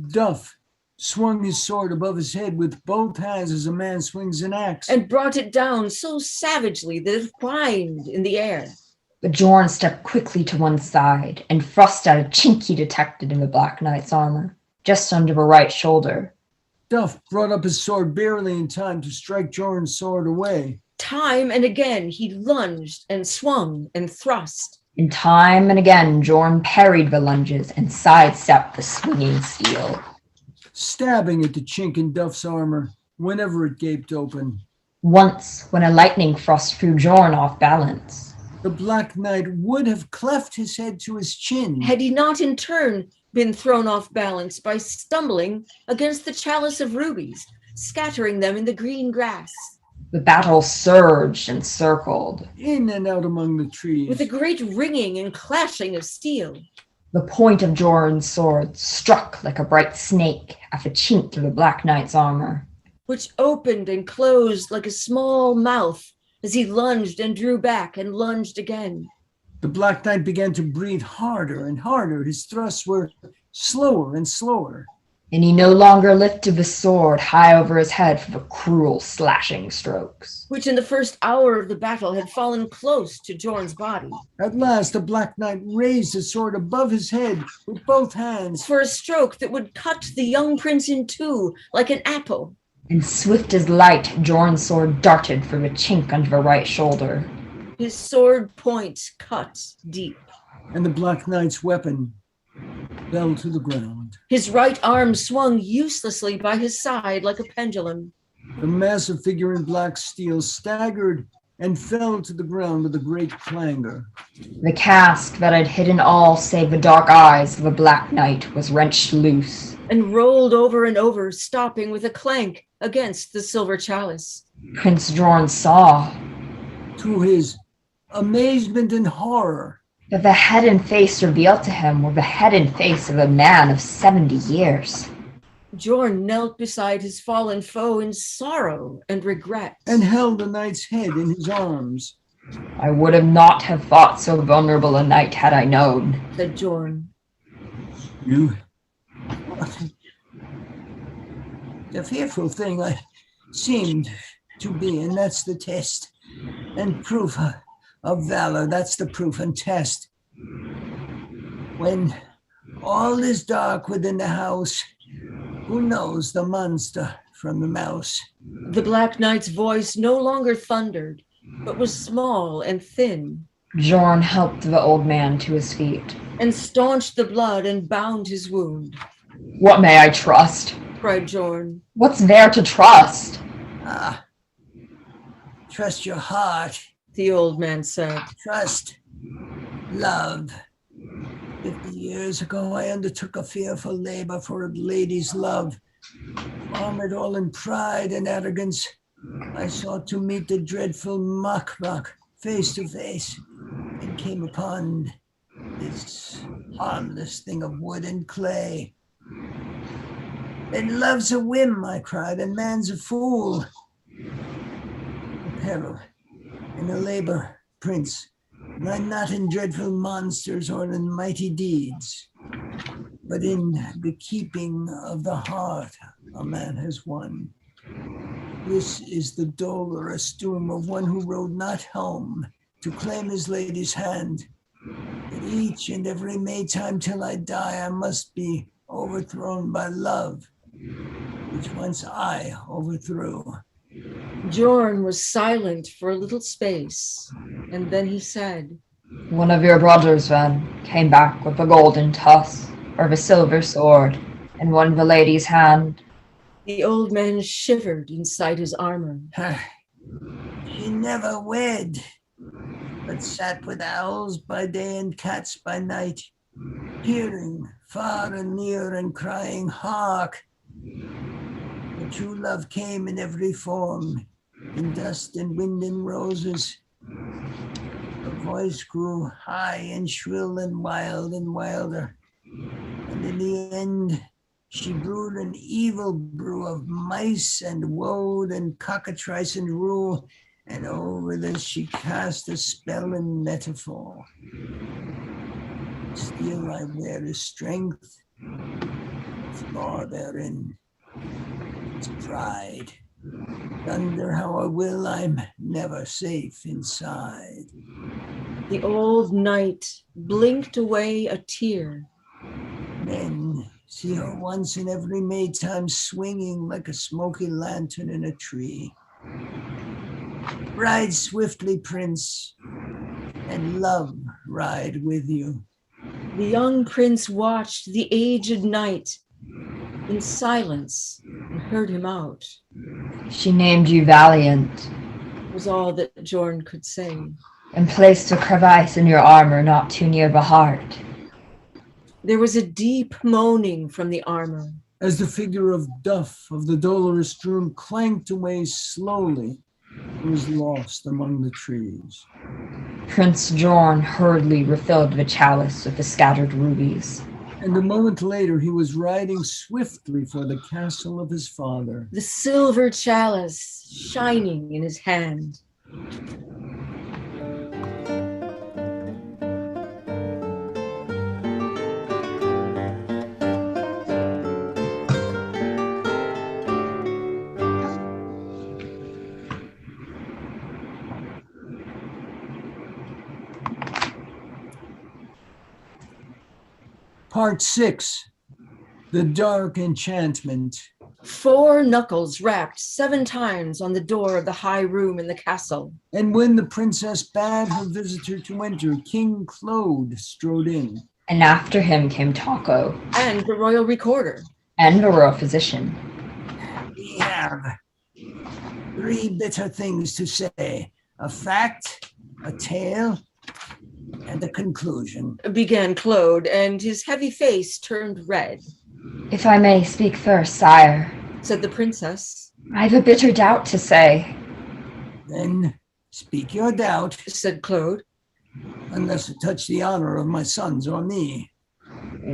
Duff swung his sword above his head with both hands as a man swings an axe. And brought it down so savagely that it whined in the air. But Jorn stepped quickly to one side and thrust out a chink he detected in the Black Knight's armor, just under the right shoulder. Duff brought up his sword barely in time to strike Jorn's sword away. Time and again he lunged and swung and thrust. And time and again Jorn parried the lunges and sidestepped the swinging steel. Stabbing at the chink in Duff's armor whenever it gaped open. Once, when a lightning thrust threw Jorn off balance, The Black Knight would have cleft his head to his chin. Had he not in turn been thrown off balance by stumbling against the chalice of rubies, scattering them in the green grass. the battle surged and circled. In and out among the trees. With a great ringing and clashing of steel. The point of Jorn's sword struck like a bright snake at the chink through the Black Knight's armor, which opened and closed like a small mouth as he lunged and drew back and lunged again. The Black Knight began to breathe harder and harder. His thrusts were slower and slower. and he no longer lifted the sword high over his head for the cruel slashing strokes. Which in the first hour of the battle had fallen close to Jorn's body. At last, the Black Knight raised his sword above his head with both hands. For a stroke that would cut the young prince in two like an apple. And swift as light, Jorn's sword darted from a chink under the right shoulder. His sword point cut deep. And the Black Knight's weapon fell to the ground. His right arm swung uselessly by his side like a pendulum. The massive figure in black steel staggered and fell to the ground with a great clangor. The casque that had hidden all save the dark eyes of the Black Knight was wrenched loose. And rolled over and over, stopping with a clank against the silver chalice. Prince Jorn saw To his amazement and horror, that the head and face revealed to him were the head and face of a man of 70 years. Jorn knelt beside his fallen foe in sorrow and regret. and held the knight's head in his arms. I would have not have fought so vulnerable a knight had I known. Said Jorn. You... The fearful thing I seemed to be, and that's the test. And proof of valor, that's the proof and test. When all is dark within the house, who knows the monster from the mouse? The Black Knight's voice no longer thundered, but was small and thin, Jorn helped the old man to his feet. and staunched the blood and bound his wound. What may I trust? Cried Jorn. What's there to trust? Ah, trust your heart. The old man said. Trust, love. 50 years ago, I undertook a fearful labor for a lady's love. Armored all in pride and arrogance, I sought to meet the dreadful Mokmok face to face, and came upon this harmless thing of wood and clay. And love's a whim, I cried, and man's a fool. A peril in a labor, prince, lie not in dreadful monsters or in mighty deeds, but in the keeping of the heart a man has won. This is the dolorous doom of one who rode not home to claim his lady's hand. That each and every Maytime till I die, I must be overthrown by love, which once I overthrew. Jorn was silent for a little space, and then he said, One of your brothers, then, came back with a golden tusk or a silver sword and won the lady's hand. The old man shivered inside his armor. She never wed, but sat with owls by day and cats by night, peering far and near and crying, hark! The true love came in every form, in dust and wind and roses. Her voice grew high and shrill and wild and wilder, and in the end she brewed an evil brew of mice and woad and cockatrice and rule, and over this she cast a spell and metaphor. Still I wear a strength, flaw therein, it's pride. Thunder how I will, I'm never safe inside. The old knight blinked away a tear. Men see her once in every Maytime swinging like a smoky lantern in a tree. Ride swiftly, prince, and love ride with you. The young prince watched the aged knight in silence and heard him out, She named you valiant was all that Jorn could say. and placed a crevice in your armor not too near the heart. There was a deep moaning from the armor. As the figure of Duff of the dolorous Droom clanked away slowly, it was lost among the trees. Prince Jorn hurriedly refilled the chalice with the scattered rubies. And a moment later, he was riding swiftly for the castle of his father. The silver chalice shining in his hand. Part 6, The Dark Enchantment. 4 knuckles rapped 7 times on the door of the high room in the castle. And when the princess bade her visitor to enter, King Claude strode in. And after him came Taco And the royal recorder. and the royal physician. We have 3 bitter things to say: a fact, a tale, and a conclusion. Began Claude, and his heavy face turned red. If I may speak first, sire, Said the princess. I have a bitter doubt to say. Then speak your doubt, Said Claude. unless it touch the honor of my sons or me.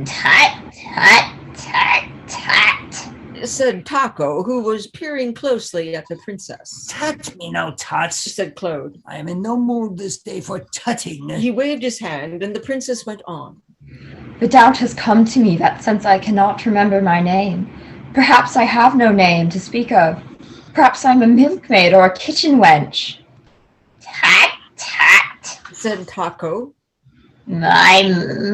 Tut, tut, tut, tut. Said Taco, who was peering closely at the princess. Tut me no tuts. Said Claude. I am in no mood this day for tutting. He waved his hand, and the princess went on. The doubt has come to me that since I cannot remember my name, perhaps I have no name to speak of. Perhaps I'm a milkmaid or a kitchen wench. Tut, tut. Said Taco. My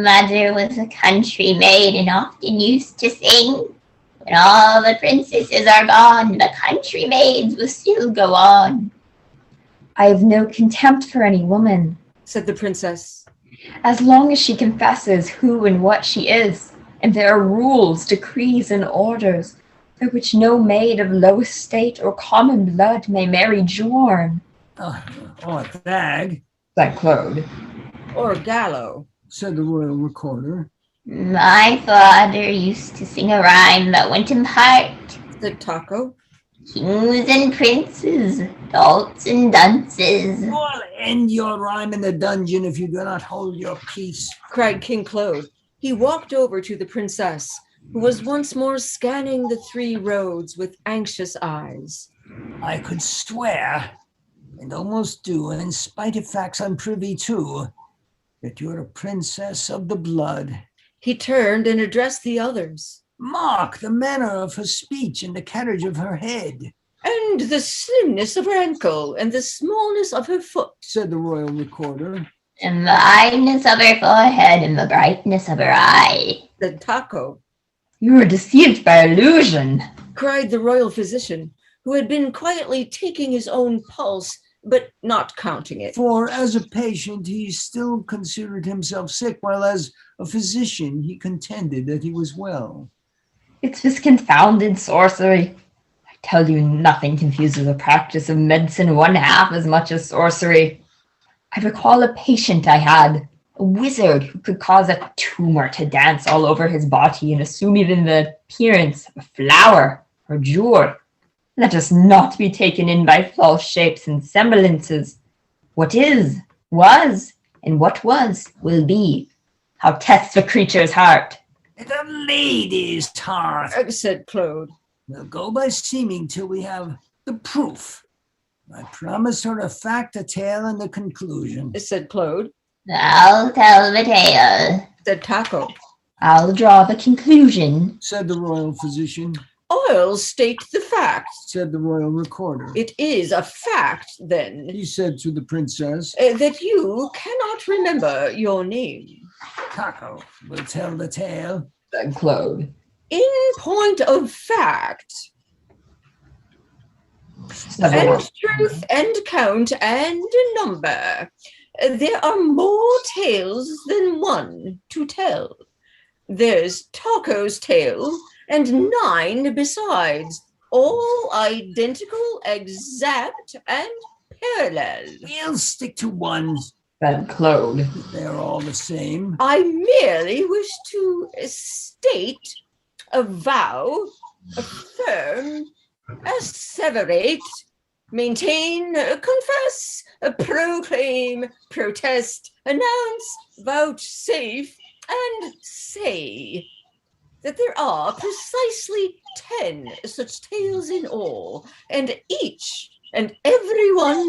mother was a country maid and often used to sing. When all the princesses are gone, the country maids will still go on. I have no contempt for any woman, Said the princess. as long as she confesses who and what she is, and there are rules, decrees, and orders, by which no maid of low estate or common blood may marry Jorn, Or Thag, said Claude. Or Gallo. said the royal recorder. My father used to sing a rhyme that went in part. Said Taco. Kings and princes, dolts and dunces. Well, end your rhyme in the dungeon if you do not hold your peace. Cried King Claude. He walked over to the princess, who was once more scanning the 3 roads with anxious eyes. I could swear, and almost do, in spite of facts I'm privy to, that you're a princess of the blood. He turned and addressed the others. Mark the manner of her speech and the carriage of her head. And the slimness of her ankle and the smallness of her foot, said the royal recorder. And the fineness of her forehead and the brightness of her eye, said Taco. You were deceived by illusion, cried the royal physician, who had been quietly taking his own pulse, but not counting it. For as a patient, he still considered himself sick, while as a physician, he contended that he was well. It's this confounded sorcery. I tell you, nothing confuses the practice of medicine one half as much as sorcery. I recall a patient I had, a wizard who could cause a tumor to dance all over his body and assume even the appearance of a flower or jewel. Let us not be taken in by false shapes and semblances. What is, was, and what was, will be. How tests the creature's heart. The lady's heart, said Claude. We'll go by seeming till we have the proof. I promised her a fact, a tale, and the conclusion, said Claude. I'll tell the tale, said Taco. I'll draw the conclusion, said the royal physician. I'll state the fact, said the royal recorder. It is a fact, then, he said to the princess, that you cannot remember your name. Taco will tell the tale, said Claude. In point of fact, and truth and count and number, there are more tales than one to tell. There's Taco's tale and 9 besides, all identical, exact, and parallel. We'll stick to one, said Claude. They're all the same. I merely wish to state, avow, affirm, asseverate, maintain, confess, proclaim, protest, announce, vouchsafe, and say that there are precisely 10 such tales in all, and each and every one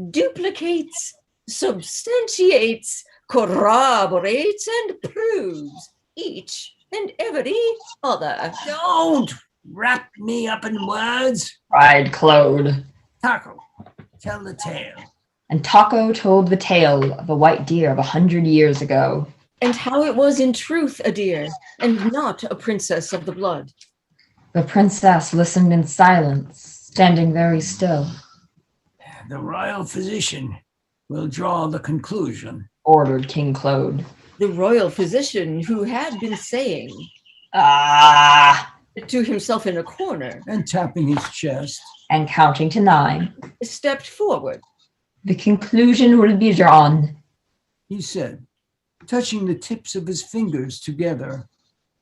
duplicates, substantiates, corroborates, and proves each and every other. Don't wrap me up in words, cried Claude. Taco, tell the tale. And Taco told the tale of a white deer of 100 years ago. And how it was in truth a deer, and not a princess of the blood. The princess listened in silence, standing very still. The royal physician will draw the conclusion, ordered King Claude. The royal physician, who had been saying, "Ah," to himself in a corner, and tapping his chest, and counting to 9, stepped forward. The conclusion will be drawn, he said, touching the tips of his fingers together.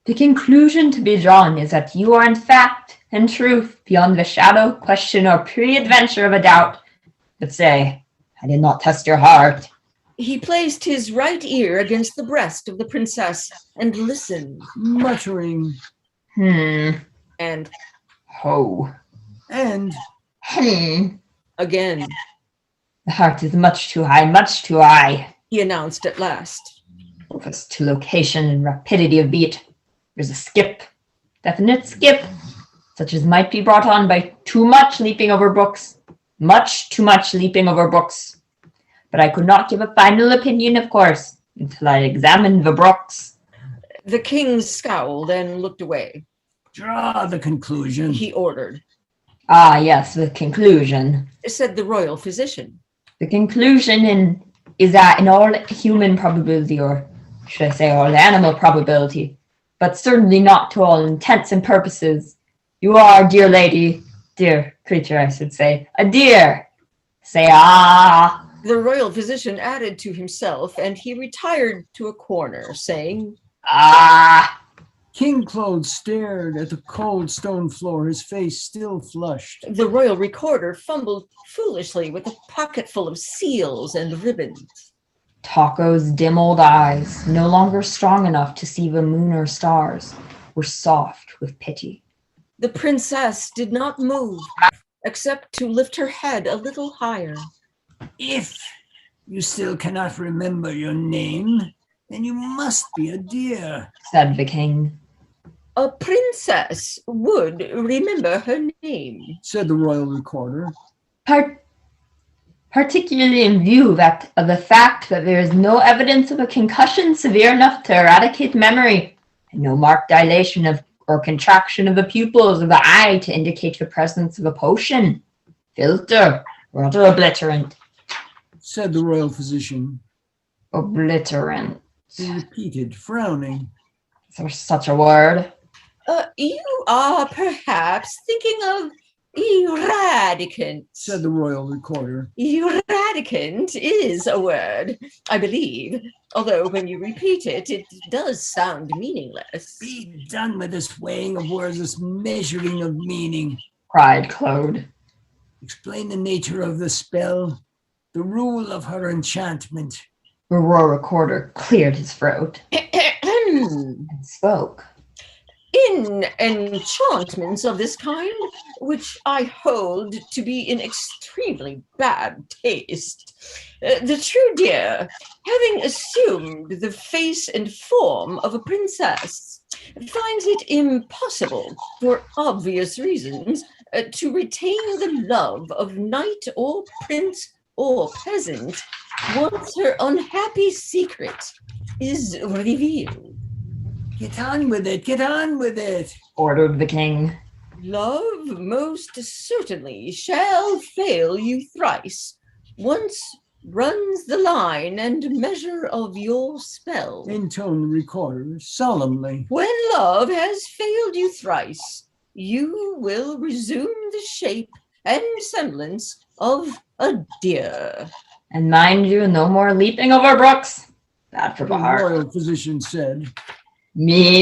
The conclusion to be drawn is that you are in fact and truth beyond the shadow, question, or peradventure of a doubt. But say, I did not test your heart. He placed his right ear against the breast of the princess and listened, muttering, and ho, and again. The heart is much too high, he announced at last. As to location and rapidity of beat, there's a skip, definite skip, such as might be brought on by too much leaping over brooks, much too much leaping over brooks. But I could not give a final opinion, of course, until I examined the brooks. The king scowled and looked away. Draw the conclusion, he ordered. Ah, yes, the conclusion, said the royal physician. The conclusion is that in all human probability, or should I say all animal probability, but certainly not to all intents and purposes, you are, dear lady, dear creature, I should say, a deer. Say, ah. The royal physician added to himself, and he retired to a corner, saying, ah. King Claude stared at the cold stone floor, his face still flushed. The royal recorder fumbled foolishly with a pocket full of seals and ribbons. Taco's dim old eyes, no longer strong enough to see the moon or stars, were soft with pity. The princess did not move, except to lift her head a little higher. If you still cannot remember your name, then you must be a deer, said the king. A princess would remember her name, said the royal recorder. Particularly in view of the fact that there is no evidence of a concussion severe enough to eradicate memory, and no marked dilation or contraction of the pupils of the eye to indicate the presence of a potion, filter, or other obliterant. Said the royal physician. Obliterant. He repeated, frowning. Is there such a word? You are perhaps thinking of eradicant, said the royal recorder. Eradicant is a word, I believe, although when you repeat it, it does sound meaningless. Be done with this weighing of words, this measuring of meaning, cried Claude. Explain the nature of the spell, the rule of her enchantment. The royal recorder cleared his throat and spoke. In enchantments of this kind, which I hold to be in extremely bad taste, the true dear, having assumed the face and form of a princess, finds it impossible, for obvious reasons, to retain the love of knight or prince or peasant once her unhappy secret is revealed. Get on with it, ordered the king. Love most certainly shall fail you thrice, once runs the line and measure of your spell. intoned the recorder solemnly. When love has failed you thrice, you will resume the shape and semblance of a deer. And mind you, no more leaping over brooks. Bad for The the heart. royal physician said. Me.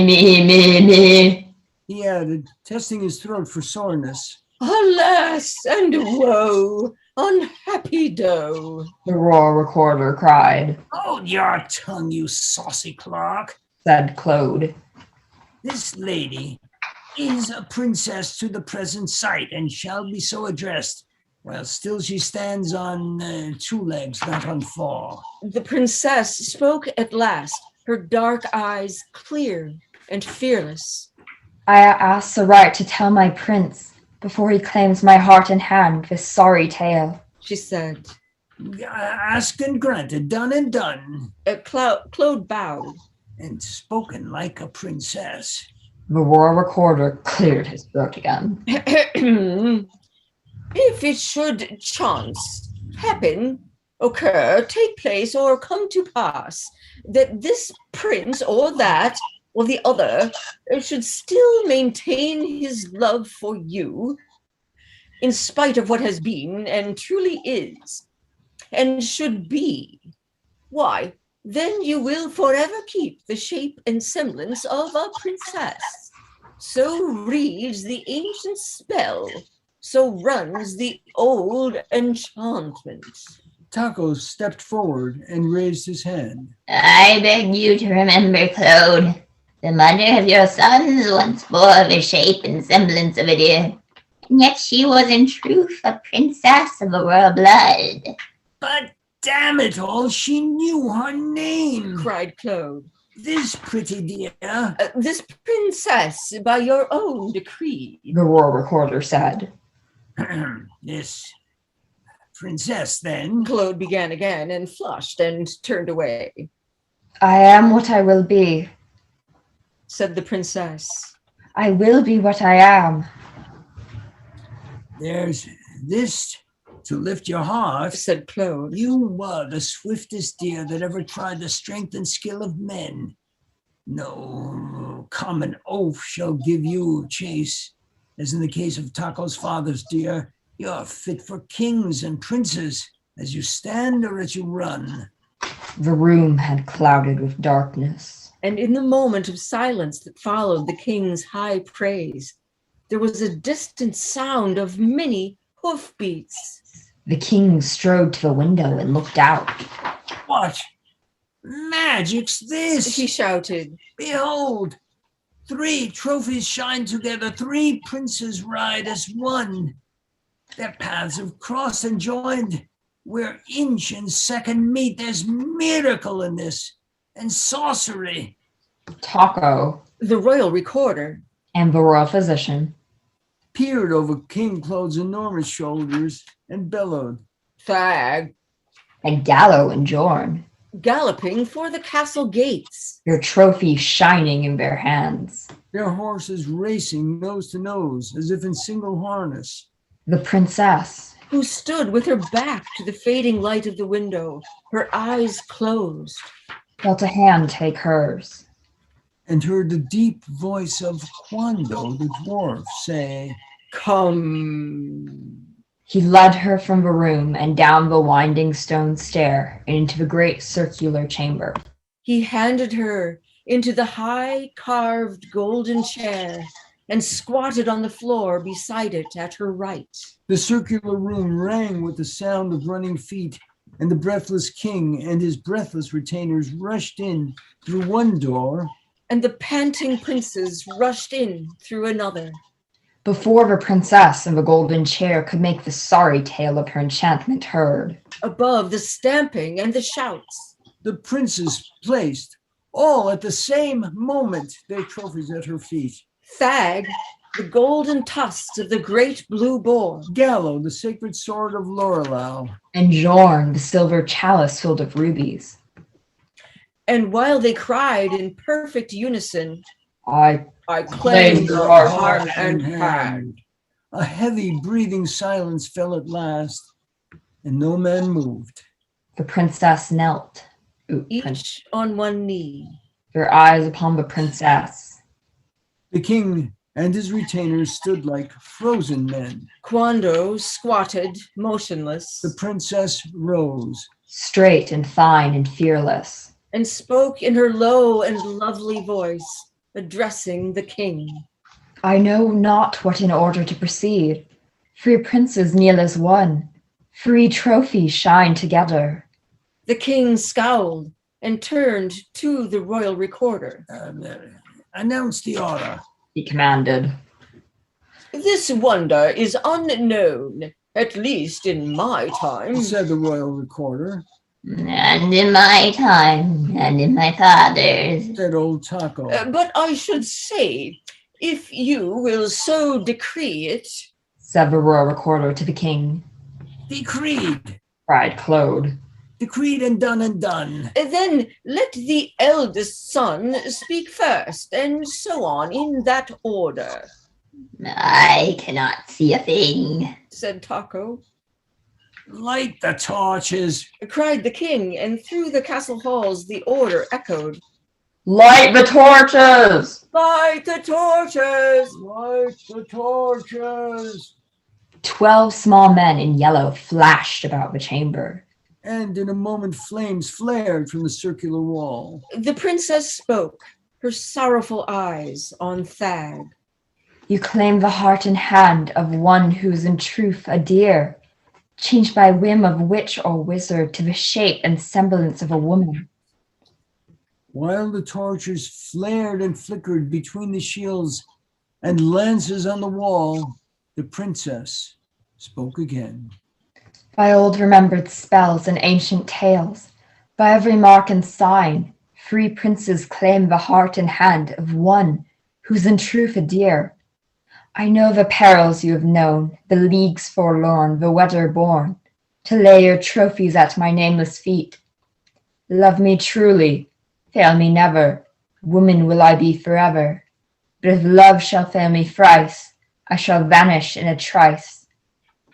He added, testing his throat for soreness. Alas and woe, unhappy doe. The royal recorder cried, Hold your tongue, you saucy clerk. said Claude. This lady is a princess to the present sight, and shall be so addressed, while still she stands on 2 legs, not on 4. The princess spoke at last, her dark eyes clear and fearless. I ask the right to tell my prince before he claims my heart and hand this sorry tale, She said. Asked and granted, done and done, Claude bowed. and spoken like a princess. The royal recorder cleared his throat again. If it should chance, happen, occur, take place, or come to pass that this prince or that or the other should still maintain his love for you, in spite of what has been and truly is, and should be, why, then you will forever keep the shape and semblance of a princess. So reads the ancient spell, so runs the old enchantment. Taco stepped forward and raised his hand. I beg you to remember, Claude. The mother of your sons once bore the shape and semblance of a deer, and yet she was in truth a princess of the royal blood. But damn it all, she knew her name. Cried Claude. This pretty dear. This princess by your own decree. The royal recorder said. This princess, then. Claude began again and flushed and turned away. I am what I will be. Said the princess. I will be what I am. There's this to lift your heart. Said Claude. You were the swiftest deer that ever tried the strength and skill of men. No common oaf shall give you chase. As in the case of Taco's father's deer, you're fit for kings and princes, as you stand or as you run. The room had clouded with darkness. And in the moment of silence that followed the king's high praise, there was a distant sound of many hoofbeats. The king strode to the window and looked out. What magic's this? He shouted. Behold, 3 trophies shine together, 3 princes ride as one. Their paths have crossed and joined. Where inch and second meet, there's miracle in this, and sorcery. Taco The royal recorder. and the royal physician. peered over King Claude's enormous shoulders and bellowed. Thag, And Gallo and Jorn, galloping for the castle gates. your trophy shining in their hands. Their horses racing nose to nose as if in single harness. The princess, Who stood with her back to the fading light of the window, her eyes closed. felt a hand take hers. And heard the deep voice of Quando the dwarf say, Come. He led her from the room and down the winding stone stair and into the great circular chamber. He handed her into the high carved golden chair and squatted on the floor beside it at her right. The circular room rang with the sound of running feet, and the breathless king and his breathless retainers rushed in through one door, And the panting princes rushed in through another. Before the princess in the golden chair could make the sorry tale of her enchantment heard. Above the stamping and the shouts, the princes placed, all at the same moment, their trophies at her feet. Thag, the golden tusks of the great blue boar, Gallo, the sacred sword of Lorelau, And Jorn, the silver chalice filled with rubies. and while they cried in perfect unison, I claim your heart and hand. a heavy breathing silence fell at last, and no man moved. The princess knelt, Each on one knee. their eyes upon the princess. The king and his retainers stood like frozen men. Quando squatted, motionless, The princess rose, Straight and fine and fearless. and spoke in her low and lovely voice, addressing the king. I know not what in order to proceed. Free princes kneel as one. Free trophies shine together. The king scowled and turned to the royal recorder. announce the order. He commanded. This wonder is unknown, at least in my time. Said the royal recorder. And in my time, and in my father's. Said old Taco. But I should say, if you will so decree it, Said the royal recorder to the king. Decreed. Cried Claude. Decreed and done and done. then let the eldest son speak first, and so on in that order, I cannot see a thing. said Taco. Light the torches. Cried the king, and through the castle halls the order echoed. Light the torches! Light the torches! Light the torches. 12 small men in yellow flashed about the chamber. And in a moment flames flared from the circular wall. The princess spoke, her sorrowful eyes on Thag. You claim the heart and hand of one who's in truth a dear, changed by whim of witch or wizard to the shape and semblance of a woman. While the torches flared and flickered between the shields and lances on the wall, the princess spoke again. By old remembered spells and ancient tales, by every mark and sign, free princes claim the heart and hand of one who's in truth a dear. I know the perils you have known, the leagues forlorn, the weather born, to lay your trophies at my nameless feet. Love me truly, fail me never, woman will I be forever. But if love shall fail me thrice, I shall vanish in a trice.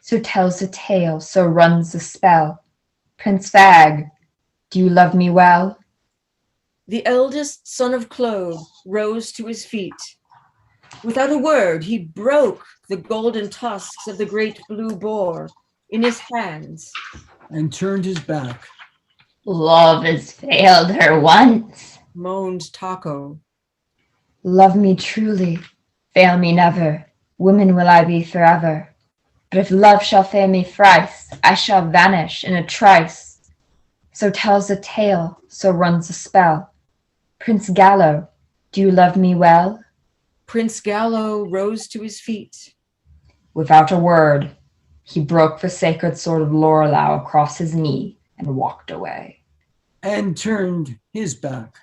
So tells the tale, so runs the spell. Prince Thag, do you love me well? The eldest son of Claude rose to his feet. Without a word, he broke the golden tusks of the great blue boar in his hands. And turned his back. Love has failed her once. Moaned Taco. Love me truly, fail me never, woman will I be forever. But if love shall fail me thrice, I shall vanish in a trice. So tells the tale, so runs the spell. Prince Gallo, do you love me well? Prince Gallo rose to his feet. Without a word, he broke the sacred sword of Lorelau across his knee and walked away. And turned his back.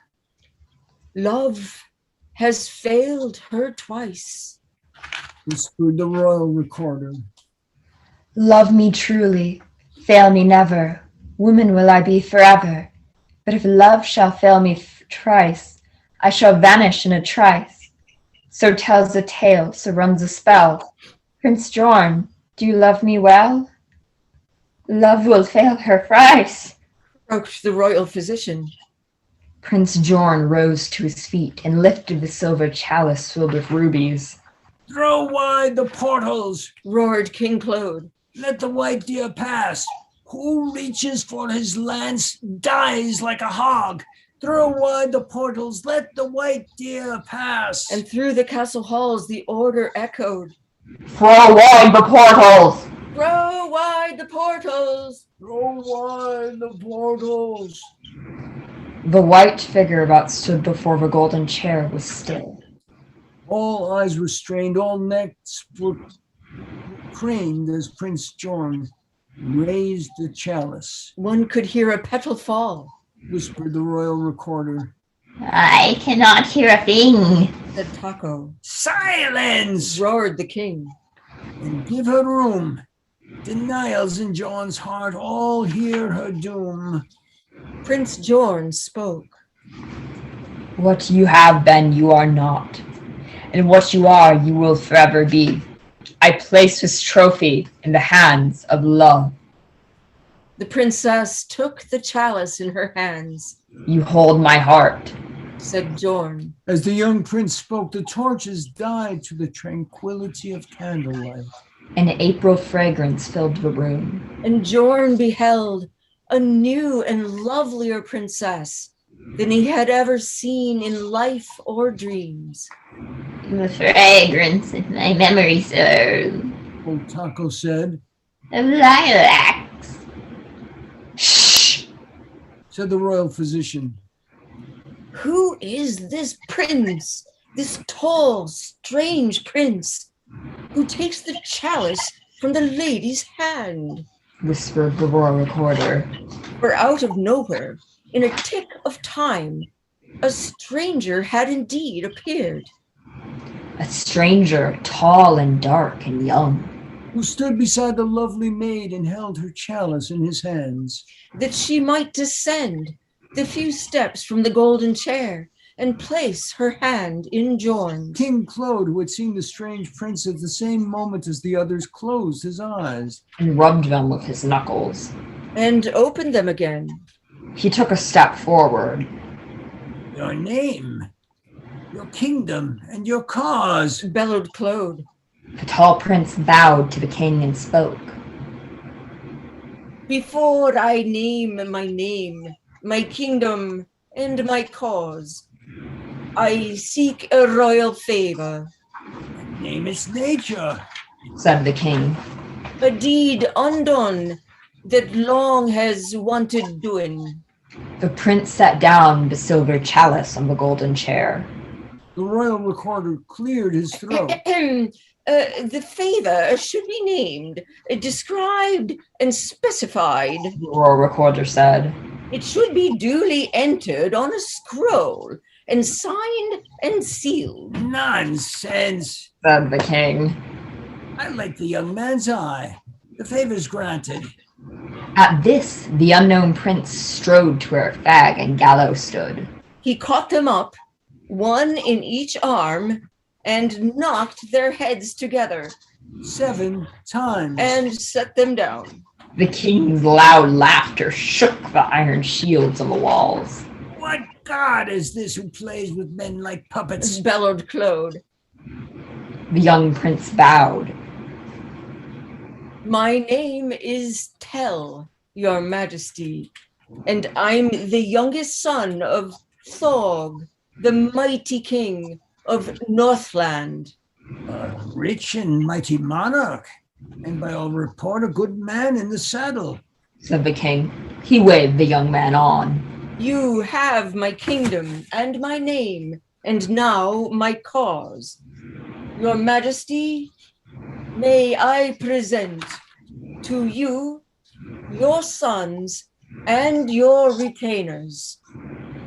Love has failed her twice. Whispered the royal recorder. Love me truly, fail me never, woman will I be forever. But if love shall fail me thrice, I shall vanish in a trice. So tells the tale, so runs a spell. Prince Jorn, do you love me well? Love will fail her thrice. Croaked the royal physician. Prince Jorn rose to his feet and lifted the silver chalice filled with rubies. Throw wide the portals. Roared King Claude. Let the white deer pass. Who reaches for his lance dies like a hog. Throw wide the portals. Let the white deer pass. And through the castle halls the order echoed. Throw wide the portals! Throw wide the portals. Throw wide the portals. The white figure about stood before the golden chair was still. All eyes were strained, all necks were craned as Prince Jorn raised the chalice. One could hear a petal fall, Whispered the royal recorder. I cannot hear a thing. said Taco. Silence! Roared the king. And give her room. Denials in Jorn's heart all hear her doom. Prince Jorn spoke. What you have been, you are not. And what you are, you will forever be. I place this trophy in the hands of love. The princess took the chalice in her hands, You hold my heart. said Jorn. As the young prince spoke, the torches died to the tranquility of candlelight. An April fragrance filled the room. And Jorn beheld a new and lovelier princess than he had ever seen in life or dreams. The fragrance of my memory serve. Old Taco said, Of lilacs. Shh! said the royal physician. Who is this prince, this tall, strange prince, who takes the chalice from the lady's hand? Whispered the royal recorder. For out of nowhere, in a tick of time, a stranger had indeed appeared. A stranger, tall and dark and young. Who stood beside the lovely maid and held her chalice in his hands. That she might descend the few steps from the golden chair and place her hand in Jorn's. King Claude, who had seen the strange prince at the same moment as the others, closed his eyes. And rubbed them with his knuckles. And opened them again. He took a step forward. Your name, your kingdom, and your cause. Bellowed Claude. The tall prince bowed to the king and spoke. Before I name, my kingdom, and my cause, I seek a royal favor. Name is nature. Said the king. A deed undone that long has wanted doing. The prince sat down the silver chalice on the golden chair. The royal recorder cleared his throat. The favor should be named, described, and specified. The royal recorder said. It should be duly entered on a scroll and signed and sealed. Nonsense, Said the king. I like the young man's eye. The favor's granted. At this, the unknown prince strode to where Fag and Gallo stood. He caught them up, one in each arm, and knocked their heads together 7 times. and set them down. The king's loud laughter shook the iron shields on the walls. What god is this who plays with men like puppets? Bellowed Claude. The young prince bowed. My name is Tell, your majesty, and I'm the youngest son of Thorg, the mighty king of Northland. A rich and mighty monarch, and by all report a good man in the saddle. Said the king. He waved the young man on. You have my kingdom and my name, and now my cause. Your majesty, may I present to you, your sons, and your retainers,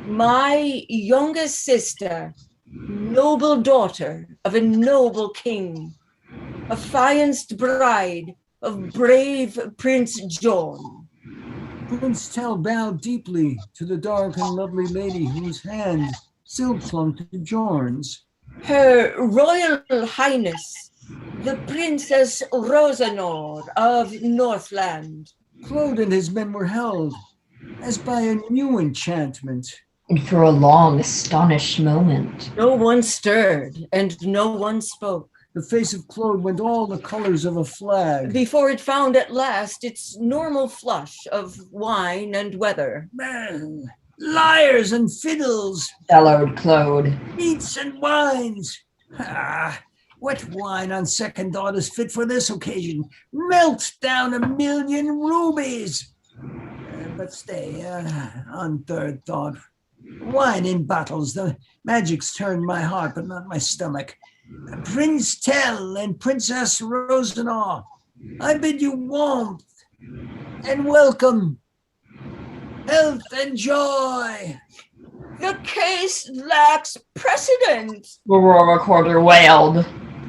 my youngest sister, noble daughter of a noble king, affianced bride of brave Prince John. Prince Tell bowed deeply to the dark and lovely lady whose hand still clung to Jorn's. Her Royal Highness, the Princess Rosanor of Northland. Claude and his men were held, as by a new enchantment. And for a long, astonished moment, No one stirred and no one spoke, The face of Claude went all the colors of a flag. before it found at last its normal flush of wine and weather. Man, liars and fiddles, bellowed Claude. meats and wines. Ah, what wine on second thought is fit for this occasion? Melt down 1,000,000 rubies. But stay, on third thought, wine in bottles. The magic's turned my heart, but not my stomach. Prince Tell and Princess Rosanor, I bid you warmth and welcome, health and joy. The case lacks precedent, The royal recorder wailed.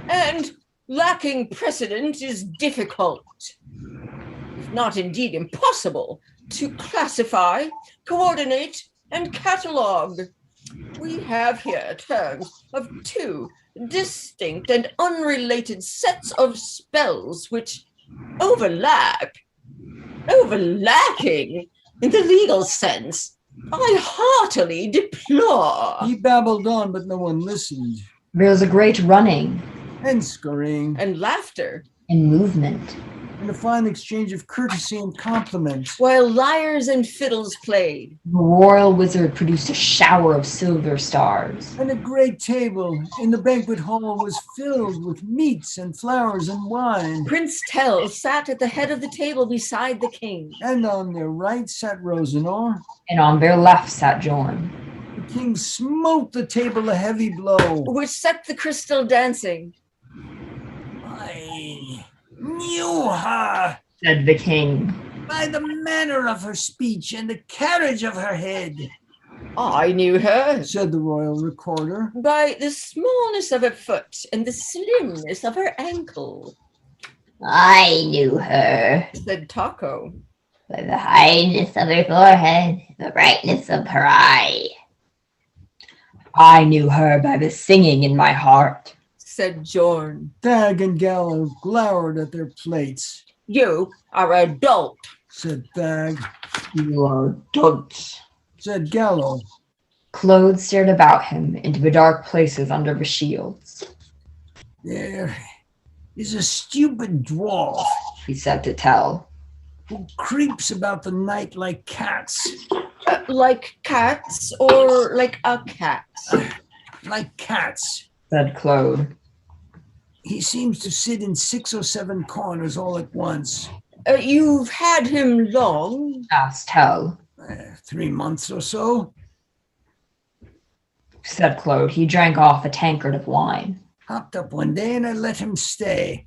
and lacking precedent is difficult, if not indeed impossible, to classify, coordinate, and catalog. We have here terms of two distinct and unrelated sets of spells which overlapping in the legal sense, I heartily deplore. He babbled on, but no one listened. There was a great running And scurrying, And laughter, and movement. and a fine exchange of courtesy and compliment. while lyres and fiddles played. The royal wizard produced a shower of silver stars. And a great table in the banquet hall was filled with meats and flowers and wine. Prince Tell sat at the head of the table beside the king. And on their right sat Rosanor. And on their left sat Jorn. The king smote the table a heavy blow. Which set the crystal dancing. I knew her Said the king. by the manner of her speech and the carriage of her head, I knew her said the royal recorder. by the smallness of her foot and the slimness of her ankle, I knew her said Taco. by the highness of her forehead, the brightness of her eye. I knew her by the singing in my heart. Said Jorn. Thag and Gallo glowered at their plates, You are adult. said Thag. You are dunce. Said Gallo. Claude stared about him into the dark places under the shields. There is a stupid dwarf He said to Tell. who creeps about the night like cats. Like cats or like a cat? Like cats. Said Claude. He seems to sit in 6 or 7 corners all at once. You've had him long? Asked Tell. 3 months or so. Said Claude. He drank off a tankard of wine. Hopped up one day and I let him stay.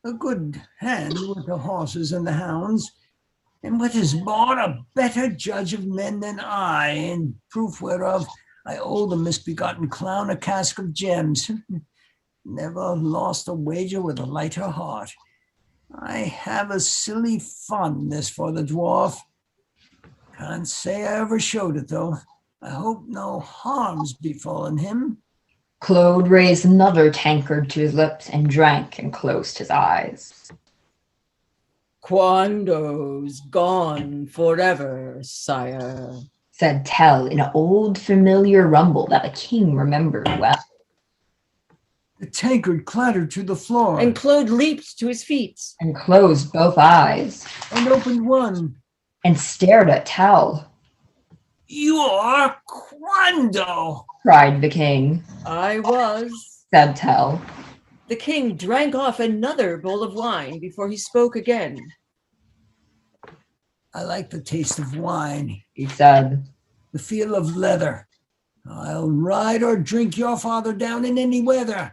A good hand with the horses and the hounds. And what is more, a better judge of men than I, in proof whereof I owe the misbegotten clown a cask of gems. Never lost a wager with a lighter heart. I have a silly fondness for the dwarf. Can't say I ever showed it, though. I hope no harm's befallen him. Claude raised another tankard to his lips and drank and closed his eyes. Quando's gone forever, sire. Said Tell in an old familiar rumble that the king remembered well. The tankard clattered to the floor And Claude leaped to his feet. And closed both eyes and opened one. and stared at Tell. You're Quando! Cried the king. I was. Said Tell. The king drank off another bowl of wine before he spoke again. I like the taste of wine, He said. the feel of leather. I'll ride or drink your father down in any weather.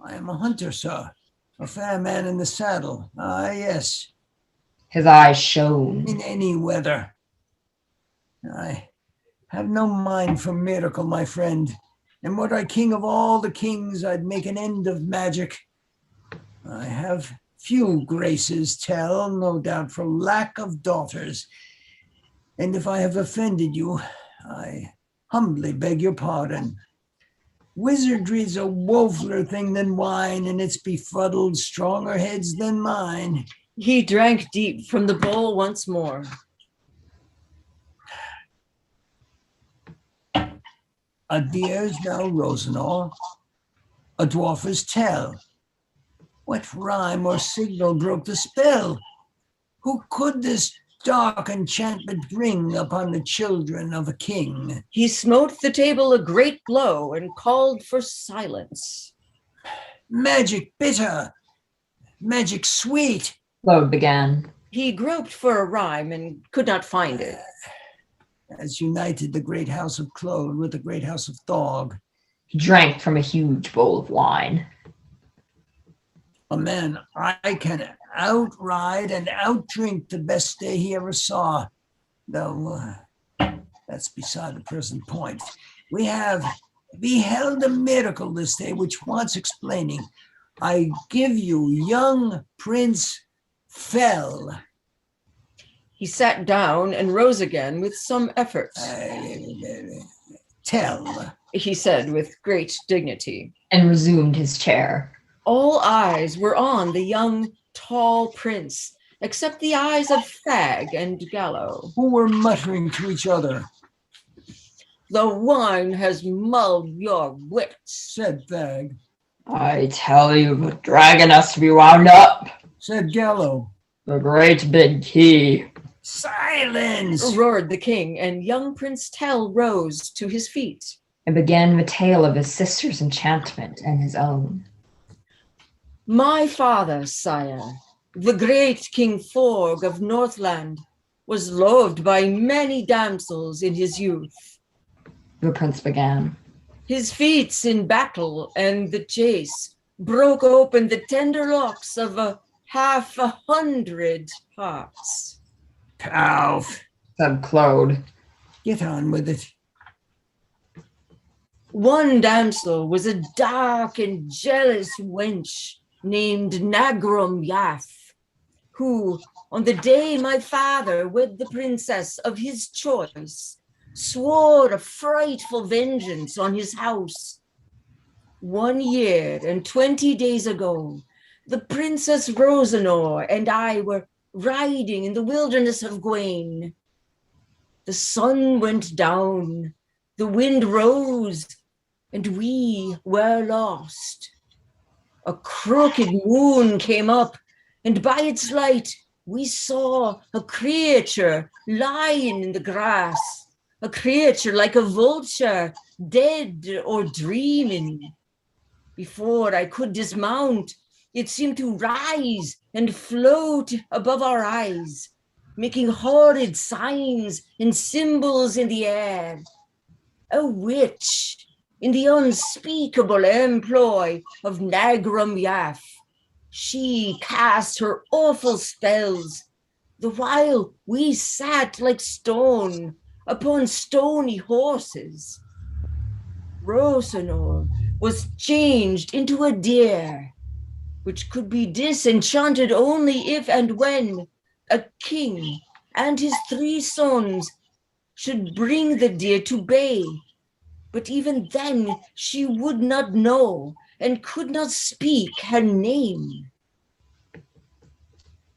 I am a hunter, sir, a fair man in the saddle. Ah, yes, His eyes shone. in any weather. I have no mind for miracle, my friend. And were I king of all the kings, I'd make an end of magic. I have few graces, Tell, no doubt for lack of daughters. And if I have offended you, I humbly beg your pardon. Wizardry's a wofuler thing than wine, and it's befuddled stronger heads than mine. He drank deep from the bowl once more. A deer's now Rosenor, a dwarf is Tell. What rhyme or signal broke the spell? Who could this dark enchantment bring upon the children of a king? He smote the table a great blow and called for silence. Magic bitter, magic sweet. Claude began. He groped for a rhyme and could not find it. As united the great house of Claude with the great house of Thog. He drank from a huge bowl of wine. A man I can outride and outdrink the best day he ever saw. Though that's beside the present point. We have beheld a miracle this day which wants explaining. I give you young Prince Fell. He sat down and rose again with some effort. Tell. He said with great dignity. And resumed his chair. All eyes were on the young, tall prince, except the eyes of Fag and Gallo. Who were muttering to each other. The wine has mulled your wits, Said Fag. I tell you, the dragon has to be wound up. Said Gallo. The great big key. Silence! roared the king, and young Prince Tell rose to his feet. And began the tale of his sister's enchantment and his own. My father, sire, the great King Forg of Northland, was loved by many damsels in his youth. The prince began. His feats in battle and the chase broke open the tender locks of 500 hearts. Calf. Said Claude. Get on with it. One damsel was a dark and jealous wench named Nagrum Yath, who, on the day my father wed the princess of his choice, swore a frightful vengeance on his house. 1 year and 20 days ago, the Princess Rosenor and I were riding in the wilderness of Gwaine. The sun went down, the wind rose, and we were lost. A crooked moon came up, and by its light we saw a creature lying in the grass, a creature like a vulture, dead or dreaming. Before I could dismount, it seemed to rise and float above our eyes, making horrid signs and symbols in the air. A witch in the unspeakable employ of Nagrum Yath. She cast her awful spells, the while we sat like stone upon stony horses. Rosenor was changed into a deer, which could be disenchanted only if and when a king and his 3 sons should bring the deer to bay. But even then she would not know and could not speak her name.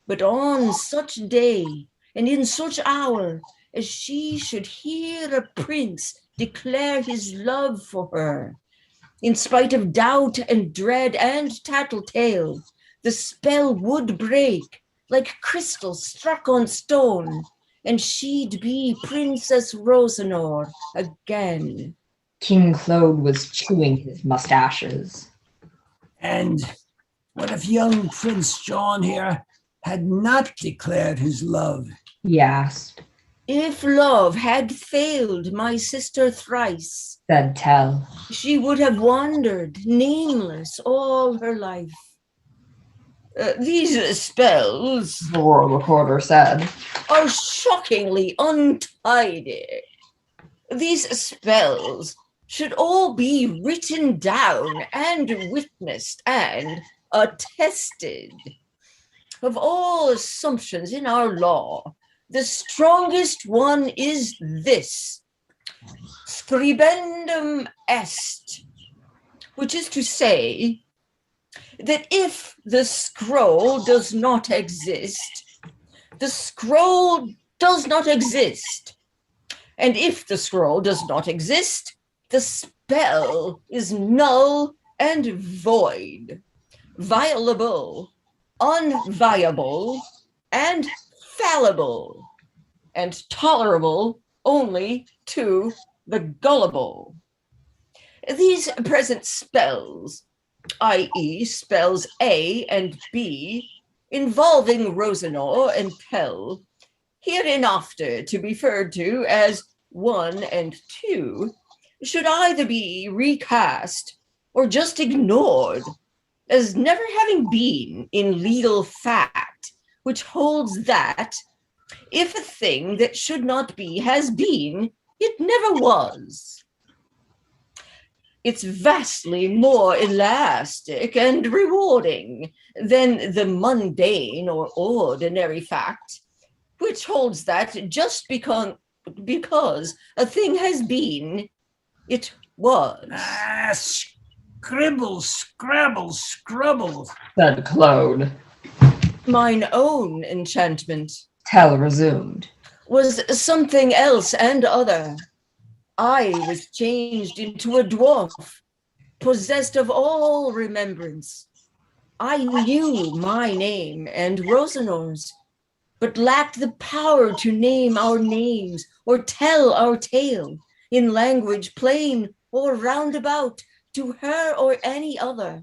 But on such day and in such hour as she should hear a prince declare his love for her, in spite of doubt and dread and tattletale, the spell would break like crystal struck on stone, and she'd be Princess Rosenor again. King Claude was chewing his mustaches. And what if young Prince John here had not declared his love? He asked. If love had failed my sister thrice, Said Tell. she would have wandered nameless all her life. These spells, The royal recorder said. are shockingly untidy. These spells should all be written down and witnessed and attested. Of all assumptions in our law, the strongest one is this: scribendum est, which is to say that if the scroll does not exist, the scroll does not exist. And if the scroll does not exist, the spell is null and void, violable, unviable, and fallible, and tolerable only to the gullible. These present spells, i.e. spells A and B, involving Rosenor and Pell, hereinafter to be referred to as 1 and 2, should either be recast or just ignored as never having been in legal fact, which holds that if a thing that should not be has been, it never was. It's vastly more elastic and rewarding than the mundane or ordinary fact, which holds that just because a thing has been, it was. Scribble, scrabble, scrubble, said Claude. Mine own enchantment Tell resumed. was something else and other. I was changed into a dwarf, possessed of all remembrance. I knew my name and Rosenor's, but lacked the power to name our names or tell our tale in language plain or roundabout to her or any other.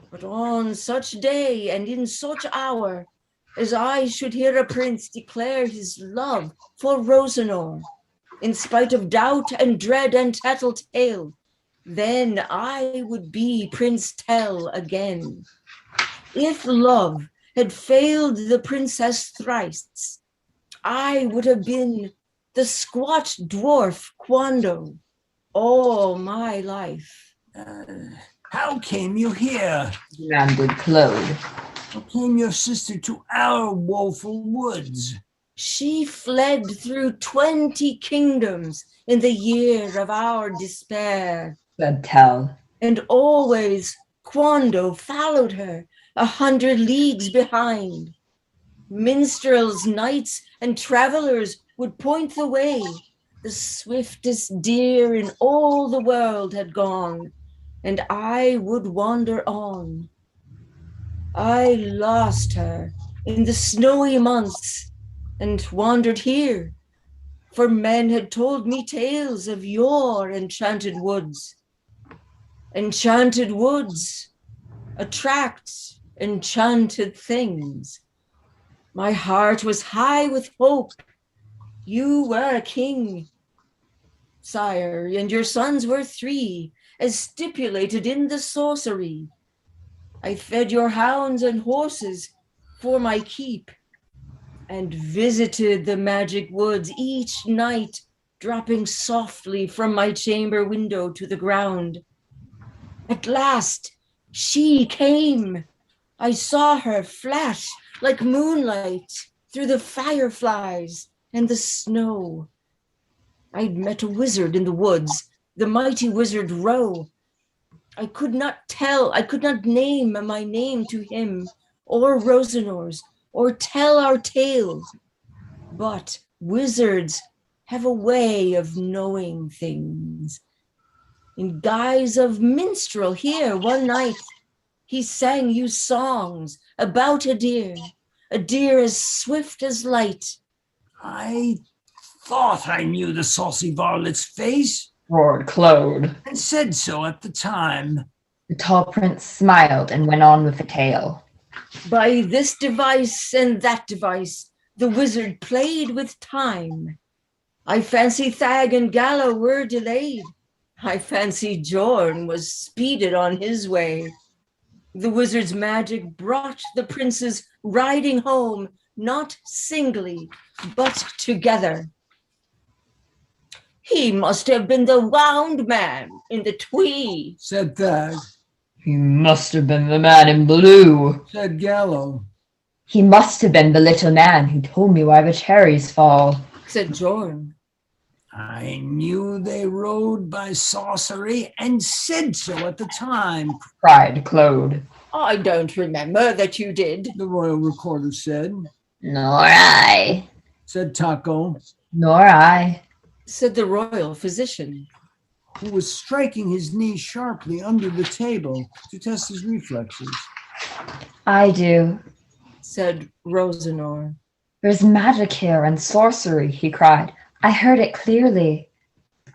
But on such day and in such hour as I should hear a prince declare his love for Rosenor, in spite of doubt and dread and tattletale, then I would be Prince Tell again. If love had failed the princess thrice, I would have been the squat dwarf Quando all my life. How came you here? Demanded Claude. How came your sister to our woeful woods? She fled through 20 kingdoms in the year of our despair, said Tell. and always Quando followed her 100 leagues behind. Minstrels, knights, and travelers would point the way. The swiftest deer in all the world had gone, and I would wander on. I lost her in the snowy months and wandered here, for men had told me tales of your enchanted woods. Enchanted woods attract enchanted things. My heart was high with hope. You were a king, sire, and your sons were 3, as stipulated in the sorcery. I fed your hounds and horses for my keep, and visited the magic woods each night, dropping softly from my chamber window to the ground. At last, she came. I saw her flash like moonlight through the fireflies and the snow. I'd met a wizard in the woods, the mighty wizard Roe. I could not name my name to him or Rosenor's or tell our tale. But wizards have a way of knowing things. In guise of minstrel here one night, he sang you songs about a deer as swift as light. I thought I knew the saucy varlet's face, roared Claude. and said so at the time. The tall prince smiled and went on with the tale. By this device and that device, the wizard played with time. I fancy Thag and Galla were delayed. I fancy Jorn was speeded on his way. The wizard's magic brought the princes riding home, not singly, but together. He must have been the round man in the twee, said Thag, He must have been the man in blue. said Gallo. He must have been the little man who told me why the cherries fall. said Jorn. I knew they rode by sorcery and said so at the time, Cried Claude. I don't remember that you did. the royal recorder said, Nor I. said Taco, Nor I. Said the royal physician. who was striking his knee sharply under the table to test his reflexes. I do. Said Rosanor. There's magic here and sorcery, he cried. I heard it clearly.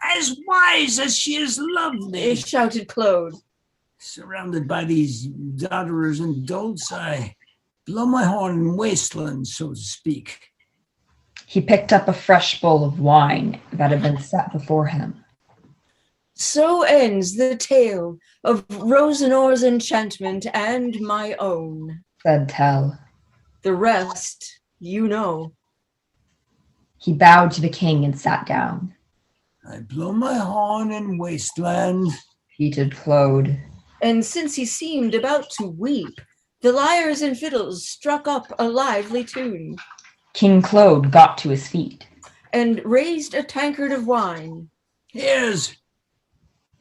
As wise as she is lovely, Shouted Claude. surrounded by these dodderers and dolts, I blow my horn in wastelands, so to speak. He picked up a fresh bowl of wine that had been set before him. So ends the tale of Rosanor's enchantment and my own. Said Tell. The rest, you know. He bowed to the king and sat down. I blow my horn in wasteland, Repeated Claude. And since he seemed about to weep, the lyres and fiddles struck up a lively tune King Claude got to his feet. and raised a tankard of wine. here's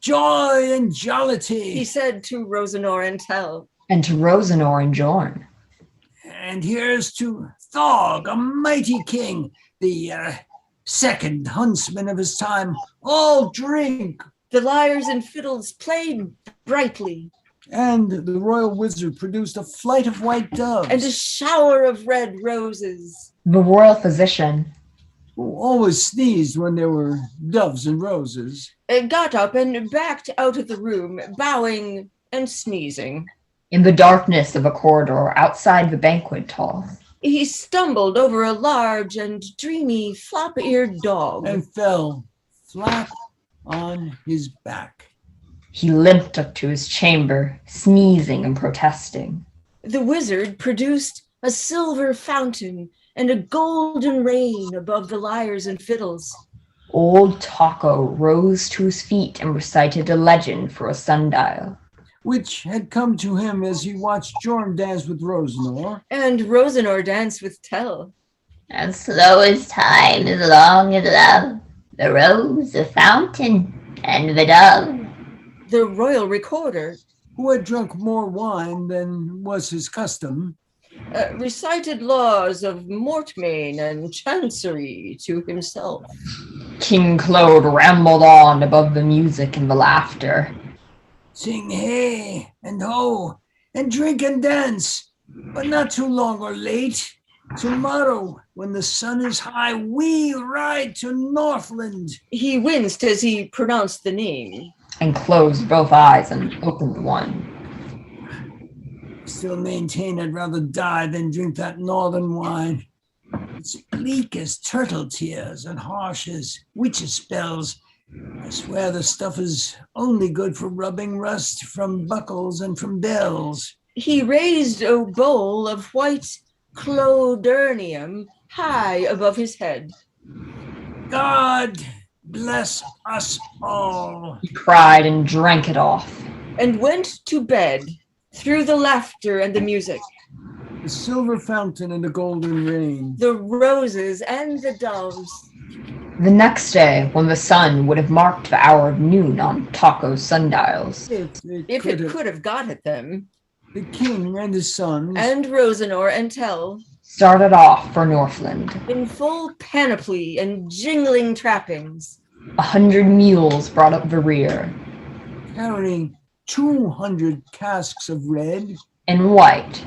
joy and He jollity, said to Rosanor and Tell. And to Rosanor and Jorn. and here's to Thog, a mighty king, the second huntsman of his time. All drink. The lyres and fiddles played brightly, And the royal wizard produced a flight of white doves, and a shower of red roses. The royal physician. who always sneezed when there were doves and roses. Got up and backed out of the room, bowing and sneezing. In the darkness of a corridor outside the banquet hall. He stumbled over a large and dreamy flop-eared dog. And fell flat on his back. He limped up to his chamber, sneezing and protesting. The wizard produced a silver fountain and a golden rain above the lyres and fiddles. Old Taco rose to his feet and recited a legend for a sundial. Which had come to him as he watched Jorn dance with Rosanor. And Rosanor danced with Tell. As slow as time, as long as love. The rose, the fountain, and the dove. The royal recorder Who had drunk more wine than was his custom, recited laws of mortmain and chancery to himself. King Claude rambled on above the music and the laughter. sing hey and ho, and drink and dance, but not too long or late. Tomorrow, when the sun is high, we ride to Northland. He winced as he pronounced the name. And closed both eyes and opened one. Still maintain I'd rather die than drink that northern wine. It's bleak as turtle tears and harsh as witches' spells. I swear the stuff is only good for rubbing rust from buckles and from bells. He raised a bowl of white clodernium high above his head. God bless us all. He cried and drank it off. And went to bed through the laughter and the music, The silver fountain and the golden rain. the roses and the doves. The next day, when the sun would have marked the hour of noon on Taco's sundials, If If it could have got at them. the king and his sons And Rosanor and Tell, started off for Northland. in full panoply and jingling trappings. 100 mules brought up the rear, carrying 200 casks of red and white.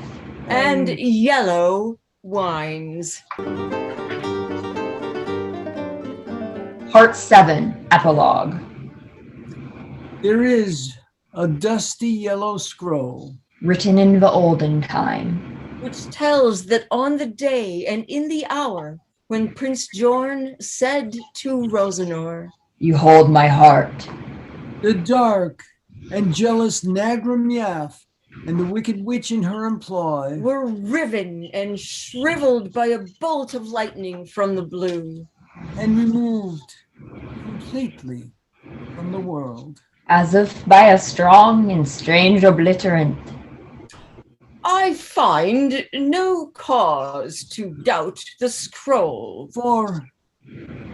And yellow wines. Part 7, Epilogue. There is a dusty yellow scroll Written in the olden time. Which tells that on the day and in the hour when Prince Jorn said to Rosanor, You hold my heart. the dark and jealous Nagram Yaff and the wicked witch in her employ were riven and shriveled by a bolt of lightning from the blue. and removed from completely from the world. as if by a strong and strange obliterant. I find no cause to doubt the scroll. For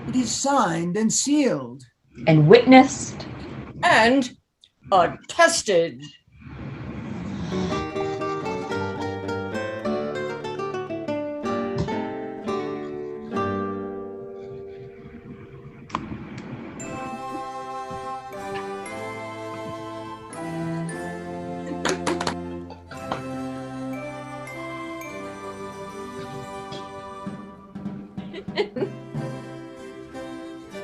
it is signed and sealed. And witnessed And attested.